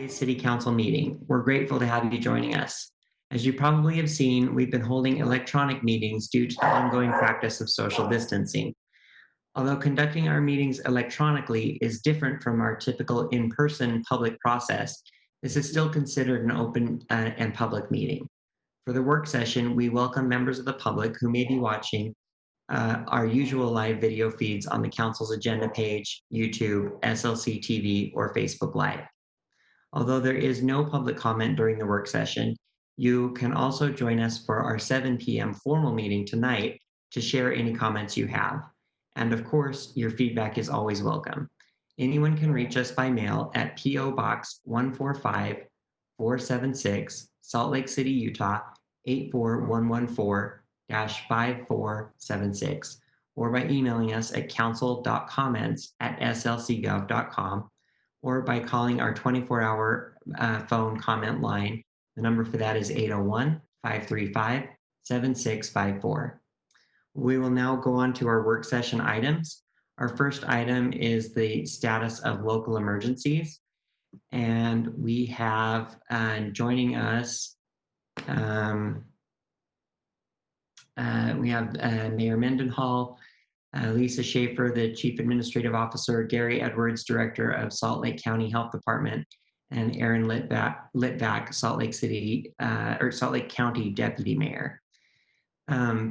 Today's City Council meeting. We're grateful to have you joining us. As you probably have seen, we've been holding electronic meetings due to the ongoing practice of social distancing. Although conducting our meetings electronically is different from our typical in-person public process, this is still considered an open and public meeting. For the work session, we welcome members of the public who may be watching our usual live video feeds on the Council's agenda page, YouTube, SLC TV, or Facebook Live. Although there is no public comment during the work session, you can also join us for our 7 p.m. formal meeting tonight to share any comments you have. And of course, your feedback is always welcome. Anyone can reach us by mail at P.O. Box 145476, Salt Lake City, Utah 84114-5476, or by emailing us at council.comments@slcgov.com, or by calling our 24-hour phone comment line. The number for that is 801-535-7654. We will now go on to our work session items. Our first item is the status of local emergencies. And we have joining us, we have Mayor Mendenhall, Lisa Schaefer, the Chief Administrative Officer, Gary Edwards, Director of Salt Lake County Health Department, and Aaron Litvak, Salt Lake City or Salt Lake County Deputy Mayor.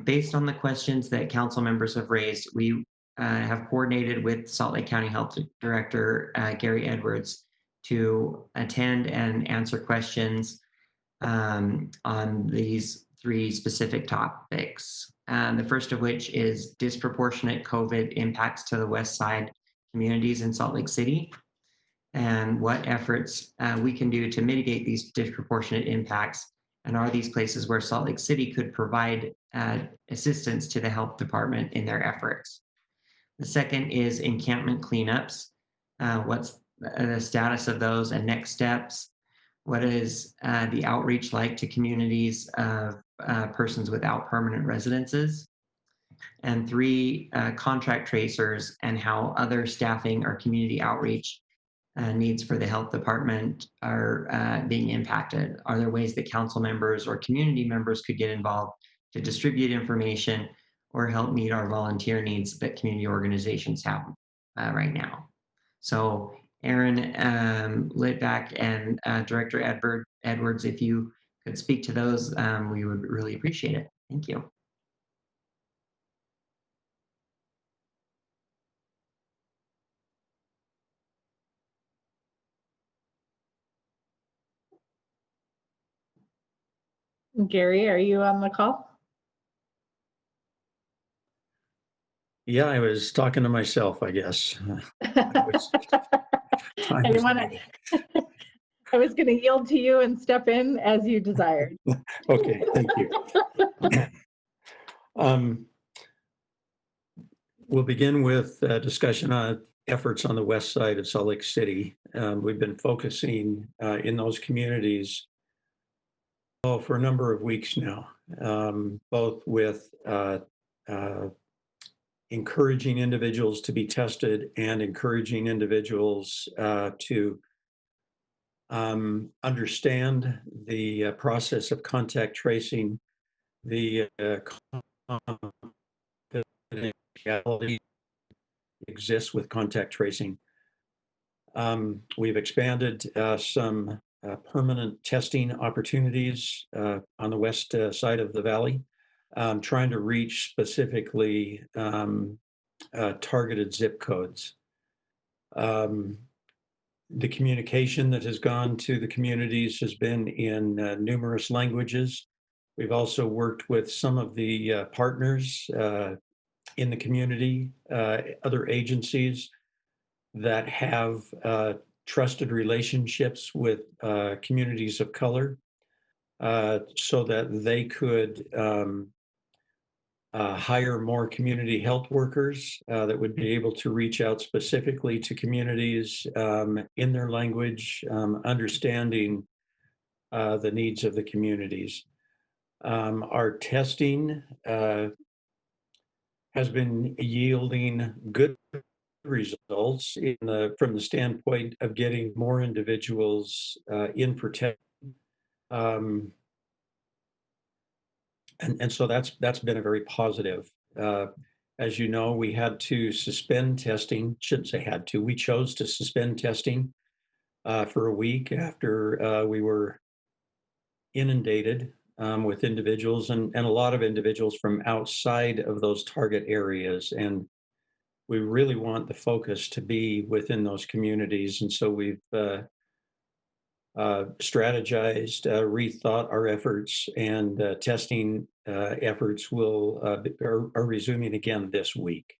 Based on the questions that council members have raised, we have coordinated with Salt Lake County Health Director Gary Edwards to attend and answer questions on these 3 specific topics. The first of which is disproportionate COVID impacts to the West Side communities in Salt Lake City, and what efforts we can do to mitigate these disproportionate impacts, and are these places where Salt Lake City could provide assistance to the health department in their efforts. The second is encampment cleanups. What's the status of those and next steps? What is the outreach like to communities of persons without permanent residences? And 3, contract tracers and how other staffing or community outreach needs for the health department are being impacted. Are there ways that council members or community members could get involved to distribute information or help meet our volunteer needs that community organizations have right now? So Aaron Litvak and Director Edwards, if you could speak to those, we would really appreciate it. Thank you. Gary, are you on the call? Yeah, I was talking to myself, I guess. I was going to yield to you and step in as you desired. Okay, thank you. We'll begin with a discussion on efforts on the west side of Salt Lake City. We've been focusing in those communities for a number of weeks now, both with encouraging individuals to be tested and encouraging individuals to understand the process of contact tracing, the confidentiality exists with contact tracing. We've expanded some permanent testing opportunities on the west side of the valley, trying to reach specifically targeted zip codes. The communication that has gone to the communities has been in numerous languages. We've also worked with some of the partners in the community, other agencies that have trusted relationships with communities of color, so that they could hire more community health workers that would be able to reach out specifically to communities in their language, understanding the needs of the communities. Our testing has been yielding good results from the standpoint of getting more individuals in for testing. Um, and so that's been a very positive. As you know, we had to suspend testing. Shouldn't say had to. We chose to suspend testing for a week after we were inundated with individuals and a lot of individuals from outside of those target areas. And we really want the focus to be within those communities. And so we've strategized, rethought our efforts, and testing efforts are resuming again this week.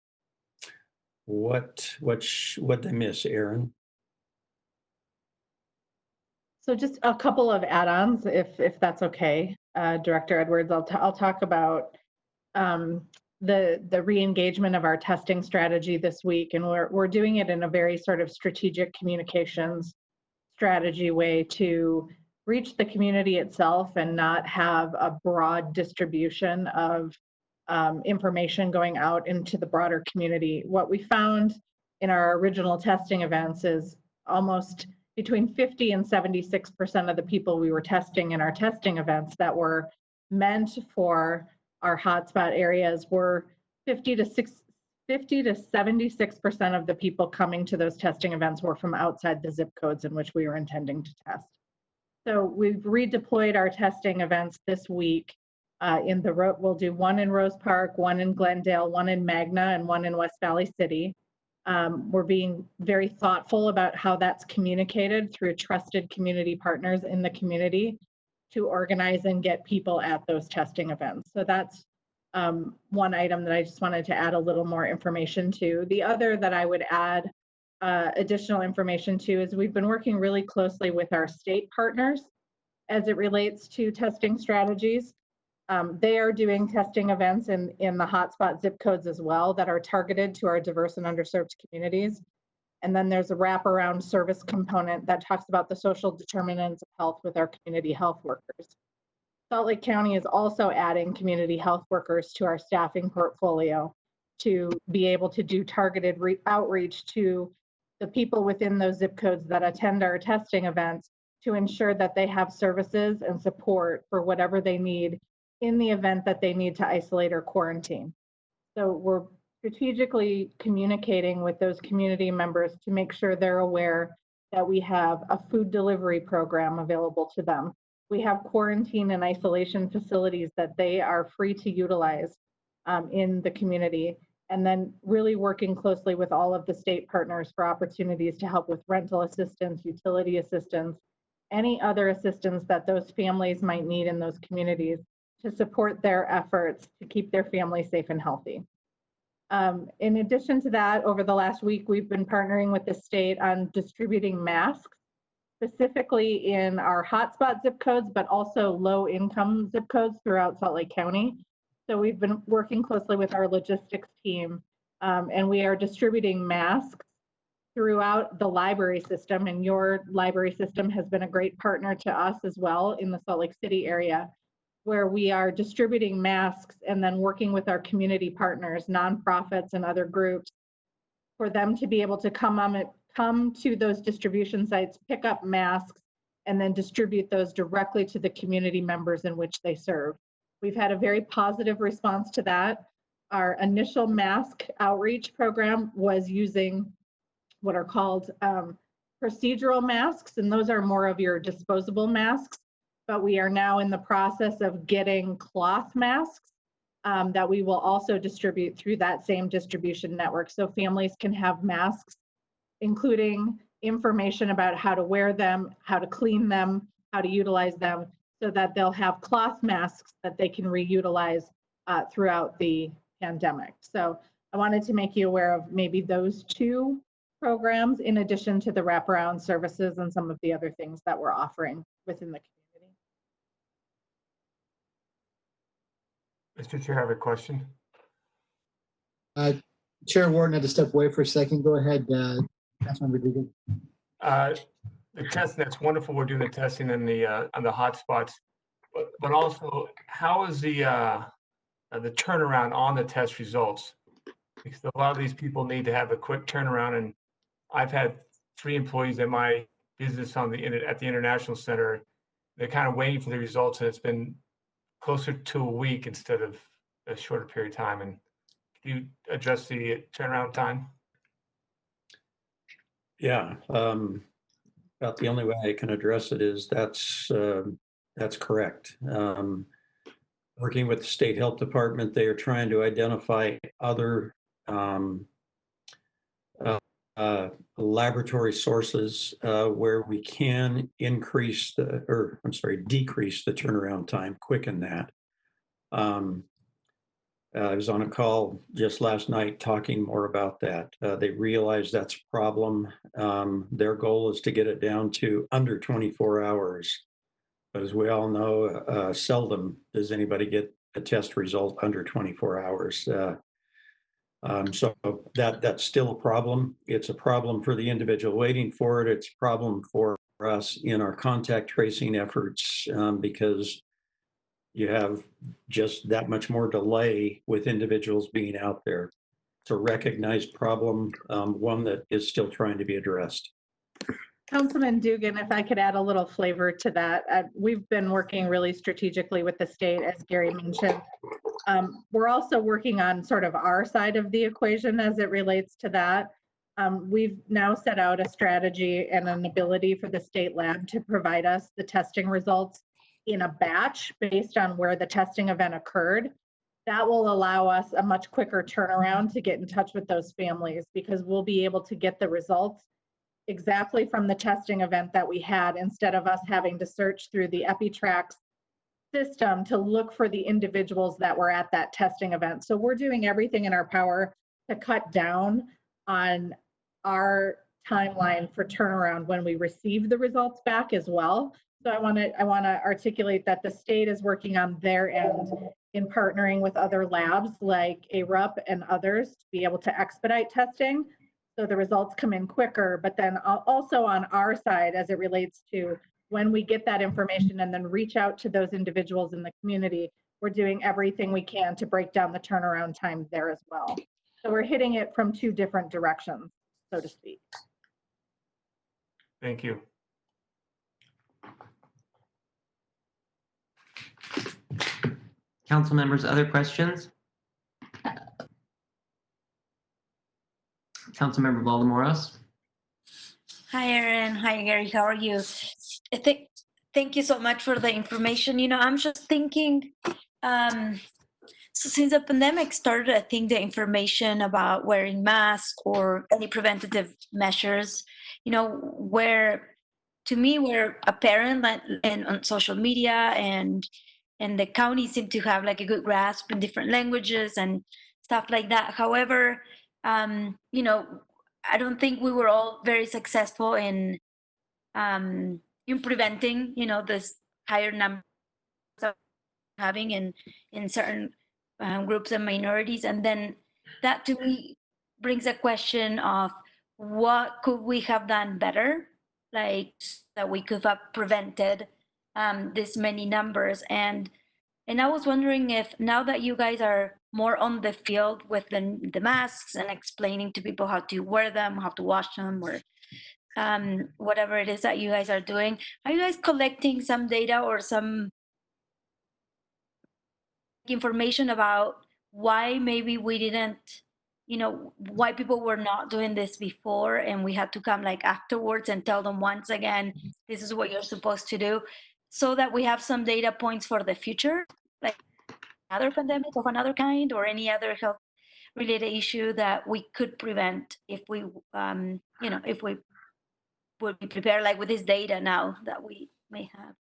What did I miss, Aaron? So just a couple of add-ons, if that's okay, Director Edwards. I'll talk about the re-engagement of our testing strategy this week, and we're doing it in a very sort of strategic communications strategy way to reach the community itself and not have a broad distribution of information going out into the broader community. What we found in our original testing events is almost between 50 and 76% of the people we were testing in our testing events that were meant for our hotspot areas were 50 to 76% of the people coming to those testing events were from outside the zip codes in which we were intending to test. So we've redeployed our testing events this week. We'll do one in Rose Park, one in Glendale, one in Magna, and one in West Valley City. We're being very thoughtful about how that's communicated through trusted community partners in the community to organize and get people at those testing events. So that's one item that I just wanted to add a little more information to. The other that I would add additional information to is we've been working really closely with our state partners as it relates to testing strategies. They are doing testing events in the hotspot zip codes as well that are targeted to our diverse and underserved communities. And then there's a wraparound service component that talks about the social determinants of health with our community health workers. Salt Lake County is also adding community health workers to our staffing portfolio to be able to do targeted outreach to the people within those zip codes that attend our testing events to ensure that they have services and support for whatever they need in the event that they need to isolate or quarantine. So we're strategically communicating with those community members to make sure they're aware that we have a food delivery program available to them. We have quarantine and isolation facilities that they are free to utilize in the community. And then really working closely with all of the state partners for opportunities to help with rental assistance, utility assistance, any other assistance that those families might need in those communities to support their efforts to keep their families safe and healthy. In addition to that, over the last week, we've been partnering with the state on distributing masks, specifically in our hotspot zip codes, but also low-income zip codes throughout Salt Lake County. So we've been working closely with our logistics team, and we are distributing masks throughout the library system, and your library system has been a great partner to us as well in the Salt Lake City area, where we are distributing masks and then working with our community partners, nonprofits and other groups, for them to be able to come to those distribution sites, pick up masks, and then distribute those directly to the community members in which they serve. We've had a very positive response to that. Our initial mask outreach program was using what are called procedural masks, and those are more of your disposable masks. But we are now in the process of getting cloth masks that we will also distribute through that same distribution network. So families can have masks, including information about how to wear them, how to clean them, how to utilize them, so that they'll have cloth masks that they can reutilize throughout the pandemic. So I wanted to make you aware of maybe those two programs in addition to the wraparound services and some of the other things that we're offering within the community. Mr. Chair, I have a question. Chair Warden had to step away for a second. Go ahead, Councilmember Dugan. The testing, that's wonderful. We're doing the testing on the hotspots, but also how is the turnaround on the test results? because a lot of these people need to have a quick turnaround. And I've had 3 employees at my business at the International Center. They're kind of waiting for the results, and it's been closer to a week instead of a shorter period of time. And can you address the turnaround time? Yeah, about the only way I can address it is that's correct. Working with the state health department, they are trying to identify other laboratory sources where we can decrease the turnaround time, quicken that. I was on a call just last night talking more about that. They realize that's a problem. Their goal is to get it down to under 24 hours. But as we all know, seldom does anybody get a test result under 24 hours. So that's still a problem. It's a problem for the individual waiting for it. It's a problem for us in our contact tracing efforts because you have just that much more delay with individuals being out there. It's a recognized problem, one that is still trying to be addressed. Councilman Dugan, if I could add a little flavor to that. We've been working really strategically with the state, as Gary mentioned. We're also working on sort of our side of the equation as it relates to that. We've now set out a strategy and an ability for the state lab to provide us the testing results in a batch based on where the testing event occurred. That will allow us a much quicker turnaround to get in touch with those families, because we'll be able to get the results exactly from the testing event that we had, instead of us having to search through the EpiTrax system to look for the individuals that were at that testing event. So we're doing everything in our power to cut down on our timeline for turnaround when we receive the results back as well. So I want to articulate that the state is working on their end in partnering with other labs like ARUP and others to be able to expedite testing so the results come in quicker. But then also on our side, as it relates to when we get that information and then reach out to those individuals in the community, we're doing everything we can to break down the turnaround time there as well. So we're hitting it from 2 different directions, so to speak. Thank you. Council members, other questions? Councilmember Valdemoros. Hi, Erin. Hi, Gary. How are you? Thank you so much for the information. I'm just thinking, so since the pandemic started, I think the information about wearing masks or any preventative measures, where to me were apparent and on social media, and the county seemed to have like a good grasp in different languages and stuff like that. However, I don't think we were all very successful in preventing, this higher number of having in certain groups and minorities. And then that to me brings a question of what could we have done better, like that we could have prevented this many numbers. And I was wondering if now that you guys are more on the field with the masks and explaining to people how to wear them, how to wash them, or whatever it is that you guys are doing, are you guys collecting some data or some information about why maybe we didn't, why people were not doing this before and we had to come like afterwards and tell them once again, this is what you're supposed to do, so that we have some data points for the future, like another pandemic of another kind or any other health related issue that we could prevent if we, if we would be prepared, like with this data now that we may have.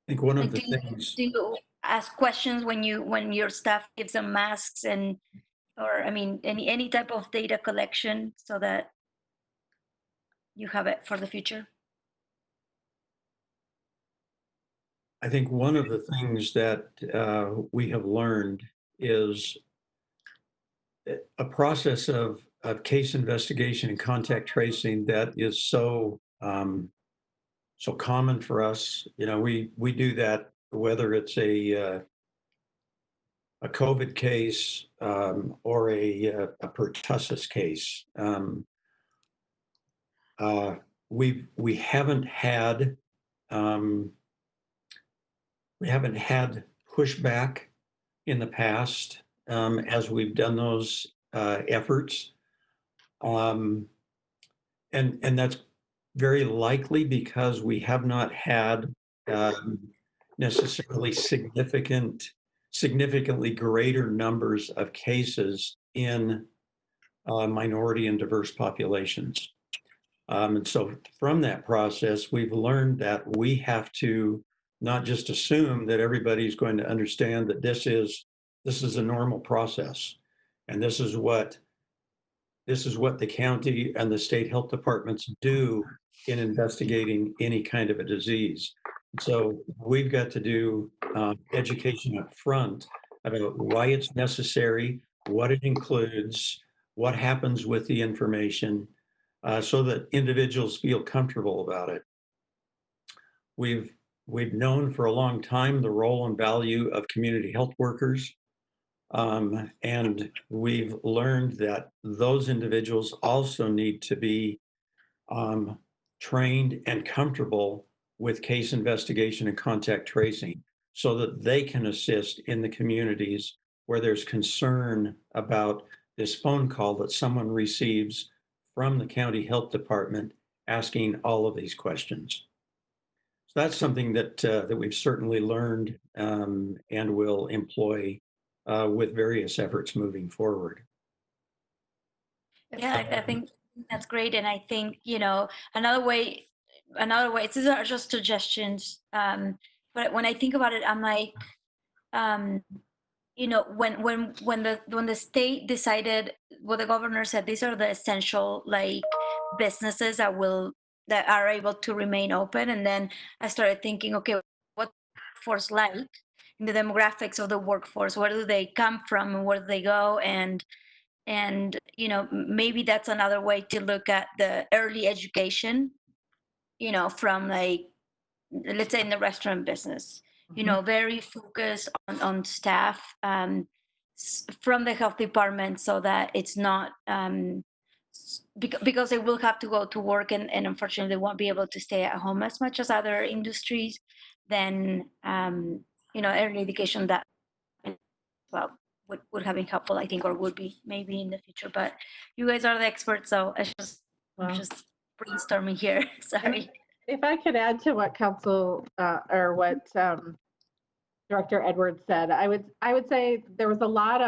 I think one of Like, the things, do you ask questions when your staff gives them masks or I mean any type of data collection so that you have it for the future? I think one of the things that we have learned is a process of case investigation and contact tracing that is so common for us. We do that whether it's a COVID case or a pertussis case. We haven't had pushback in the past as we've done those efforts, and that's very likely because we have not had necessarily significantly greater numbers of cases in minority and diverse populations. And so from that process, we've learned that we have to not just assume that everybody's going to understand that this is a normal process, and this is what the county and the state health departments do in investigating any kind of a disease. So we've got to do education up front about why it's necessary, what it includes, what happens with the information, so that individuals feel comfortable about it. We've known for a long time the role and value of community health workers. And we've learned that those individuals also need to be trained and comfortable with case investigation and contact tracing so that they can assist in the communities where there's concern about this phone call that someone receives from the county health department asking all of these questions. So that's something that we've certainly learned and will employ with various efforts moving forward. Yeah, I think that's great. And I think, another way, these are just suggestions. But when I think about it, I'm like, when the state decided, well, the governor said these are the essential like businesses that are able to remain open. And then I started thinking, okay, what workforce like in the demographics of the workforce, where do they come from and where do they go? And maybe that's another way to look at the early education, from like, let's say in the restaurant business, very focused on staff from the health department, so that it's not because they will have to go to work, and unfortunately they won't be able to stay at home as much as other industries. Then early education that well would have been helpful, I think, or would be maybe in the future. But you guys are the experts, so I'm just brainstorming here. Sorry. If I could add to what Council or what Director Edwards said, I would say there was a lot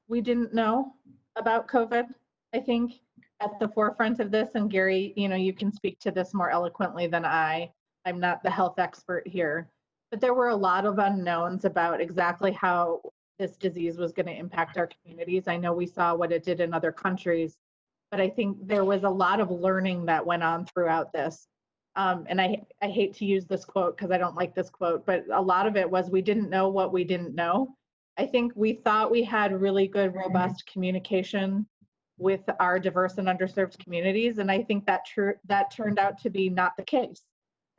we didn't know about COVID, I think, at the forefront of this. And Gary, you can speak to this more eloquently than I. I'm not the health expert here, but there were a lot of unknowns about exactly how this disease was going to impact our communities. I know we saw what it did in other countries, but I think there was a lot of learning that went on throughout this. And I hate to use this quote because I don't like this quote, but a lot of it was we didn't know what we didn't know. I think we thought we had really good, robust communication with our diverse and underserved communities. And I think that turned out to be not the case.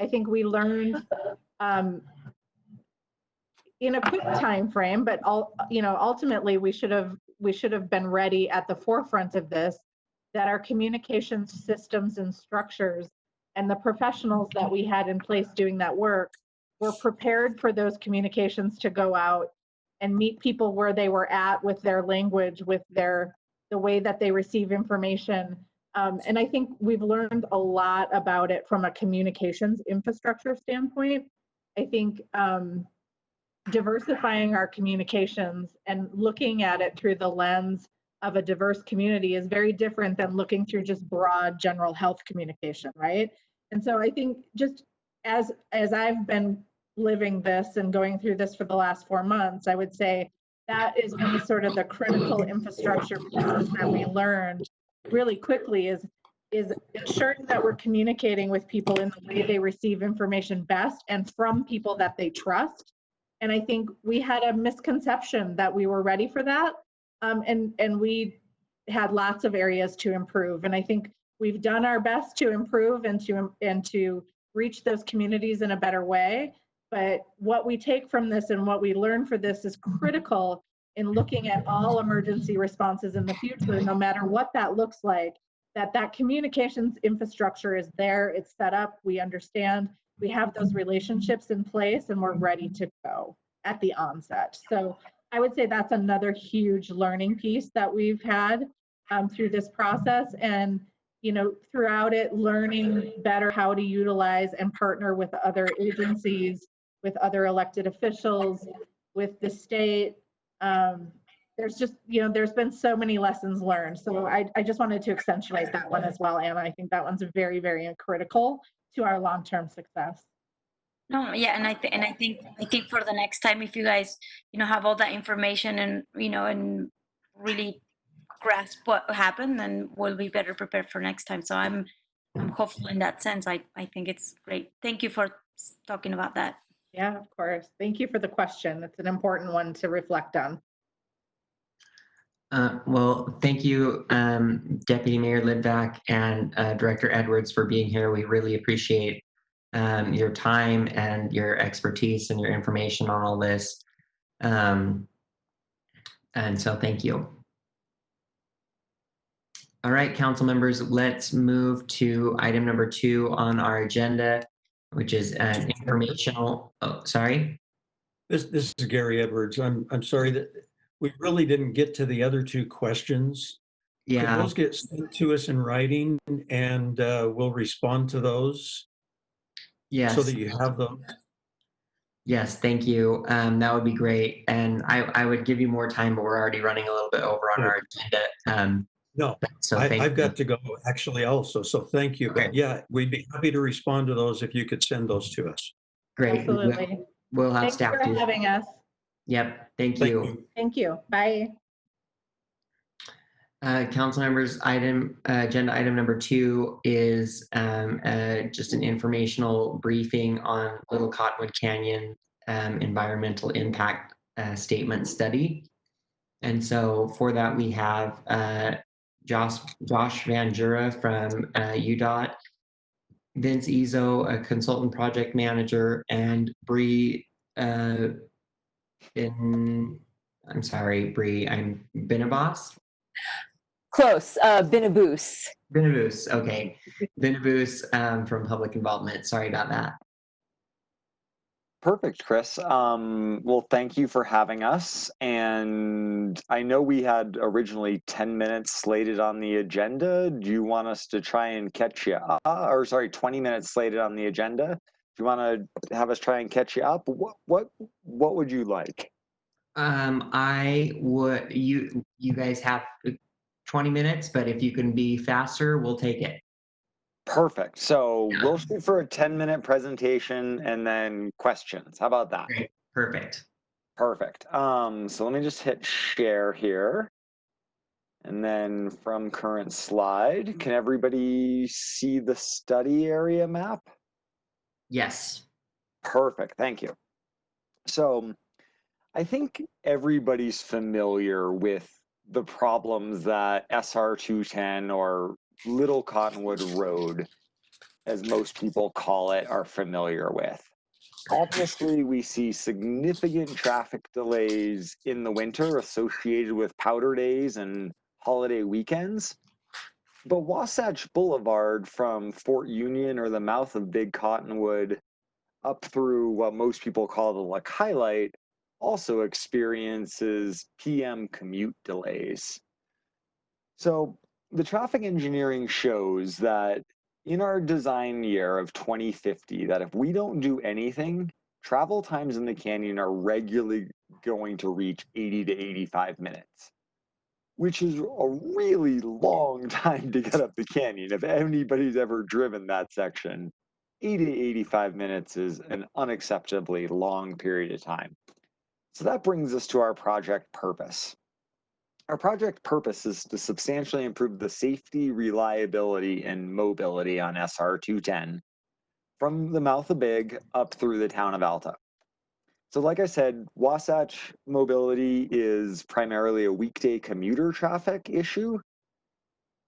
I think we learned in a quick time frame, but ultimately we should have been ready at the forefront of this, that our communication systems and structures and the professionals that we had in place doing that work were prepared for those communications to go out and meet people where they were at with their language, with the way that they receive information. And I think we've learned a lot about it from a communications infrastructure standpoint. I think diversifying our communications and looking at it through the lens of a diverse community is very different than looking through just broad general health communication, right? And so I think just as I've been living this and going through this for the last 4 months, I would say that is one of sort of the critical infrastructure pieces that we learned really quickly is ensuring that we're communicating with people in the way they receive information best and from people that they trust. And I think we had a misconception that we were ready for that. And we had lots of areas to improve. And I think we've done our best to improve and to reach those communities in a better way. But what we take from this and what we learn for this is critical in looking at all emergency responses in the future, no matter what that looks like, that communications infrastructure is there, it's set up, we understand, we have those relationships in place, and we're ready to go at the onset. So I would say that's another huge learning piece that we've had through this process. And throughout it, learning better how to utilize and partner with other agencies, with other elected officials, with the state. There's just, there's been so many lessons learned. So I just wanted to accentuate that one as well, Anna. I think that one's very, very critical to our long-term success. No, yeah, and I think for the next time, if you guys, have all that information and and really grasp what happened, then we'll be better prepared for next time. So I'm hopeful in that sense. I think it's great. Thank you for talking about that. Yeah, of course. Thank you for the question. It's an important one to reflect on. Well, thank you, Deputy Mayor Lidvack and Director Edwards for being here. We really appreciate your time and your expertise and your information on all this. And so thank you. All right, council members, let's move to item number 2 on our agenda, which is an informational, sorry. This is Gary Edwards. I'm sorry that we really didn't get to the other 2 questions. Yeah. Could those get sent to us in writing, and we'll respond to those? Yes. So that you have them. Yes, thank you. That would be great. And I would give you more time, but we're already running a little bit over on our agenda. No, so I've got to go actually also. So thank you. Okay. But yeah, we'd be happy to respond to those if you could send those to us. Great. Absolutely. We'll have Thanks staff for do. having us. Yep. Thank you. Thank you. Bye. Council members, agenda item number 2 is just an informational briefing on Little Cottonwood Canyon environmental impact statement study. And so for that, we have Josh Van Jura from UDOT, Vince Izzo, a consultant project manager, and Bree I'm Binabas. Close. Binabus. Binabus, okay. Binabus from Public Involvement. Sorry about that. Perfect, Chris. Well, thank you for having us. And I know we had originally 10 minutes slated on the agenda. Do you want us to try and catch you up? Or sorry, 20 minutes slated on the agenda. Do you want to have us try and catch you up? What would you like? I would, you guys have 20 minutes, but if you can be faster, we'll take it. Perfect. So we'll shoot for a 10-minute presentation and then questions. How about that? Great. Perfect. Perfect. So let me just hit share here. And then from current slide, can everybody see the study area map? Yes. Perfect. Thank you. So I think everybody's familiar with the problems that SR 210 or Little Cottonwood Road, as most people call it, are familiar with. Obviously, we see significant traffic delays in the winter associated with powder days and holiday weekends. But Wasatch Boulevard from Fort Union or the mouth of Big Cottonwood up through what most people call the Lac Highlight also experiences PM commute delays. So the traffic engineering shows that in our design year of 2050, that if we don't do anything, travel times in the canyon are regularly going to reach 80 to 85 minutes, which is a really long time to get up the canyon. If anybody's ever driven that section, 80 to 85 minutes is an unacceptably long period of time. So that brings us to our project purpose. Our project purpose is to substantially improve the safety, reliability, and mobility on SR 210 from the mouth of Big up through the town of Alta. So like I said, Wasatch mobility is primarily a weekday commuter traffic issue,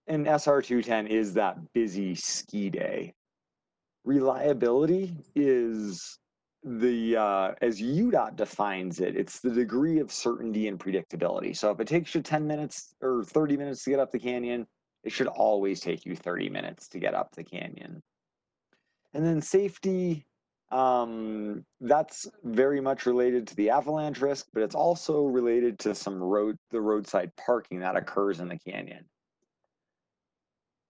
and SR 210 is that busy ski day. Reliability is as UDOT defines it, it's the degree of certainty and predictability. So if it takes you 10 minutes or 30 minutes to get up the canyon, it should always take you 30 minutes to get up the canyon. And then safety, that's very much related to the avalanche risk, but it's also related to the roadside parking that occurs in the canyon.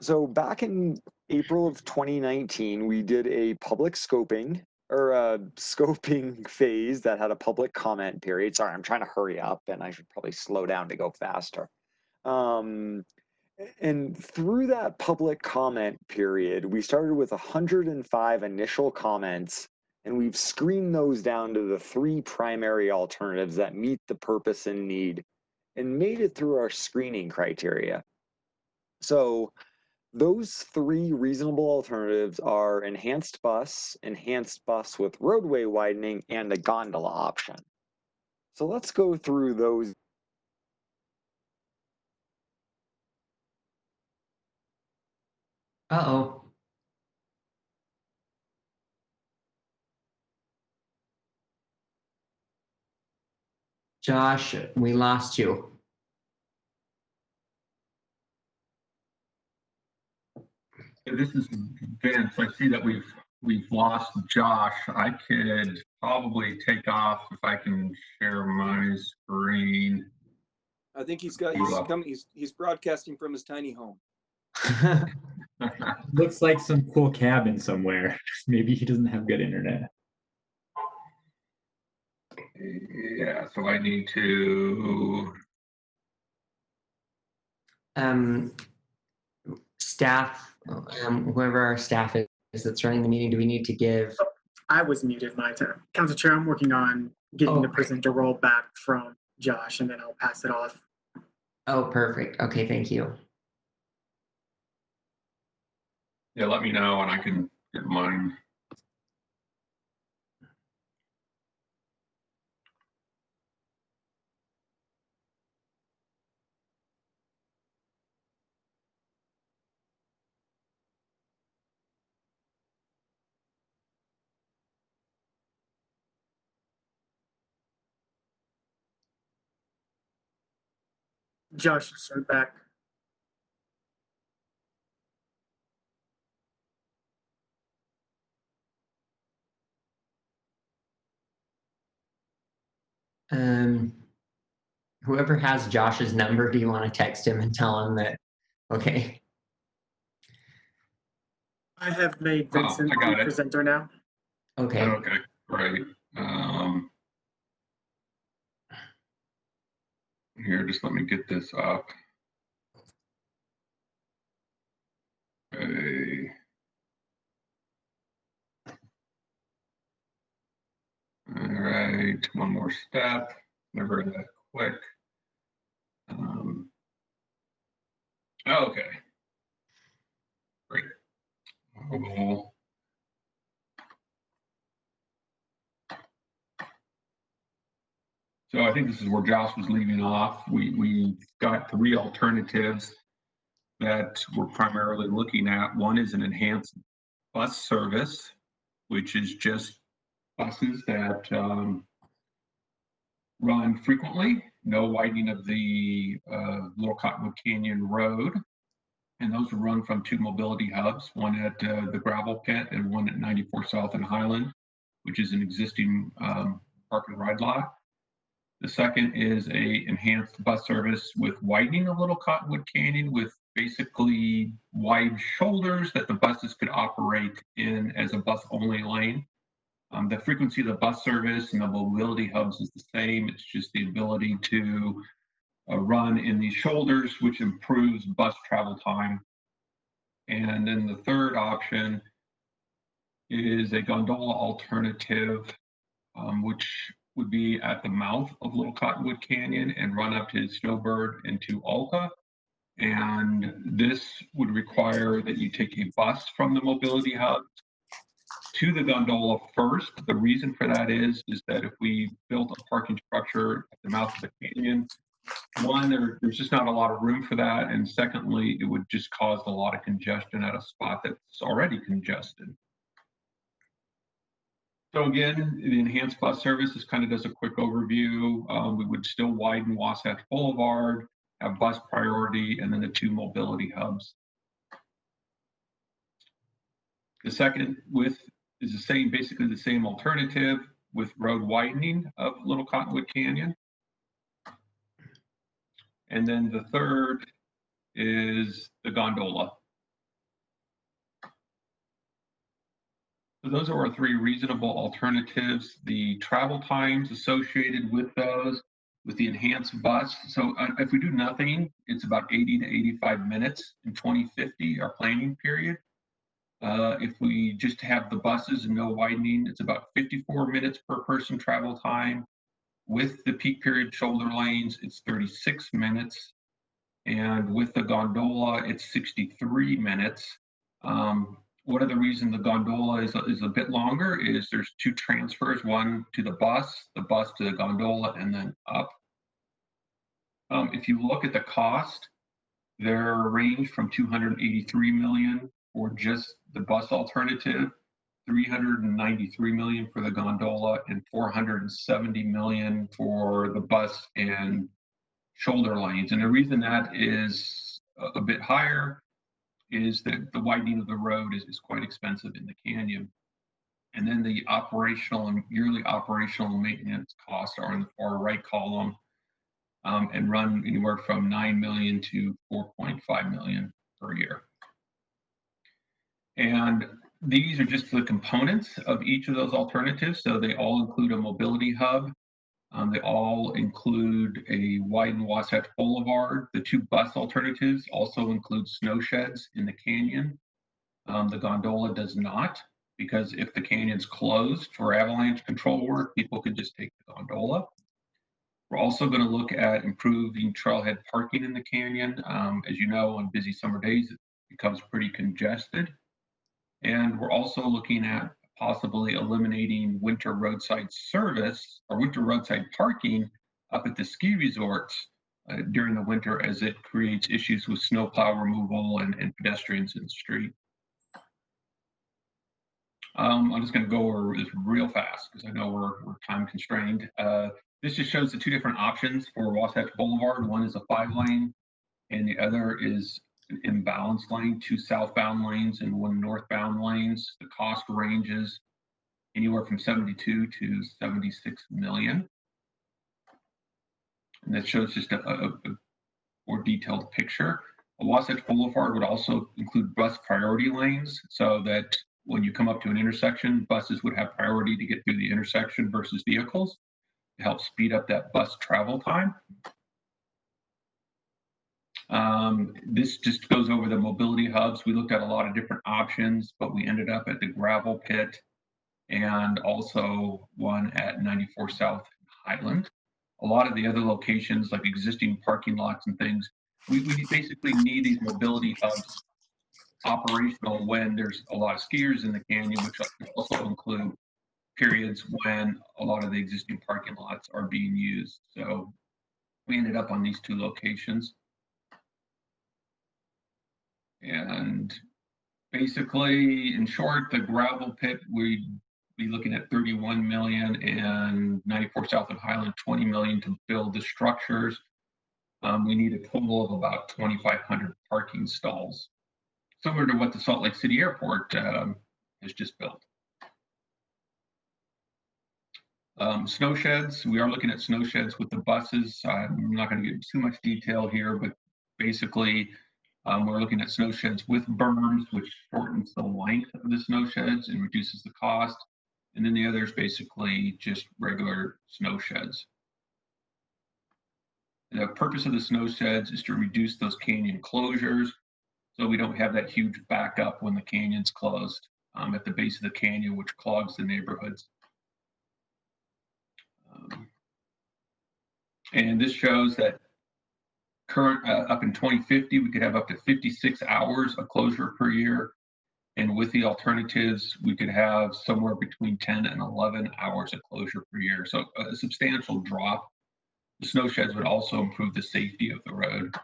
So back in April of 2019, we did a public scoping or a scoping phase that had a public comment period. Sorry, I'm trying to hurry up and I should probably slow down to go faster. And through that public comment period, we started with 105 initial comments, and we've screened those down to the 3 primary alternatives that meet the purpose and need and made it through our screening criteria. So those 3 reasonable alternatives are enhanced bus with roadway widening, and a gondola option. So let's go through those. Uh-oh. Josh, we lost you. This is Vince. I see that we've lost Josh. I could probably take off if I can share my screen. I think he's broadcasting from his tiny home. Looks like some cool cabin somewhere. Maybe he doesn't have good internet. Yeah, so I need to. Staff, whoever our staff is that's running the meeting, do we need to give? I was muted my turn. Council Chair, I'm working on getting the presenter role back from Josh, and then I'll pass it off. Oh, perfect. Okay, thank you. Yeah, let me know and I can get mine. Josh, start back. Whoever has Josh's number, do you want to text him and tell him that? Okay. I have made Vincent the presenter now. Okay. Okay, great. Here, just let me get this up. Okay. All right, one more step. Never that quick. Okay. Great. So I think this is where Josh was leaving off. We got 3 alternatives that we're primarily looking at. One is an enhanced bus service, which is just buses that run frequently, no widening of the Little Cottonwood Canyon Road. And those are run from 2 mobility hubs, one at the gravel pit and one at 94 South and Highland, which is an existing park and ride lot. The second is a enhanced bus service with widening of Little Cottonwood Canyon with basically wide shoulders that the buses could operate in as a bus only lane. The frequency of the bus service and the mobility hubs is the same. It's just the ability to run in these shoulders, which improves bus travel time. And then the third option is a gondola alternative, which would be at the mouth of Little Cottonwood Canyon and run up to Snowbird into Alta. And this would require that you take a bus from the mobility hub to the gondola first. The reason for that is that if we built a parking structure at the mouth of the canyon, one, there's just not a lot of room for that. And secondly, it would just cause a lot of congestion at a spot that's already congested. So again, the enhanced bus service is kind of does a quick overview. We would still widen Wasatch Boulevard, have bus priority, and then the 2 mobility hubs. The second width is the same, basically the same alternative with road widening of Little Cottonwood Canyon. And then the third is the gondola. So those are our 3 reasonable alternatives. The travel times associated with those, with the enhanced bus. So if we do nothing, it's about 80 to 85 minutes in 2050, our planning period. If we just have the buses and no widening, it's about 54 minutes per person travel time. With the peak period shoulder lanes, it's 36 minutes. And with the gondola, it's 63 minutes. One of the reasons the gondola is a bit longer is there's 2 transfers, one to the bus to the gondola, and then up. If you look at the cost, they're range from 283 million for just the bus alternative, 393 million for the gondola, and 470 million for the bus and shoulder lanes. And the reason that is a bit higher is that the widening of the road is quite expensive in the canyon. And then the operational and yearly operational maintenance costs are in the far right column, and run anywhere from 9 million to 4.5 million per year. And these are just the components of each of those alternatives. So they all include a mobility hub. They all include a widened Wasatch Boulevard. The 2 bus alternatives also include snow sheds in the canyon. The gondola does not, because if the canyon's closed for avalanche control work, people can just take the gondola. We're also going to look at improving trailhead parking in the canyon. As you know, on busy summer days, it becomes pretty congested. And we're also looking at possibly eliminating winter roadside service or winter roadside parking up at the ski resorts during the winter, as it creates issues with snowplow removal and pedestrians in the street. I'm just going to go over this real fast because I know we're time constrained. This just shows the 2 different options for Wasatch Boulevard. One is a 5-lane and the other is an imbalanced lane, 2 southbound lanes and 1 northbound lanes. The cost ranges anywhere from 72 to 76 million. And that shows just a more detailed picture. A Wasatch Boulevard would also include bus priority lanes, so that when you come up to an intersection, buses would have priority to get through the intersection versus vehicles to help speed up that bus travel time. This just goes over the mobility hubs. We looked at a lot of different options, but we ended up at the gravel pit and also one at 94 South Highland. A lot of the other locations, like existing parking lots and things, we basically need these mobility hubs operational when there's a lot of skiers in the canyon, which also include periods when a lot of the existing parking lots are being used. So we ended up on these 2 locations. And basically, in short, the gravel pit, we'd be looking at 31 million, and 94 South and Highland, 20 million to build the structures. We need a total of about 2,500 parking stalls, similar to what the Salt Lake City Airport has just built. Snow sheds, we are looking at snow sheds with the buses. I'm not going to get into too much detail here, but basically, we're looking at snow sheds with berms, which shortens the length of the snow sheds and reduces the cost. And then the other is basically just regular snow sheds. The purpose of the snow sheds is to reduce those canyon closures, so we don't have that huge backup when the canyon's closed at the base of the canyon, which clogs the neighborhoods. And this shows that up in 2050, we could have up to 56 hours of closure per year. And with the alternatives, we could have somewhere between 10 and 11 hours of closure per year. So a substantial drop. The snow sheds would also improve the safety of the road.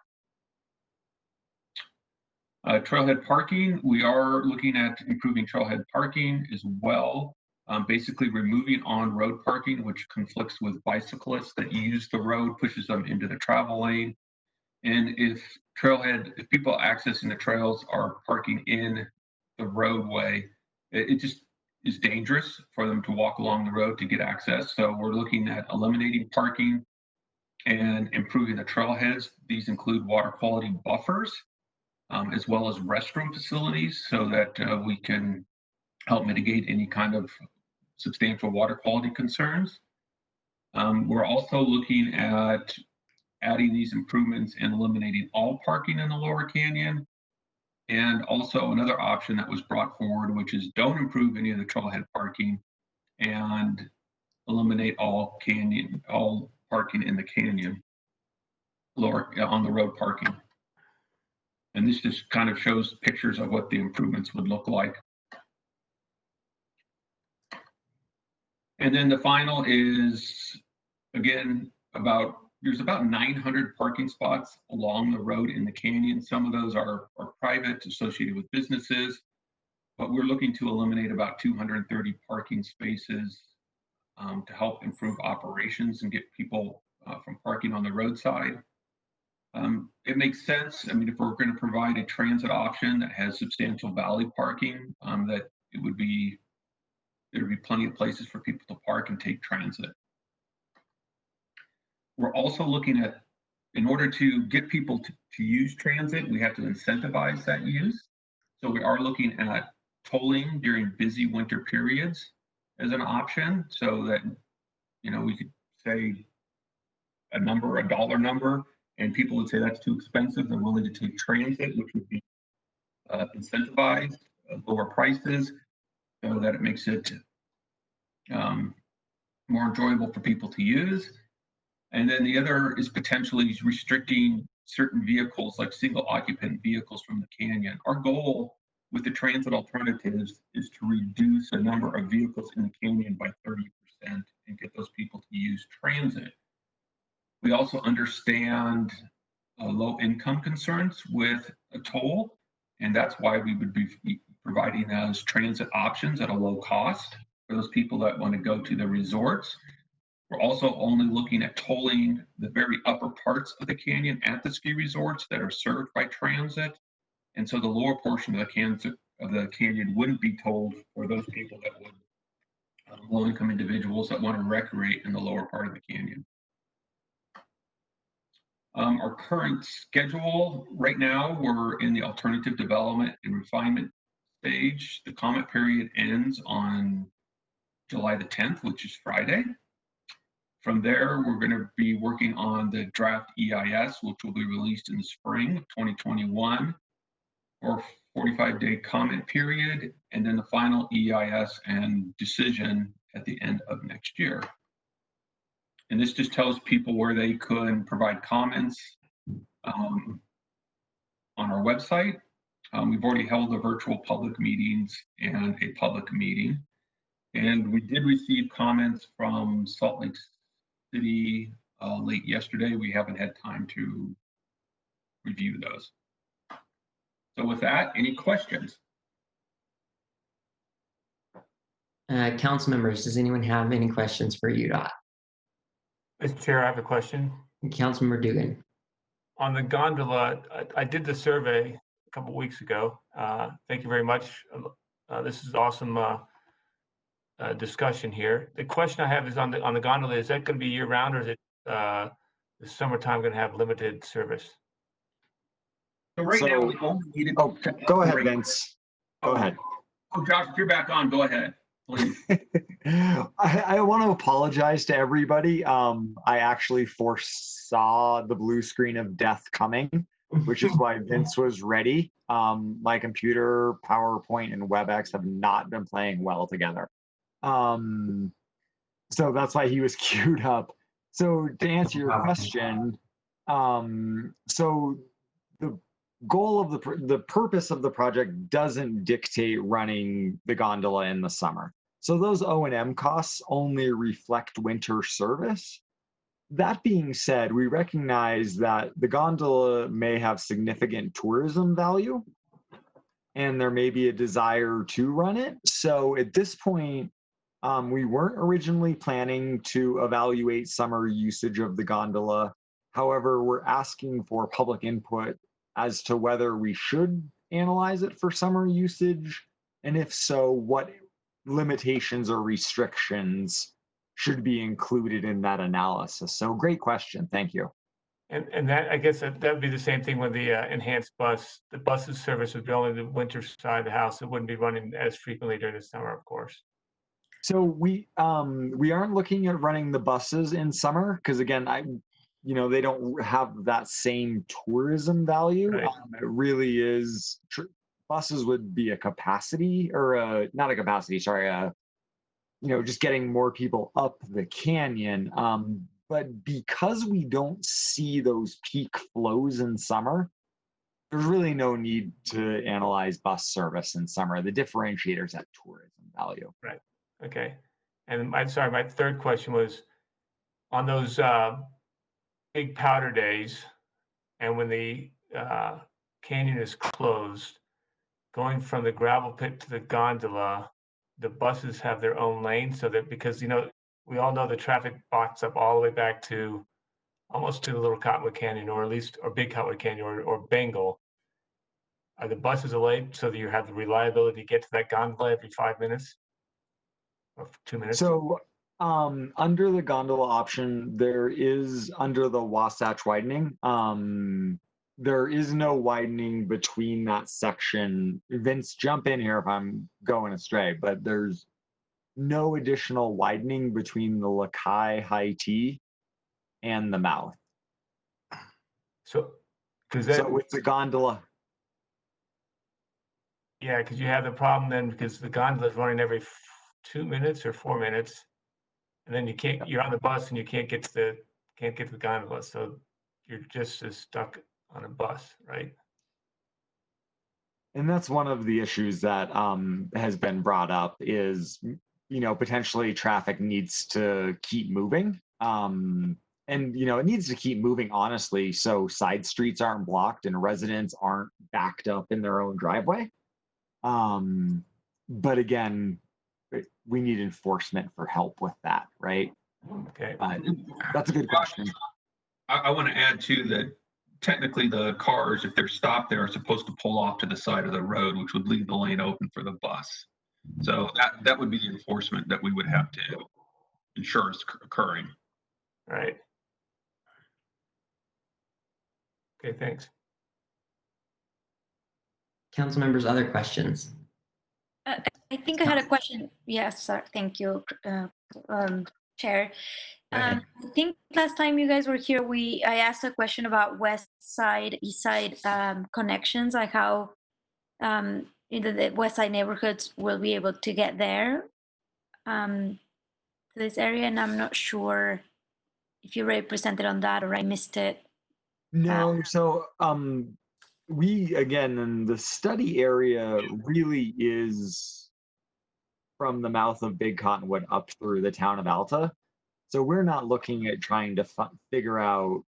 Trailhead parking, we are looking at improving trailhead parking as well. basically removing on-road parking, which conflicts with bicyclists that use the road, pushes them into the travel lane. And if people accessing the trails are parking in the roadway, it just is dangerous for them to walk along the road to get access. So we're looking at eliminating parking and improving the trailheads. These include water quality buffers, as well as restroom facilities, so that we can help mitigate any kind of substantial water quality concerns. We're also looking at adding these improvements and eliminating all parking in the lower canyon. And also another option that was brought forward, which is don't improve any of the trailhead parking and eliminate all parking in the canyon, on the road parking. And this just kind of shows pictures of what the improvements would look like. And then the final is, again, there's about 900 parking spots along the road in the canyon. Some of those are private, associated with businesses, but we're looking to eliminate about 230 parking spaces to help improve operations and get people from parking on the roadside. It makes sense. I mean, if we're going to provide a transit option that has substantial valley parking, that there'd be plenty of places for people to park and take transit. We're also looking at, in order to get people to use transit, we have to incentivize that use. So we are looking at tolling during busy winter periods as an option, so that, we could say a dollar number, and people would say that's too expensive. They're willing to take transit, which would be incentivized, lower prices, so that it makes it more enjoyable for people to use. And then the other is potentially restricting certain vehicles, like single occupant vehicles, from the canyon. Our goal with the transit alternatives is to reduce the number of vehicles in the canyon by 30% and get those people to use transit. We also understand low income concerns with a toll, and that's why we would be providing those transit options at a low cost for those people that want to go to the resorts. We're also only looking at tolling the very upper parts of the canyon at the ski resorts that are served by transit. And so the lower portion of the canyon wouldn't be tolled for those people that would, low-income individuals that want to recreate in the lower part of the canyon. Our current schedule right now, we're in the alternative development and refinement stage. The comment period ends on July the 10th, which is Friday. From there, we're going to be working on the draft EIS, which will be released in the spring of 2021, or 45-day comment period, and then the final EIS and decision at the end of next year. And this just tells people where they could provide comments on our website. We've already held the virtual public meetings and a public meeting. And we did receive comments from Salt Lake City late yesterday. We haven't had time to review those. So with that, any questions? Council members, does anyone have any questions for UDOT? Mr. Chair, I have a question. Councilmember Dugan. On the gondola, I did the survey a couple weeks ago. Thank you very much. This is awesome discussion here. The question I have is on the gondola. Is that going to be year round, or is it the summertime going to have limited service? So right now we only needed. Oh, go ahead, Vince. Go ahead. Oh, Josh, if you're back on, go ahead, please. I want to apologize to everybody. I actually foresaw the blue screen of death coming, which is why Vince was ready. My computer, PowerPoint, and WebEx have not been playing well together. So that's why he was queued up. So to answer your question, so the goal of the purpose of the project doesn't dictate running the gondola in the summer. So those O&M costs only reflect winter service. That being said, we recognize that the gondola may have significant tourism value, and there may be a desire to run it. So at this point, We weren't originally planning to evaluate summer usage of the gondola. However, we're asking for public input as to whether we should analyze it for summer usage, and if so, what limitations or restrictions should be included in that analysis. So great question. Thank you. And that, I guess that would be the same thing with the enhanced bus. The buses service would be only the winter side of the house. It wouldn't be running as frequently during the summer, of course. So we aren't looking at running the buses in summer because again, they don't have that same tourism value. Right. It really is. Buses would be a capacity or not a capacity. Sorry, just getting more people up the canyon. But because we don't see those peak flows in summer, there's really no need to analyze bus service in summer. The differentiators at tourism value. Right. Okay. And my third question was on those big powder days and when the canyon is closed, going from the gravel pit to the gondola, the buses have their own lane so that because, we all know the traffic backs up all the way back to almost to the Little Cottonwood Canyon or Big Cottonwood Canyon or Bengal. Are the buses delayed so that you have the reliability to get to that gondola every 5 minutes? Or 2 minutes? So under the gondola option, there is under the Wasatch widening. There is no widening between that section. Vince, jump in here if I'm going astray, but there's no additional widening between the Lakai High T and the mouth. So it's a gondola. Yeah, because you have the problem then because the gondola is running every 2 minutes or 4 minutes, and then you're on the bus and you can't get to the gondola, so you're just as stuck on a bus, right? And that's one of the issues that has been brought up is, potentially traffic needs to keep moving. And, it needs to keep moving, honestly, so side streets aren't blocked and residents aren't backed up in their own driveway. But again, we need enforcement for help with that, right? Okay. That's a good question. I want to add too that technically the cars, if they're stopped there, are supposed to pull off to the side of the road, which would leave the lane open for the bus. So that would be the enforcement that we would have to ensure is occurring. Right. Okay, thanks. Council members, other questions? I think I had a question. Yes, sir. Thank you, Chair. I think last time you guys were here, I asked a question about west side, east side connections, like how the west side neighborhoods will be able to get there to this area, and I'm not sure if you already presented on that or I missed it. No, so we again in the study area really is from the mouth of Big Cottonwood up through the town of Alta. So we're not looking at trying to figure out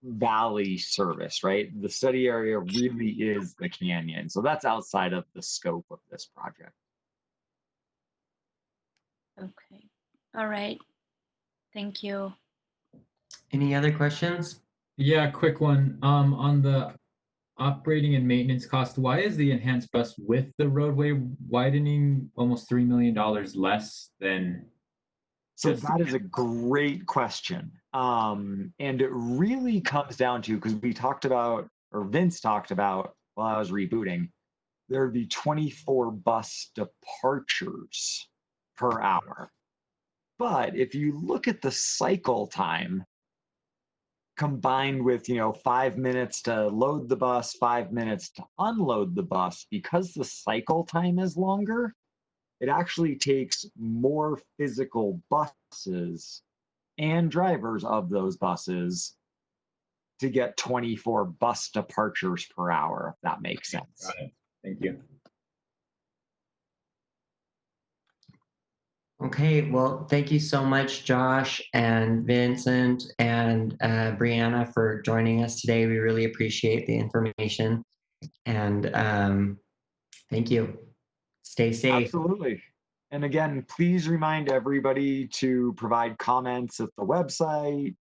valley service, right? The study area really is the canyon. So that's outside of the scope of this project. Okay. All right. Thank you. Any other questions? Yeah, quick one. On the operating and maintenance cost, why is the enhanced bus with the roadway widening almost $3 million less than? So that is a great question. And it really comes down to, because we talked about, or Vince talked about while I was rebooting, there would be 24 bus departures per hour. But if you look at the cycle time combined with, 5 minutes to load the bus, 5 minutes to unload the bus, because the cycle time is longer, it actually takes more physical buses and drivers of those buses to get 24 bus departures per hour, if that makes sense. Got it. Thank you. Okay, well, thank you so much, Josh and Vincent and Brianna for joining us today. We really appreciate the information and thank you. Stay safe. Absolutely. And again, please remind everybody to provide comments at the website.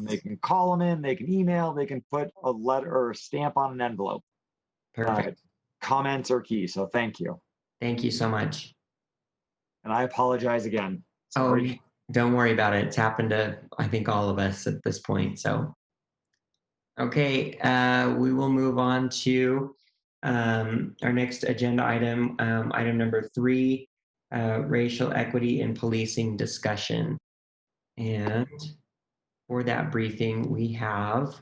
They can call them in, they can email, they can put a letter or a stamp on an envelope. Perfect. Comments are key, so thank you. Thank you so much. And I apologize again. Sorry. Oh, don't worry about it. It's happened to, I think, all of us at this point. So, okay, we will move on to our next agenda item, item number 3, racial equity in policing discussion. And for that briefing, we have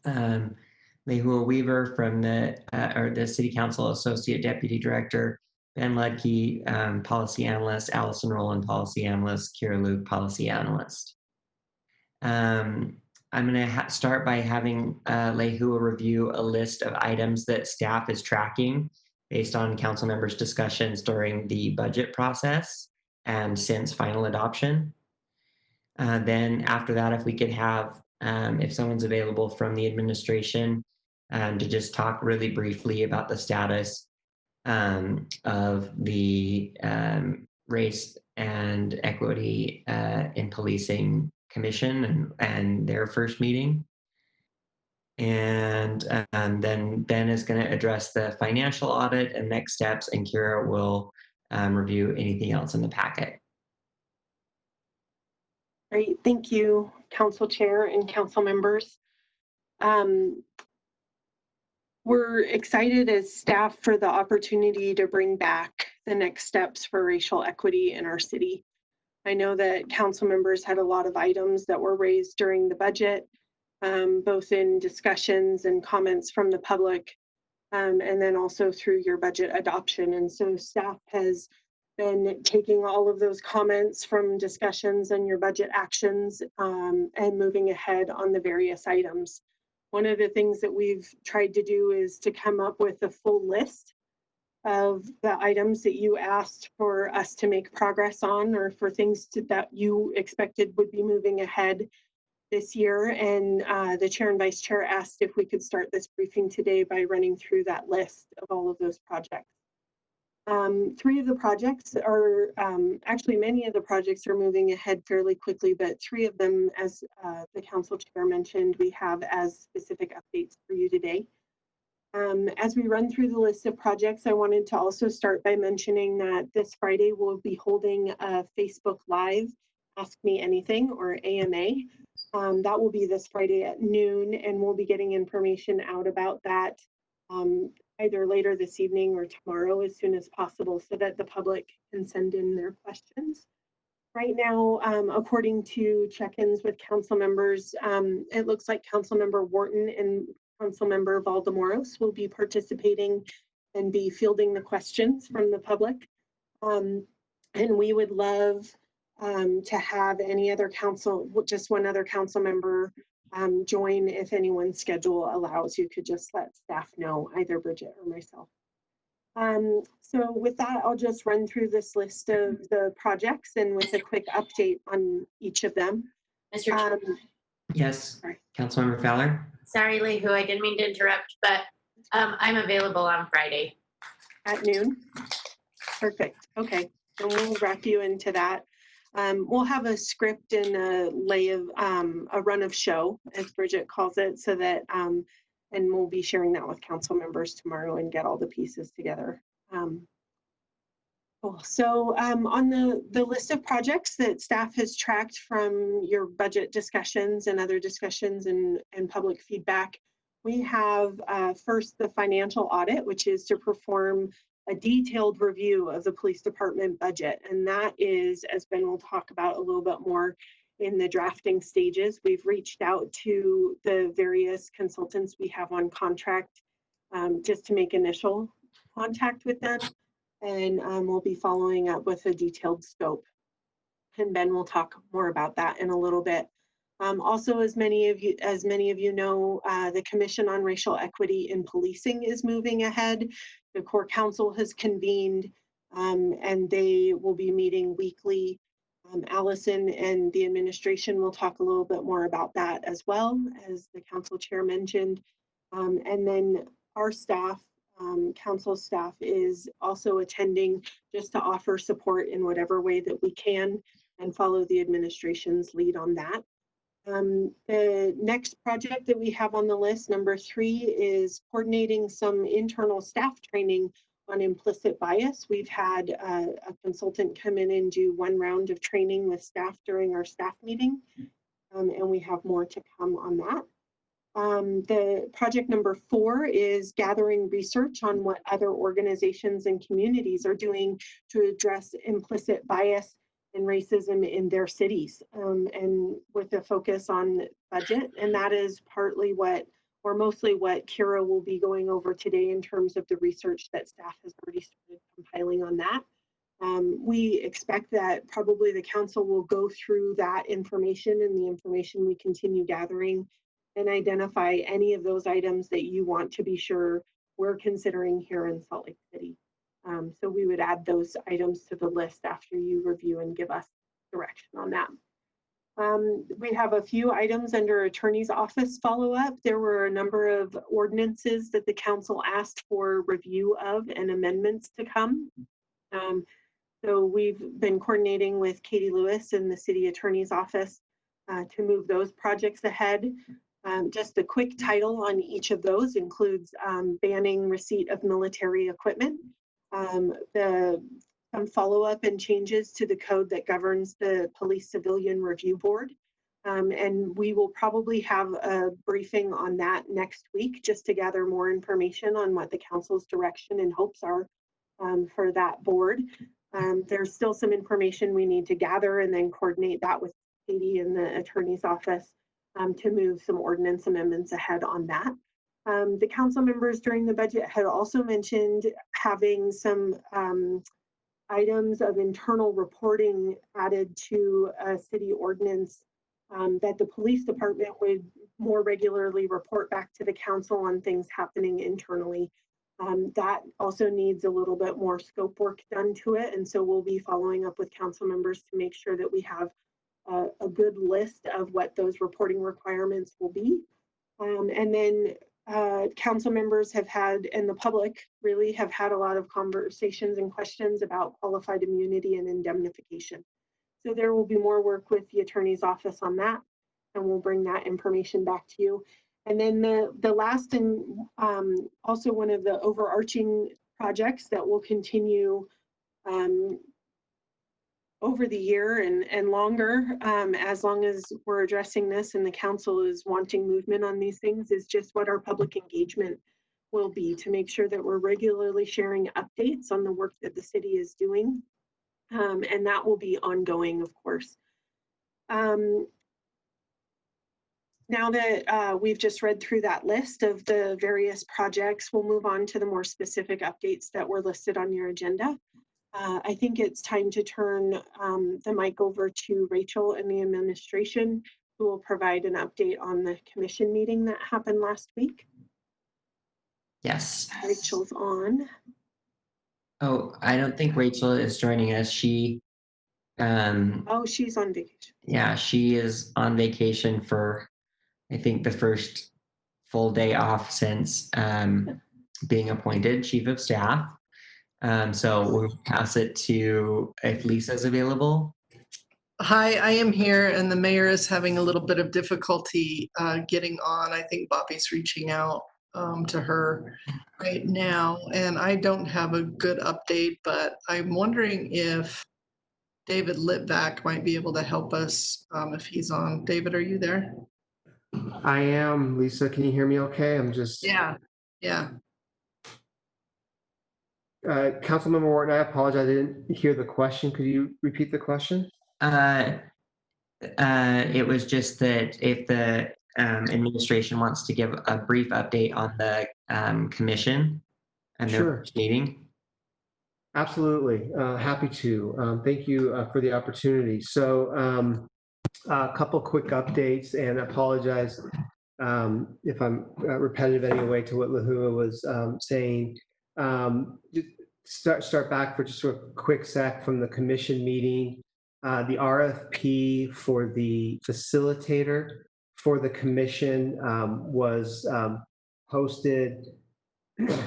Lehua Weaver from the City Council Associate Deputy Director, Ben Ludke, Policy Analyst, Allison Rowland, Policy Analyst, Kira Luke, Policy Analyst. I'm going to start by having Lehua review a list of items that staff is tracking based on council members' discussions during the budget process and since final adoption. Then after that, if we could have, if someone's available from the administration, to just talk really briefly about the status of the Race and Equity in Policing Commission and their first meeting. And then Ben is going to address the financial audit and next steps, and Kira will review anything else in the packet. Great, thank you, Council Chair and Council members. We're excited as staff for the opportunity to bring back the next steps for racial equity in our city. I know that council members had a lot of items that were raised during the budget, both in discussions and comments from the public, and then also through your budget adoption. And so staff has been taking all of those comments from discussions and your budget actions and moving ahead on the various items. One of the things that we've tried to do is to come up with a full list of the items that you asked for us to make progress on, or for things that you expected would be moving ahead this year. And the chair and vice chair asked if we could start this briefing today by running through that list of all of those projects. 3 of the projects are, actually many of the projects are moving ahead fairly quickly, but 3 of them, as the council chair mentioned, we have as specific updates for you today. As we run through the list of projects, I wanted to also start by mentioning that this Friday we'll be holding a Facebook Live Ask Me Anything, or AMA. That will be this Friday at noon, and we'll be getting information out about that either later this evening or tomorrow as soon as possible, so that the public can send in their questions. Right now, according to check-ins with council members, it looks like Councilmember Wharton and Councilmember Valdemoros will be participating and be fielding the questions from the public. And we would love to have any other just one other council member join if anyone's schedule allows. You could just let staff know, either Bridget or myself. So with that, I'll just run through this list of the projects and with a quick update on each of them. Mr. Chair. Yes, Councilmember Fowler. Sorry, Lehu, I didn't mean to interrupt, but I'm available on Friday. At noon? Perfect, okay, and we'll wrap you into that. We'll have a script and a run of show, as Bridget calls it, so that, and we'll be sharing that with council members tomorrow and get all the pieces together. Cool. So on the list of projects that staff has tracked from your budget discussions and other discussions and public feedback, we have first the financial audit, which is to perform a detailed review of the police department budget. And that is, as Ben will talk about a little bit more, in the drafting stages. We've reached out to the various consultants we have on contract just to make initial contact with them. And we'll be following up with a detailed scope. And Ben will talk more about that in a little bit. Also, as many of you know, the Commission on Racial Equity in Policing is moving ahead. The Core Council has convened, and they will be meeting weekly. Allison and the administration will talk a little bit more about that, as well as the council chair mentioned. And then our staff Council staff is also attending just to offer support in whatever way that we can and follow the administration's lead on that. The next project that we have on the list, number 3, is coordinating some internal staff training on implicit bias. We've had a consultant come in and do 1 round of training with staff during our staff meeting, and we have more to come on that. The project number 4 is gathering research on what other organizations and communities are doing to address implicit bias and racism in their cities, and with a focus on budget. And that is partly what, or mostly what, Kira will be going over today in terms of the research that staff has already started compiling on that. We expect that probably the council will go through that information and the information we continue gathering and identify any of those items that you want to be sure we're considering here in Salt Lake City. So we would add those items to the list after you review and give us direction on that. We have a few items under Attorney's Office follow-up. There were a number of ordinances that the council asked for review of and amendments to come. So we've been coordinating with Katie Lewis in the City Attorney's Office to move those projects ahead. Just a quick title on each of those includes banning receipt of military equipment, some follow-up and changes to the code that governs the Police Civilian Review Board. And we will probably have a briefing on that next week just to gather more information on what the council's direction and hopes are for that board. There's still some information we need to gather and then coordinate that with Katie in the attorney's office to move some ordinance amendments ahead on that. The council members during the budget had also mentioned having some items of internal reporting added to a city ordinance that the police department would more regularly report back to the council on things happening internally. That also needs a little bit more scope work done to it. And so we'll be following up with council members to make sure that we have a good list of what those reporting requirements will be. And then council members have had, and the public really have had, a lot of conversations and questions about qualified immunity and indemnification. So there will be more work with the attorney's office on that, and we'll bring that information back to you. And then the last and also one of the overarching projects that will continue over the year and longer, as long as we're addressing this and the council is wanting movement on these things, is just what our public engagement will be to make sure that we're regularly sharing updates on the work that the city is doing. And that will be ongoing, of course. Now that we've just read through that list of the various projects, we'll move on to the more specific updates that were listed on your agenda. I think it's time to turn the mic over to Rachel and the administration, who will provide an update on the commission meeting that happened last week. Yes. Rachel's on. Oh, I don't think Rachel is joining us. She oh, she's on vacation. Yeah, she is on vacation for, I think, the first full day off since being appointed chief of staff. So we'll pass it to, if Lisa's available. Hi, I am here, and the mayor is having a little bit of difficulty getting on. I think Bobby's reaching out to her right now, and I don't have a good update, but I'm wondering if David Litvak might be able to help us if he's on. David, are you there? I am, Lisa. Can you hear me okay? I'm just... Yeah. Councilmember Wharton, I apologize. I didn't hear the question. Could you repeat the question? It was just that if the administration wants to give a brief update on the commission and their meeting. Absolutely. Happy to. Thank you for the opportunity. So a couple quick updates, and I apologize if I'm repetitive anyway to what Lahua was saying. Start back for just a quick sec from the commission meeting. The RFP for the facilitator for the commission was posted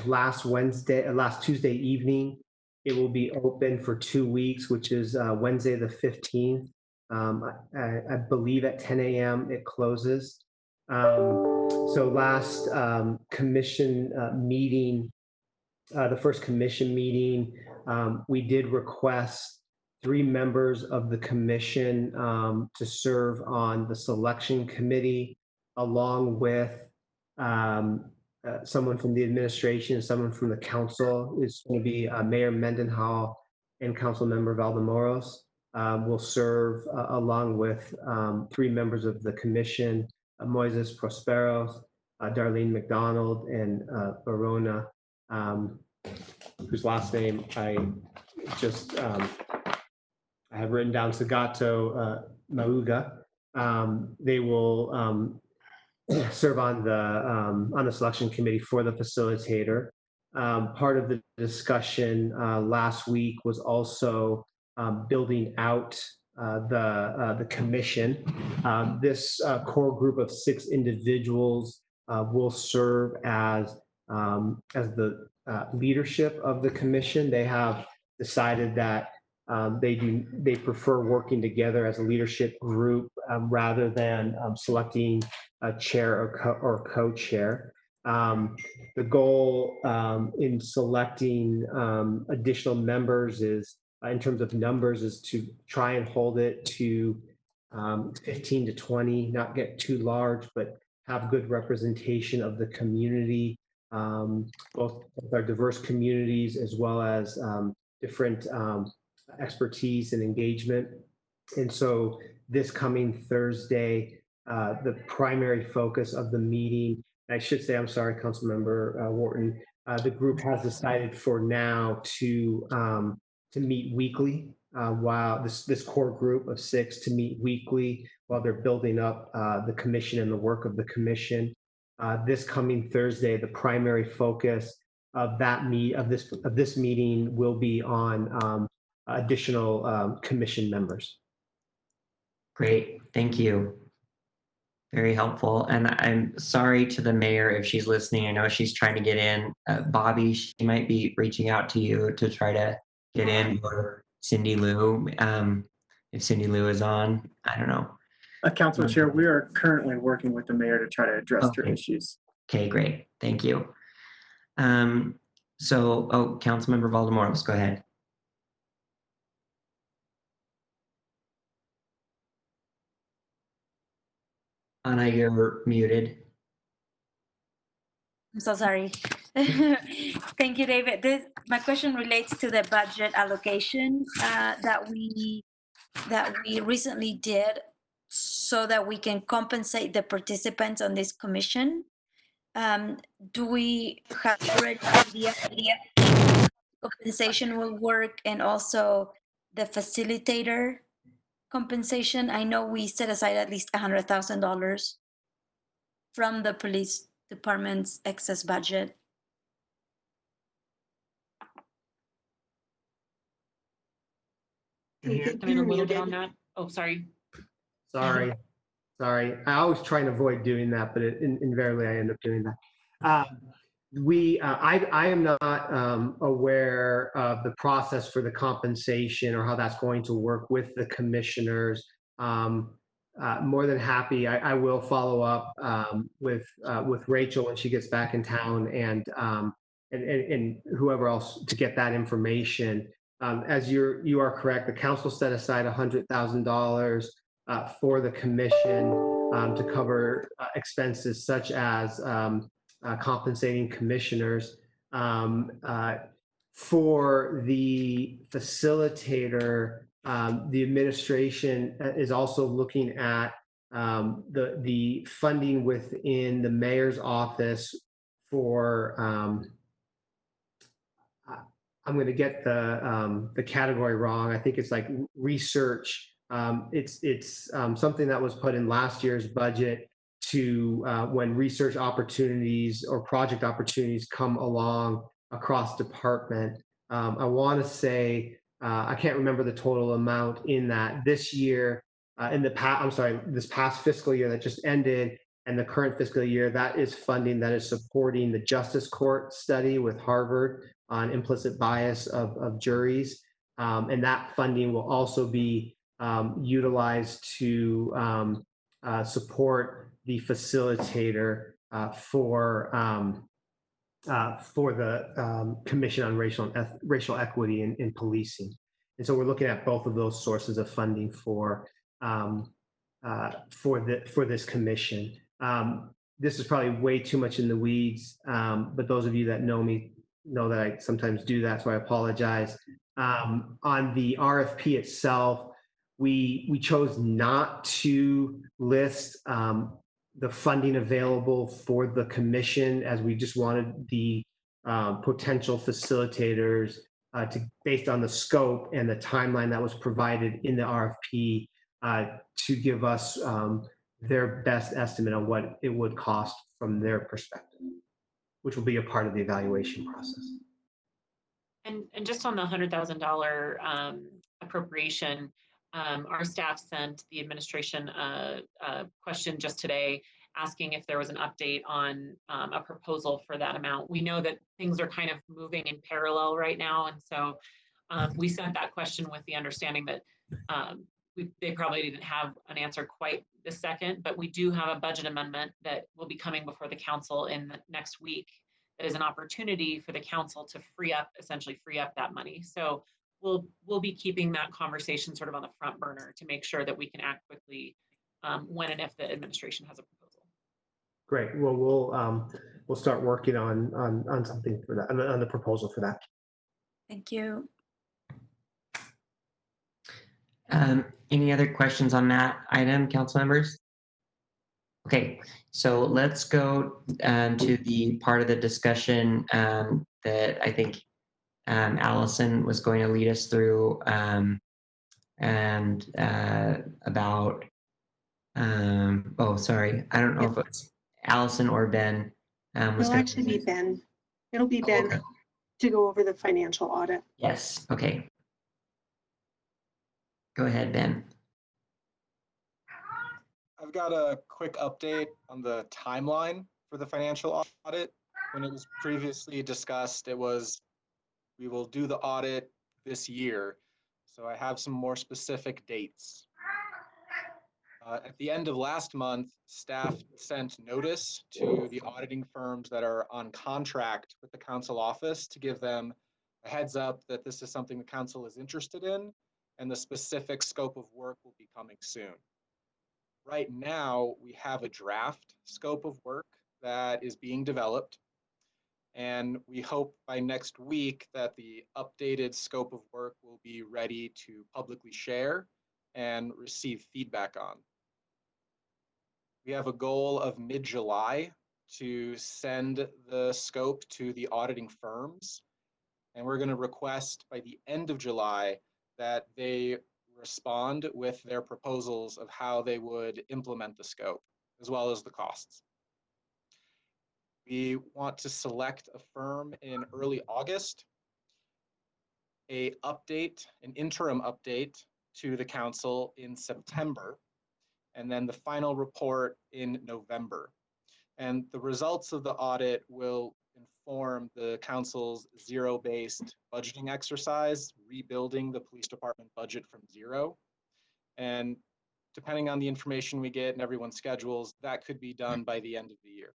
last Tuesday evening. It will be open for 2 weeks, which is Wednesday the 15th. I believe at 10 a.m. it closes. So last commission meeting, the first commission meeting, we did request 3 members of the commission to serve on the selection committee, along with someone from the administration, someone from the council. Is going to be Mayor Mendenhall and Council Member Valdemoros will serve along with 3 members of the commission, Moises Prosperos, Darlene McDonald, and Verona, whose last name I just I have written down, Sagato Mauga. They will serve on the selection committee for the facilitator. Part of the discussion last week was also building out the commission. This core group of 6 individuals will serve as the leadership of the commission. They have decided that they prefer working together as a leadership group rather than selecting a chair or co-chair. The goal in selecting additional members is, in terms of numbers, is to try and hold it to 15 to 20, not get too large, but have good representation of the community, both our diverse communities as well as different expertise and engagement. And so this coming Thursday, the primary focus of the meeting, I should say, I'm sorry, Councilmember Wharton, the group has decided for now to meet weekly, while this core group of 6 to meet weekly while they're building up the commission and the work of the commission. This coming Thursday, the primary focus of this meeting will be on additional commission members. Great, thank you. Very helpful. And I'm sorry to the mayor if she's listening. I know she's trying to get in. Bobby, she might be reaching out to you to try to get in, or Cindy Lou, if Cindy Lou is on. I don't know. Council Chair, we are currently working with the mayor to try to address your issues. Okay, great. Thank you. Councilmember Valdemoros, go ahead. Anna, you're muted. I'm so sorry. Thank you, David. My question relates to the budget allocation that we recently did, so that we can compensate the participants on this commission. Do we have already an idea compensation will work, and also the facilitator compensation? I know we set aside at least $100,000 from the police department's excess budget. Can you come in a little bit on that? Oh, sorry. Sorry. I always try and avoid doing that, but invariably I end up doing that. I am not aware of the process for the compensation or how that's going to work with the commissioners. More than happy, I will follow up with Rachel when she gets back in town, and whoever else to get that information. As you are correct, the council set aside $100,000 for the commission to cover expenses such as compensating commissioners. For the facilitator, the administration is also looking at the funding within the mayor's office for I'm going to get the category wrong. I think it's like research. It's something that was put in last year's budget to when research opportunities or project opportunities come along across department. I want to say I can't remember the total amount in that this year. This past fiscal year that just ended, And the current fiscal year, that is funding that is supporting the Justice Court study with Harvard on implicit bias of juries. And that funding will also be utilized to support the facilitator for the Commission on Racial Equity in Policing. And so we're looking at both of those sources of funding for this commission. This is probably way too much in the weeds, but those of you that know me know that I sometimes do that, so I apologize. On the RFP itself, we chose not to list the funding available for the commission, as we just wanted the potential facilitators based on the scope and the timeline that was provided in the RFP, to give us their best estimate on what it would cost from their perspective, which will be a part of the evaluation process. And just on the $100,000 appropriation, our staff sent the administration a question just today asking if there was an update on a proposal for that amount. We know that things are kind of moving in parallel right now, and so we sent that question with the understanding that they probably didn't have an answer quite this second, but we do have a budget amendment that will be coming before the council in the next week. That is an opportunity for the council to essentially free up that money. So we'll be keeping that conversation sort of on the front burner to make sure that we can act quickly when and if the administration has a proposal. Great. Well, we'll start working on something for that, on the proposal for that. Thank you. Any other questions on that item, council members? Okay, so let's go to the part of the discussion that I think Allison was going to lead us through, and about, oh, sorry, I don't know if it's Allison or Ben. It'll actually be Ben. It'll be Ben to go over the financial audit. Yes, okay. Go ahead, Ben. I've got a quick update on the timeline for the financial audit. When it was previously discussed, we will do the audit this year. So I have some more specific dates. At the end of last month, staff sent notice to the auditing firms that are on contract with the council office to give them a heads up that this is something the council is interested in, and the specific scope of work will be coming soon. Right now, we have a draft scope of work that is being developed, and we hope by next week that the updated scope of work will be ready to publicly share and receive feedback on. We have a goal of mid-July to send the scope to the auditing firms, and we're going to request by the end of July that they respond with their proposals of how they would implement the scope, as well as the costs. We want to select a firm in early August, an interim update to the council in September, and then the final report in November. And the results of the audit will inform the council's zero-based budgeting exercise, rebuilding the police department budget from zero. And depending on the information we get and everyone's schedules, that could be done by the end of the year.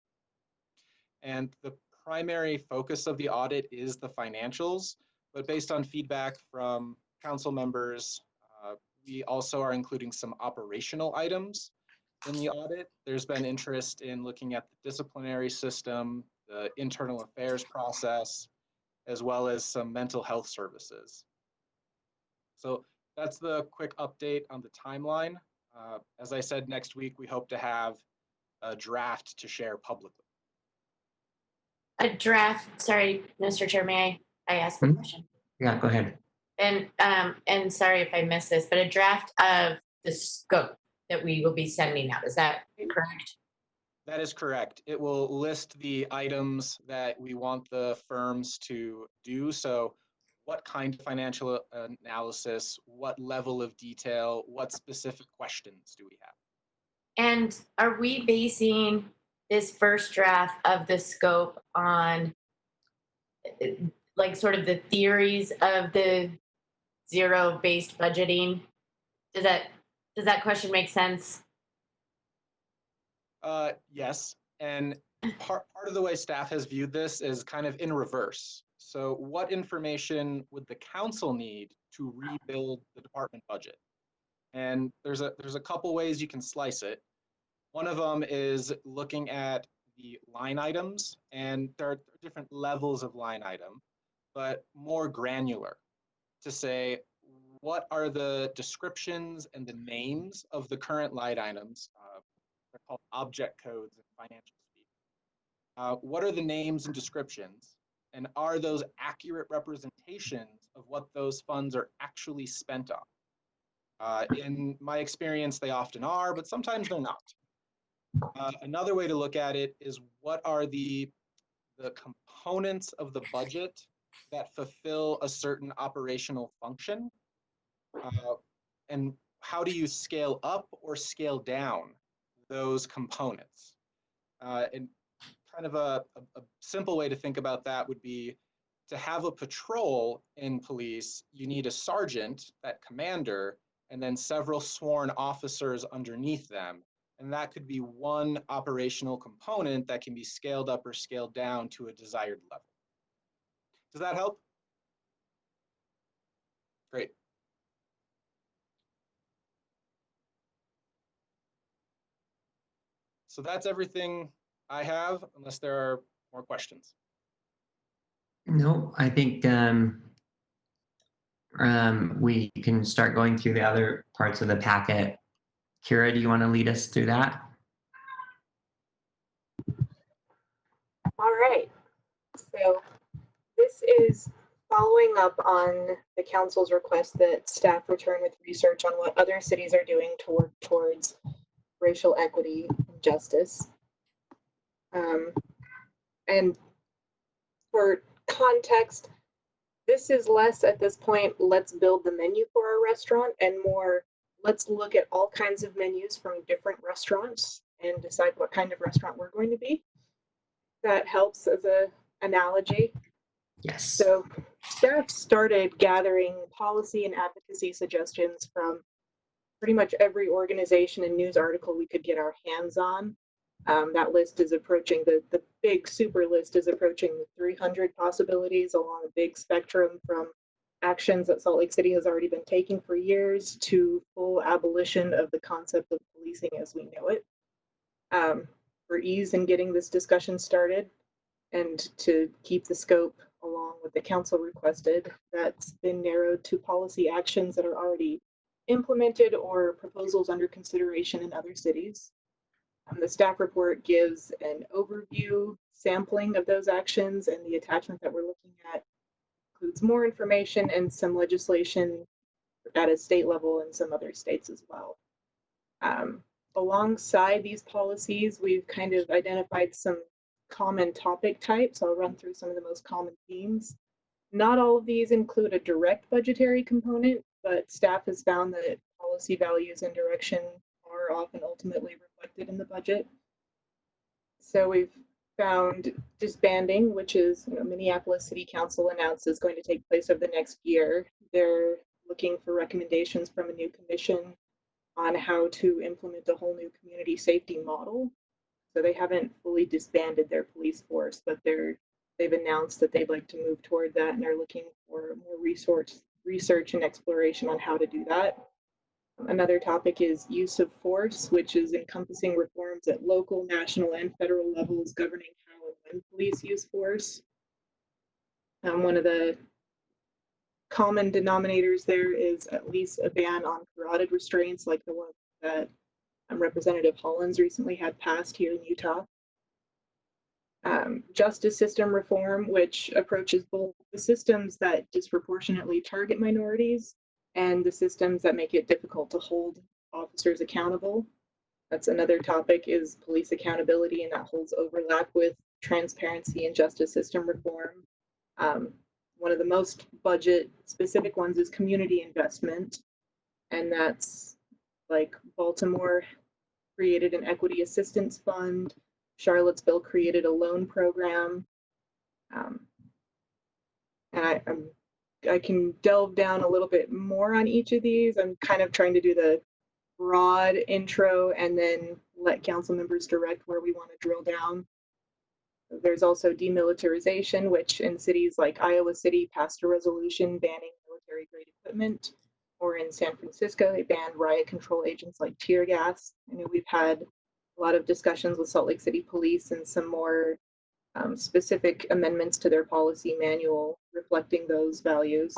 And the primary focus of the audit is the financials, but based on feedback from council members, we also are including some operational items in the audit. There's been interest in looking at the disciplinary system, the internal affairs process, as well as some mental health services. So that's the quick update on the timeline. As I said, next week, we hope to have a draft to share publicly. A draft, sorry, Mr. Chair, may I ask the question? Yeah, go ahead. And sorry if I missed this, but a draft of the scope that we will be sending out, is that correct? That is correct. It will list the items that we want the firms to do. So what kind of financial analysis, what level of detail, what specific questions do we have? And are we basing this first draft of the scope on like sort of the theories of the zero-based budgeting? Does that question make sense? Yes, and part of the way staff has viewed this is kind of in reverse. So what information would the council need to rebuild the department budget? And there's a couple ways you can slice it. One of them is looking at the line items, and there are different levels of line item, but more granular to say, what are the descriptions and the names of the current line items? They're called object codes in financial speak. What are the names and descriptions? And are those accurate representations of what those funds are actually spent on? In my experience, they often are, but sometimes they're not. Another way to look at it is what are the components of the budget that fulfill a certain operational function? And how do you scale up or scale down those components? And kind of a simple way to think about that would be to have a patrol in police, you need a sergeant, that commander, and then several sworn officers underneath them. And that could be one operational component that can be scaled up or scaled down to a desired level. Does that help? Great. So that's everything I have, unless there are more questions. No, I think we can start going through the other parts of the packet. Kira, do you want to lead us through that? All right. So this is following up on the council's request that staff return with research on what other cities are doing to work towards racial equity and justice. And for context, this is less at this point, let's build the menu for our restaurant, and more, let's look at all kinds of menus from different restaurants and decide what kind of restaurant we're going to be. That helps as an analogy. Yes. So staff started gathering policy and advocacy suggestions from pretty much every organization and news article we could get our hands on. That list is approaching, the big super list is approaching 300 possibilities along a big spectrum, from actions that Salt Lake City has already been taking for years to full abolition of the concept of policing as we know it. For ease in getting this discussion started and to keep the scope along with the council requested, that's been narrowed to policy actions that are already implemented or proposals under consideration in other cities. The staff report gives an overview sampling of those actions, and the attachment that we're looking at includes more information and some legislation at a state level in some other states as well. Alongside these policies, we've kind of identified some common topic types. I'll run through some of the most common themes. Not all of these include a direct budgetary component, but staff has found that policy values and direction are often ultimately reflected in the budget. So we've found disbanding, which is Minneapolis City Council announced is going to take place over the next year. They're looking for recommendations from a new commission on how to implement a whole new community safety model. So they haven't fully disbanded their police force, but they've announced that they'd like to move toward that, and are looking for more research and exploration on how to do that. Another topic is use of force, which is encompassing reforms at local, national, and federal levels governing how and when police use force. One of the common denominators there is at least a ban on carotid restraints, like the one that Representative Hollins recently had passed here in Utah. Justice system reform, which approaches both the systems that disproportionately target minorities and the systems that make it difficult to hold officers accountable. That's another topic, is police accountability, and that holds overlap with transparency and justice system reform. One of the most budget specific ones is community investment, and that's like Baltimore created an equity assistance fund. Charlottesville created a loan program. And I can delve down a little bit more on each of these. I'm kind of trying to do the broad intro and then let council members direct where we want to drill down. There's also demilitarization, which in cities like Iowa City passed a resolution banning military-grade equipment, or in San Francisco, they banned riot control agents like tear gas. I know we've had a lot of discussions with Salt Lake City Police and some more specific amendments to their policy manual reflecting those values.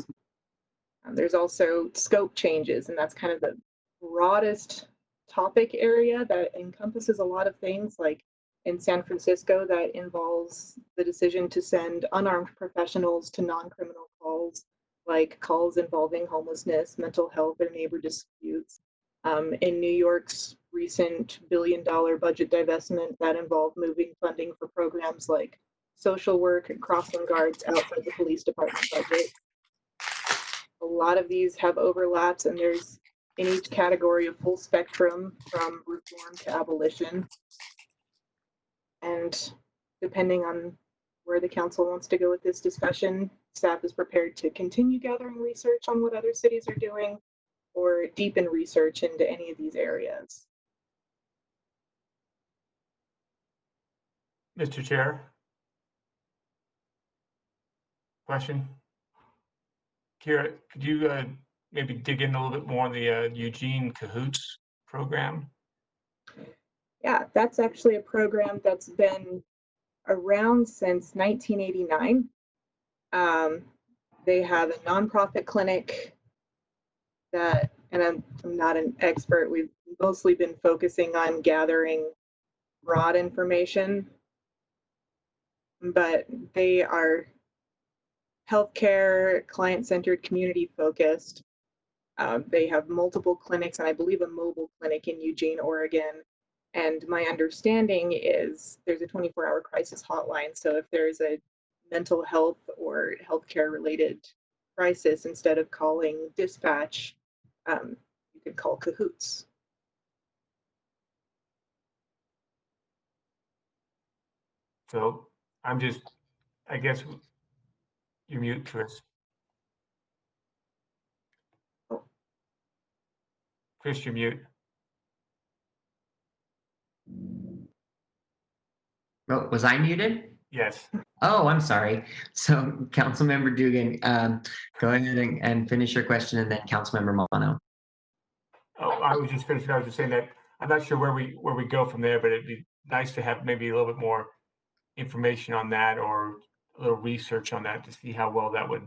There's also scope changes, and that's kind of the broadest topic area that encompasses a lot of things. Like in San Francisco, that involves the decision to send unarmed professionals to non-criminal calls, like calls involving homelessness, mental health, or neighbor disputes. In New York's recent billion-dollar budget divestment, that involved moving funding for programs like social work and crossing guards outside the police department budget. A lot of these have overlaps, and there's in each category a full spectrum from reform to abolition. And depending on where the council wants to go with this discussion, staff is prepared to continue gathering research on what other cities are doing or deepen research into any of these areas. Mr. Chair? Question? Kira, could you maybe dig in a little bit more on the Eugene Cahoots program? Yeah, that's actually a program that's been around since 1989. They have a nonprofit clinic that, and I'm not an expert, we've mostly been focusing on gathering broad information, but they are healthcare, client-centered, community-focused. They have multiple clinics, and I believe a mobile clinic in Eugene, Oregon. And my understanding is there's a 24-hour crisis hotline. So if there's a mental health or healthcare related crisis, instead of calling dispatch, you could call Cahoots. So I guess you're mute, Chris. Chris, you're mute. Oh, was I muted? Yes. Oh, I'm sorry. So Councilmember Dugan, go ahead and finish your question, and then Councilmember Milano. Oh, I was just finishing. I was just saying that I'm not sure where we go from there, but it'd be nice to have maybe a little bit more information on that or a little research on that to see how well that would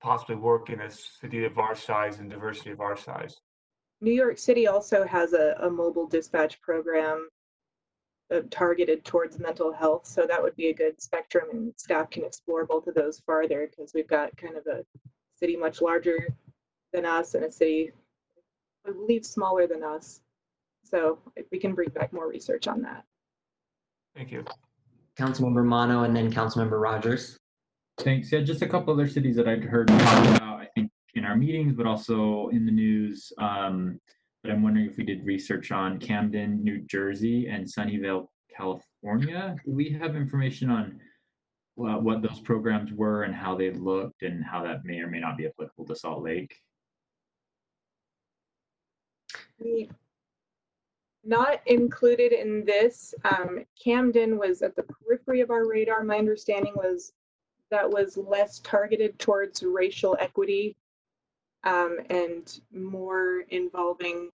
possibly work in a city of our size and diversity of our size. New York City also has a mobile dispatch program targeted towards mental health. So that would be a good spectrum, and staff can explore both of those farther because we've got kind of a city much larger than us and a city, I believe, smaller than us. So if we can bring back more research on that. Thank you. Councilmember Mono and then Councilmember Rogers. Thanks. Yeah, just a couple other cities that I'd heard talk about, I think, in our meetings, but also in the news. But I'm wondering if we did research on Camden, New Jersey, and Sunnyvale, California. Do we have information on what those programs were and how they looked and how that may or may not be applicable to Salt Lake? Not included in this. Camden was at the periphery of our radar. My understanding was that was less targeted towards racial equity and more involving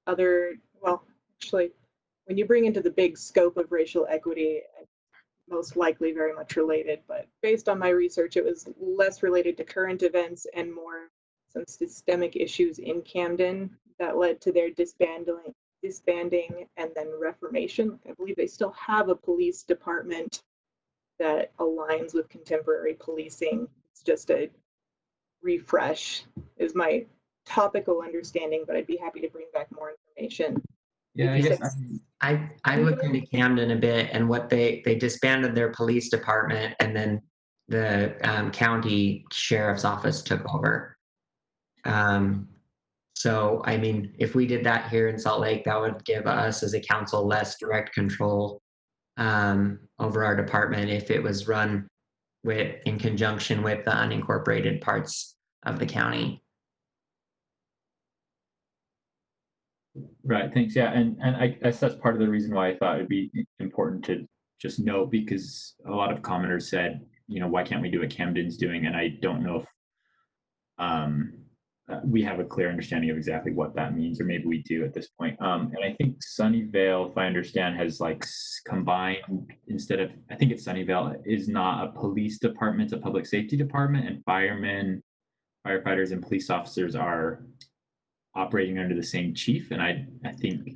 other, well, actually, when you bring into the big scope of racial equity, most likely very much related, but based on my research, it was less related to current events and more some systemic issues in Camden that led to their disbanding and then reformation. I believe they still have a police department that aligns with contemporary policing. It's just a refresh is my topical understanding, but I'd be happy to bring back more information. Yeah, I guess I looked into Camden a bit, and what they disbanded their police department, and then the county sheriff's office took over. So, I mean, if we did that here in Salt Lake, that would give us as a council less direct control over our department if it was run in conjunction with the unincorporated parts of the county. Right, thanks. Yeah, and I guess that's part of the reason why I thought it'd be important to just note, because a lot of commenters said, why can't we do what Camden's doing? And I don't know if we have a clear understanding of exactly what that means, or maybe we do at this point. And I think Sunnyvale, if I understand, has like combined, instead of, I think it's Sunnyvale is not a police department, it's a public safety department, and firemen, firefighters, and police officers are operating under the same chief. And I think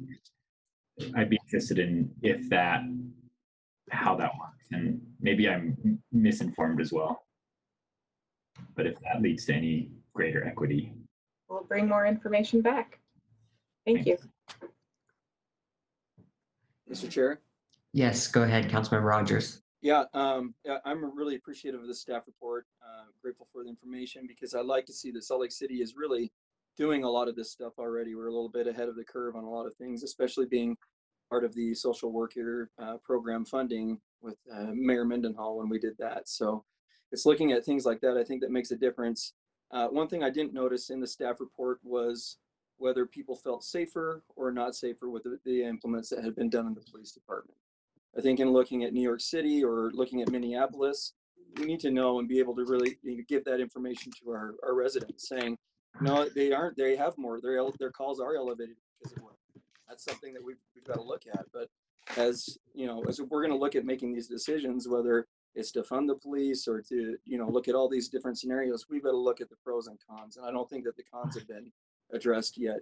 I'd be interested in how that works, and maybe I'm misinformed as well. But if that leads to any greater equity. We'll bring more information back. Thank you. Mr. Chair? Yes, go ahead, Councilmember Rogers. Yeah, I'm really appreciative of the staff report. Grateful for the information, because I like to see that Salt Lake City is really doing a lot of this stuff already. We're a little bit ahead of the curve on a lot of things, especially being part of the social worker program funding with Mayor Mendenhall when we did that. So it's looking at things like that. I think that makes a difference. One thing I didn't notice in the staff report was whether people felt safer or not safer with the implements that had been done in the police department. I think in looking at New York City or looking at Minneapolis, we need to know and be able to really give that information to our residents, saying, no, they have more, their calls are elevated because of what. That's something that we've got to look at. But as we're going to look at making these decisions, whether it's to fund the police or to look at all these different scenarios, we've got to look at the pros and cons. And I don't think that the cons have been addressed yet,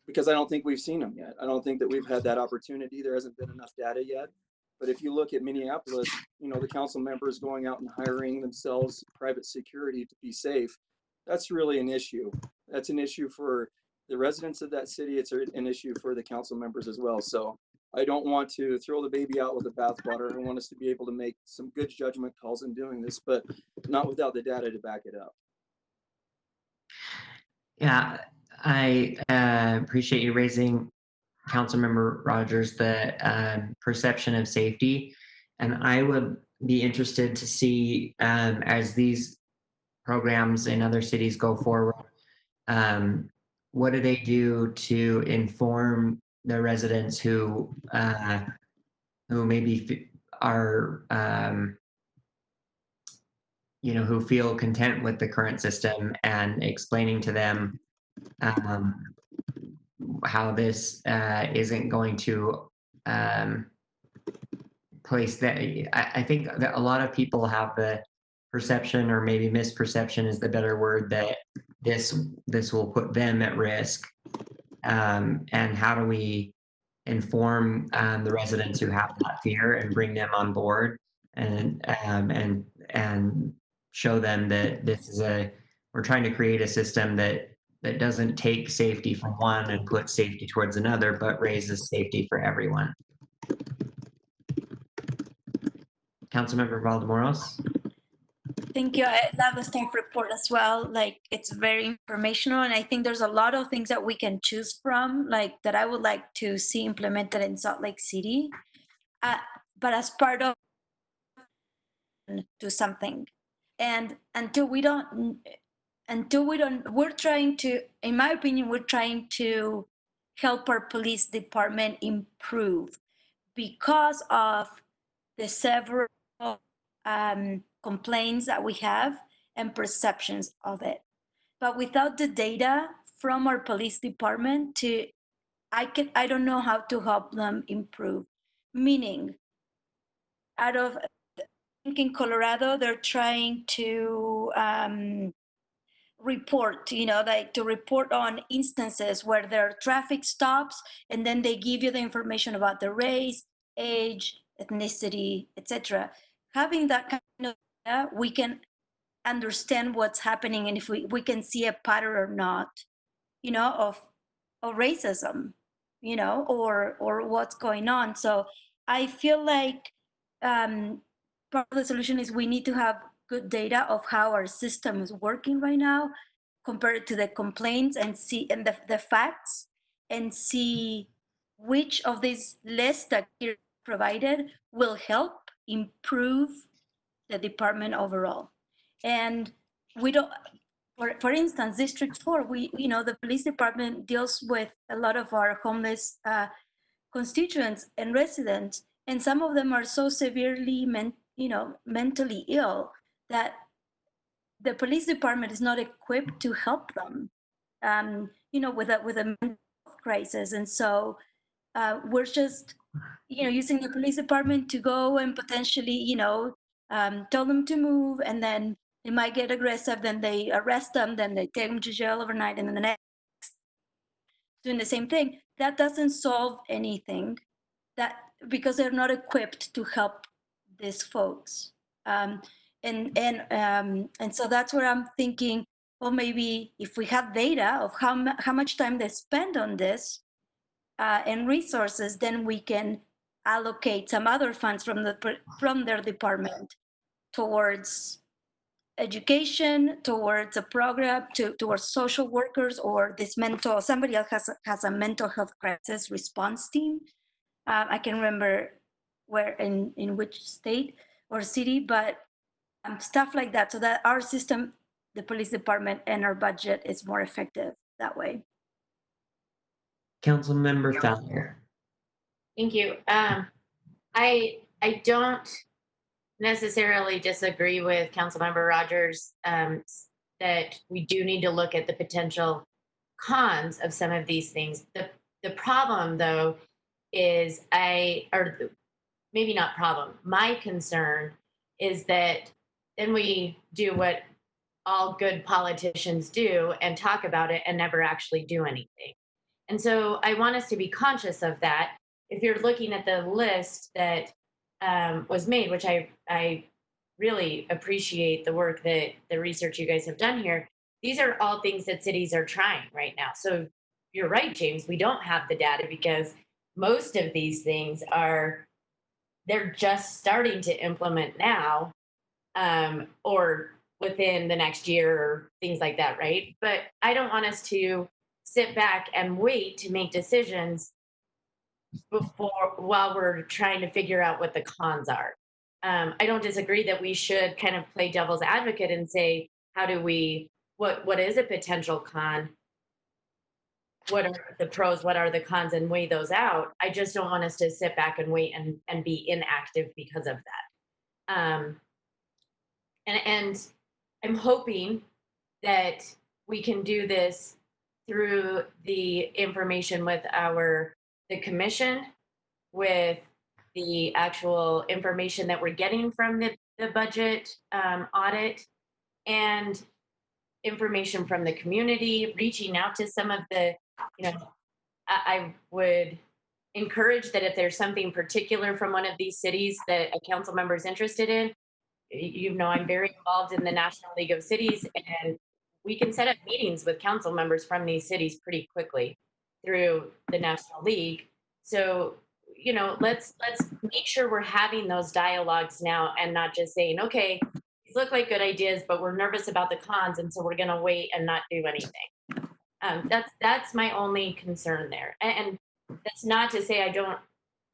because I don't think we've seen them yet. I don't think that we've had that opportunity. There hasn't been enough data yet. But if you look at Minneapolis, the council members going out and hiring themselves private security to be safe, that's really an issue. That's an issue for the residents of that city. It's an issue for the council members as well. So I don't want to throw the baby out with the bathwater. I want us to be able to make some good judgment calls in doing this, but not without the data to back it up. Yeah, I appreciate you raising, Councilmember Rogers, the perception of safety. And I would be interested to see, as these programs in other cities go forward, what do they do to inform the residents who maybe are, who feel content with the current system, and explaining to them how this isn't going to place that. I think that a lot of people have the perception, or maybe misperception is the better word, that this will put them at risk. And how do we inform the residents who have that fear and bring them on board, and show them that we're trying to create a system that doesn't take safety from one and put safety towards another, but raises safety for everyone. Councilmember Valdemoros. Thank you. I love the staff report as well. Like, it's very informational, and I think there's a lot of things that we can choose from, like that I would like to see implemented in Salt Lake City. But as part of do something, and we're trying to, in my opinion, we're trying to help our police department improve because of the several complaints that we have and perceptions of it. But without the data from our police department, I don't know how to help them improve. Meaning, in Colorado, they're trying to report, like to report on instances where there are traffic stops, and then they give you the information about the race, age, ethnicity, etc. Having that kind of data, we can understand what's happening, and if we can see a pattern or not, of racism, or what's going on. So I feel like part of the solution is we need to have good data of how our system is working right now, compare it to the complaints and see, and the facts, and see which of these lists that are provided will help improve the department overall. And we don't, for instance, District 4, the police department deals with a lot of our homeless constituents and residents, and some of them are so severely mentally ill that the police department is not equipped to help them, with a mental health crisis. And so we're just, using the police department to go and potentially, tell them to move, and then they might get aggressive, then they arrest them, then they take them to jail overnight, and then the next doing the same thing. That doesn't solve anything, because they're not equipped to help these folks. And so that's where I'm thinking, well, maybe if we have data of how much time they spend on this and resources, then we can allocate some other funds from their department towards education, towards a program, towards social workers, or somebody else has a mental health crisis response team. I can remember where, in which state or city, but stuff like that, so that our system, the police department, and our budget is more effective that way. Councilmember Fowler. Thank you. I don't necessarily disagree with Councilmember Rogers that we do need to look at the potential cons of some of these things. The problem, though, is maybe not problem. My concern is that then we do what all good politicians do and talk about it and never actually do anything. And so I want us to be conscious of that. If you're looking at the list that was made, which I really appreciate the work that the research you guys have done here, these are all things that cities are trying right now. So you're right, James, we don't have the data because most of these things they're just starting to implement now, or within the next year or things like that, right? But I don't want us to sit back and wait to make decisions while we're trying to figure out what the cons are. I don't disagree that we should kind of play devil's advocate and say, what is a potential con? What are the pros? What are the cons? And weigh those out. I just don't want us to sit back and wait and be inactive because of that. And I'm hoping that we can do this through the information with the commission, with the actual information that we're getting from the budget audit, and information from the community, reaching out to some of the, I would encourage that if there's something particular from one of these cities that a council member is interested in, I'm very involved in the National League of Cities, and we can set up meetings with council members from these cities pretty quickly through the National League. So, let's make sure we're having those dialogues now and not just saying, okay, these look like good ideas, but we're nervous about the cons, and so we're going to wait and not do anything. That's my only concern there. And that's not to say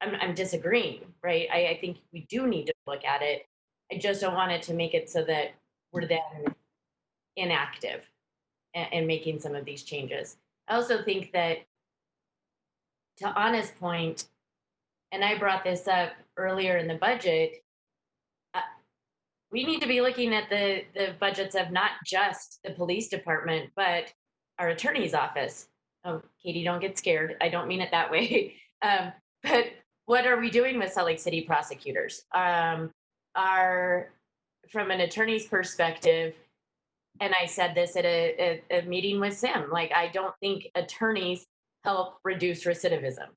I'm disagreeing, right? I think we do need to look at it. I just don't want it to make it so that we're then inactive in making some of these changes. I also think that, to Anna's point, and I brought this up earlier in the budget, we need to be looking at the budgets of not just the police department, but our attorney's office. Oh, Katie, don't get scared. I don't mean it that way. But what are we doing with Salt Lake City prosecutors? From an attorney's perspective, and I said this at a meeting with Sim, I don't think attorneys help reduce recidivism.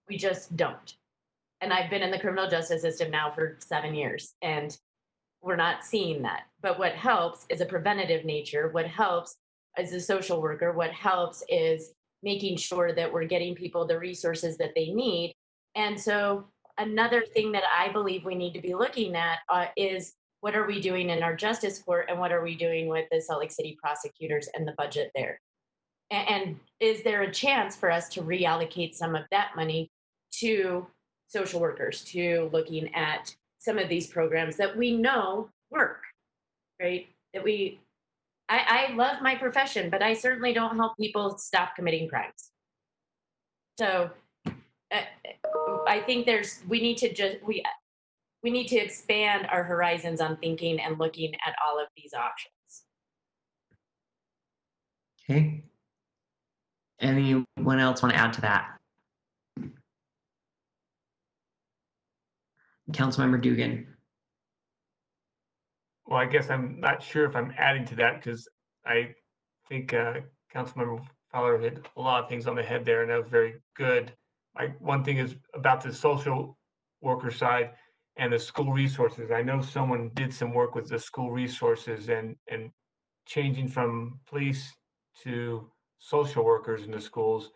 We just don't. And I've been in the criminal justice system now for 7 years, and we're not seeing that. But what helps is a preventative nature. What helps as a social worker, what helps is making sure that we're getting people the resources that they need. And so another thing that I believe we need to be looking at is what are we doing in our justice court and what are we doing with the Salt Lake City prosecutors and the budget there? And is there a chance for us to reallocate some of that money to social workers, to looking at some of these programs that we know work, right? I love my profession, but I certainly don't help people stop committing crimes. So I think we need to expand our horizons on thinking and looking at all of these options. Okay. Anyone else want to add to that? Councilmember Dugan. Well, I guess I'm not sure if I'm adding to that because I think Councilmember Fowler hit a lot of things on the head there, and that was very good. One thing is about the social worker side and the school resources. I know someone did some work with the school resources and changing from police to social workers in the schools.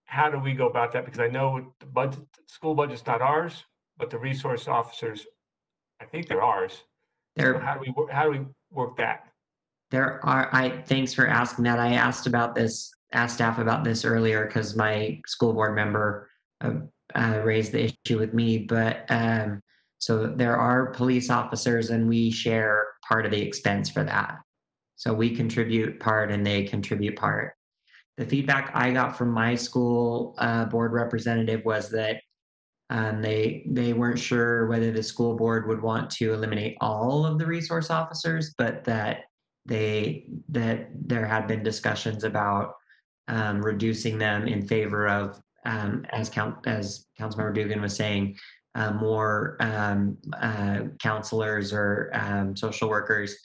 How do we go about that? Because I know the budget, school budget's not ours, but the resource officers, I think they're ours. So how do we work that? Thanks for asking that. I asked staff about this earlier because my school board member raised the issue with me. But so there are police officers and we share part of the expense for that. So we contribute part and they contribute part. The feedback I got from my school board representative was that they weren't sure whether the school board would want to eliminate all of the resource officers, but that there had been discussions about reducing them in favor of, as Councilmember Dugan was saying, more counselors or social workers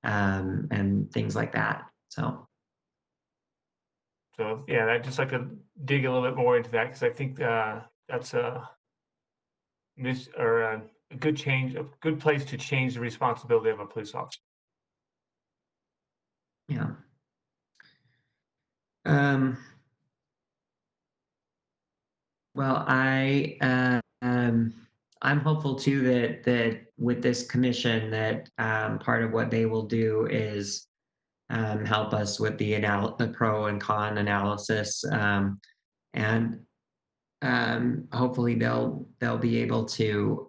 and things like that. So yeah, I'd just like to dig a little bit more into that because I think that's a good place to change the responsibility of a police officer. Yeah. Well, I'm hopeful too that with this commission that part of what they will do is help us with the pro and con analysis, and hopefully they'll be able to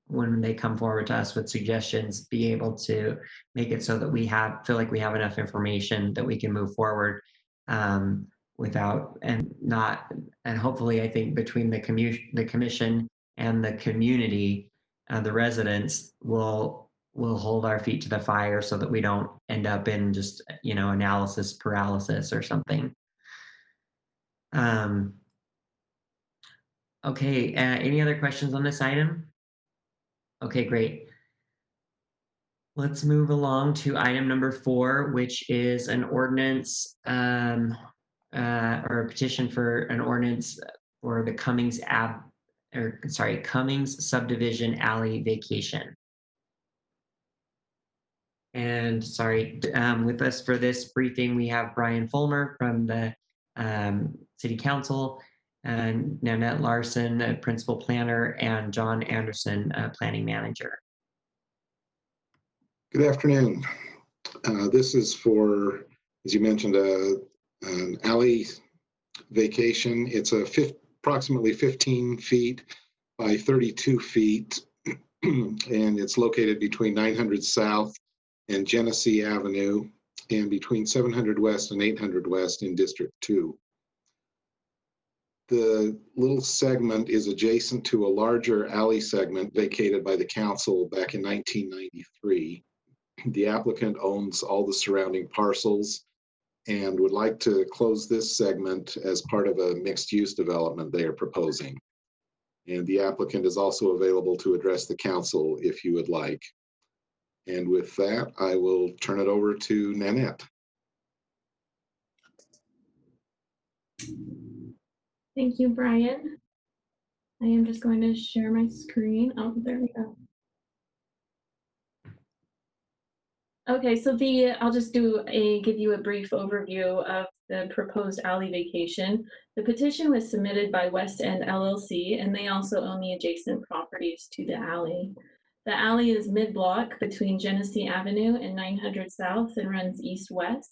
when they come forward to us with suggestions, be able to make it so that we feel like we have enough information that we can move forward without and hopefully I think between the commission and the community, the residents will hold our feet to the fire so that we don't end up in just analysis paralysis or something. Okay, any other questions on this item? Okay, great. Let's move along to item number 4, which is an ordinance or a petition for an ordinance for the Cummings subdivision alley vacation. And with us for this briefing, we have Brian Fulmer from the City Council, and Nanette Larson, Principal Planner, and John Anderson, Planning Manager. Good afternoon. This is for, as you mentioned, an alley vacation. It's approximately 15 feet by 32 feet, and it's located between 900 South and Genesee Avenue, and between 700 West and 800 West in District 2. The little segment is adjacent to a larger alley segment vacated by the council back in 1993. The applicant owns all the surrounding parcels and would like to close this segment as part of a mixed-use development they are proposing. And the applicant is also available to address the council if you would like. And with that, I will turn it over to Nanette. Thank you, Brian. I am just going to share my screen. Oh, there we go. Okay, so I'll just give you a brief overview of the proposed alley vacation. The petition was submitted by West End LLC, and they also own the adjacent properties to the alley. The alley is mid-block between Genesee Avenue and 900 South and runs east-west.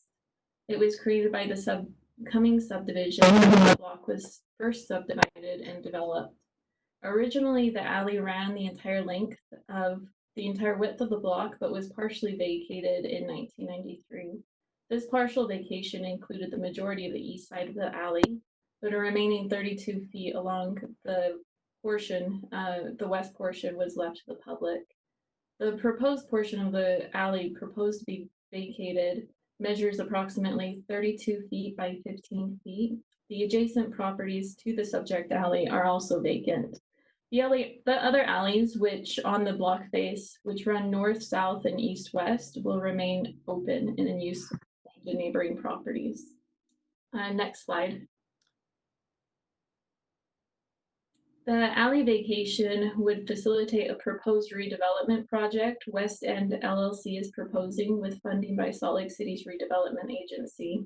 It was created by the Cummings subdivision when the block was first subdivided and developed. Originally, the alley ran the entire width of the block, but was partially vacated in 1993. This partial vacation included the majority of the east side of the alley, but a remaining 32 feet along the portion, the west portion, was left to the public. The proposed portion of the alley proposed to be vacated measures approximately 32 feet by 15 feet. The adjacent properties to the subject alley are also vacant. The other alleys, which on the block face, which run north, south, and east-west, will remain open and in use to neighboring properties. Next slide. The alley vacation would facilitate a proposed redevelopment project West End LLC is proposing with funding by Salt Lake City's redevelopment agency.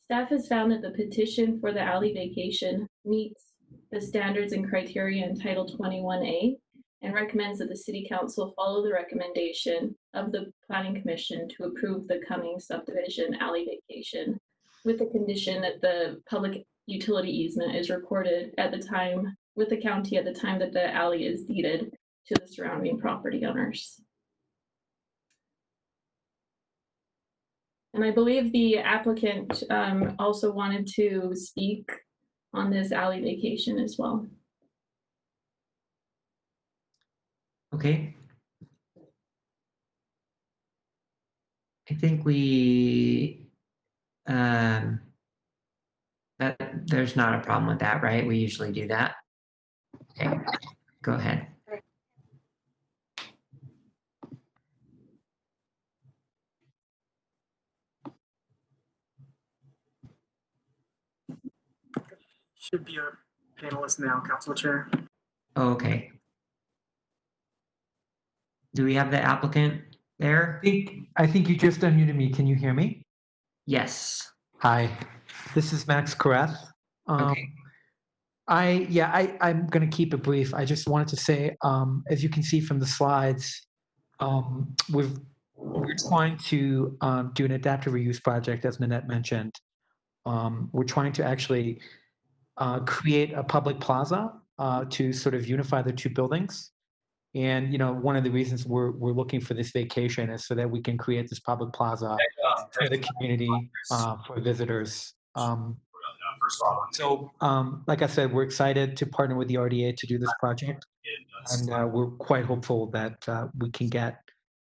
Staff has found that the petition for the alley vacation meets the standards and criteria in Title 21A and recommends that the City Council follow the recommendation of the Planning Commission to approve the Cummings subdivision alley vacation with the condition that the public utility easement is recorded at the time with the county at the time that the alley is deeded to the surrounding property owners. And I believe the applicant also wanted to speak on this alley vacation as well. Okay. I think there's not a problem with that, right? We usually do that. Okay, go ahead. Should be a panelist now, Council Chair. Oh, okay. Do we have the applicant there? I think you just unmuted me. Can you hear me? Yes. Hi, this is Max Kareth. Okay. I'm going to keep it brief. I just wanted to say, as you can see from the slides, we're trying to do an adaptive reuse project, as Nanette mentioned. We're trying to actually create a public plaza to sort of unify the two buildings. And one of the reasons we're looking for this vacation is so that we can create this public plaza for the community, for visitors. Like I said, we're excited to partner with the RDA to do this project, and we're quite hopeful that we can get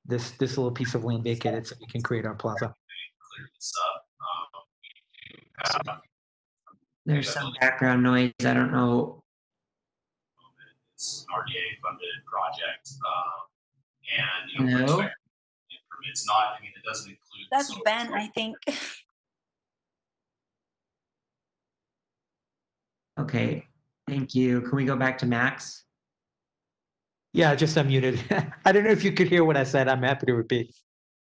this little piece of land vacated so we can create our plaza. There's some background noise. I don't know. It's an RDA funded project, and we're expecting permits. It doesn't include. That's Ben, I think. Okay, thank you. Can we go back to Max? Yeah, just unmuted. I don't know if you could hear what I said. I'm happy to repeat.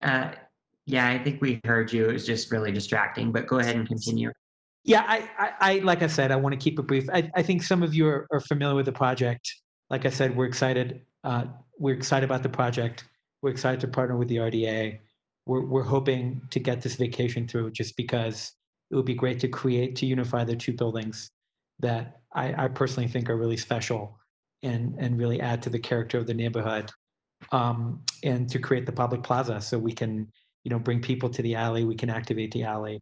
Yeah, I think we heard you. It was just really distracting, but go ahead and continue. Yeah, I like I said, I want to keep it brief. I think some of you are familiar with the project. Like I said, we're excited. We're excited about the project. We're excited to partner with the RDA. We're hoping to get this vacation through just because it would be great to unify the two buildings that I personally think are really special and really add to the character of the neighborhood, and to create the public plaza so we can, bring people to the alley, we can activate the alley,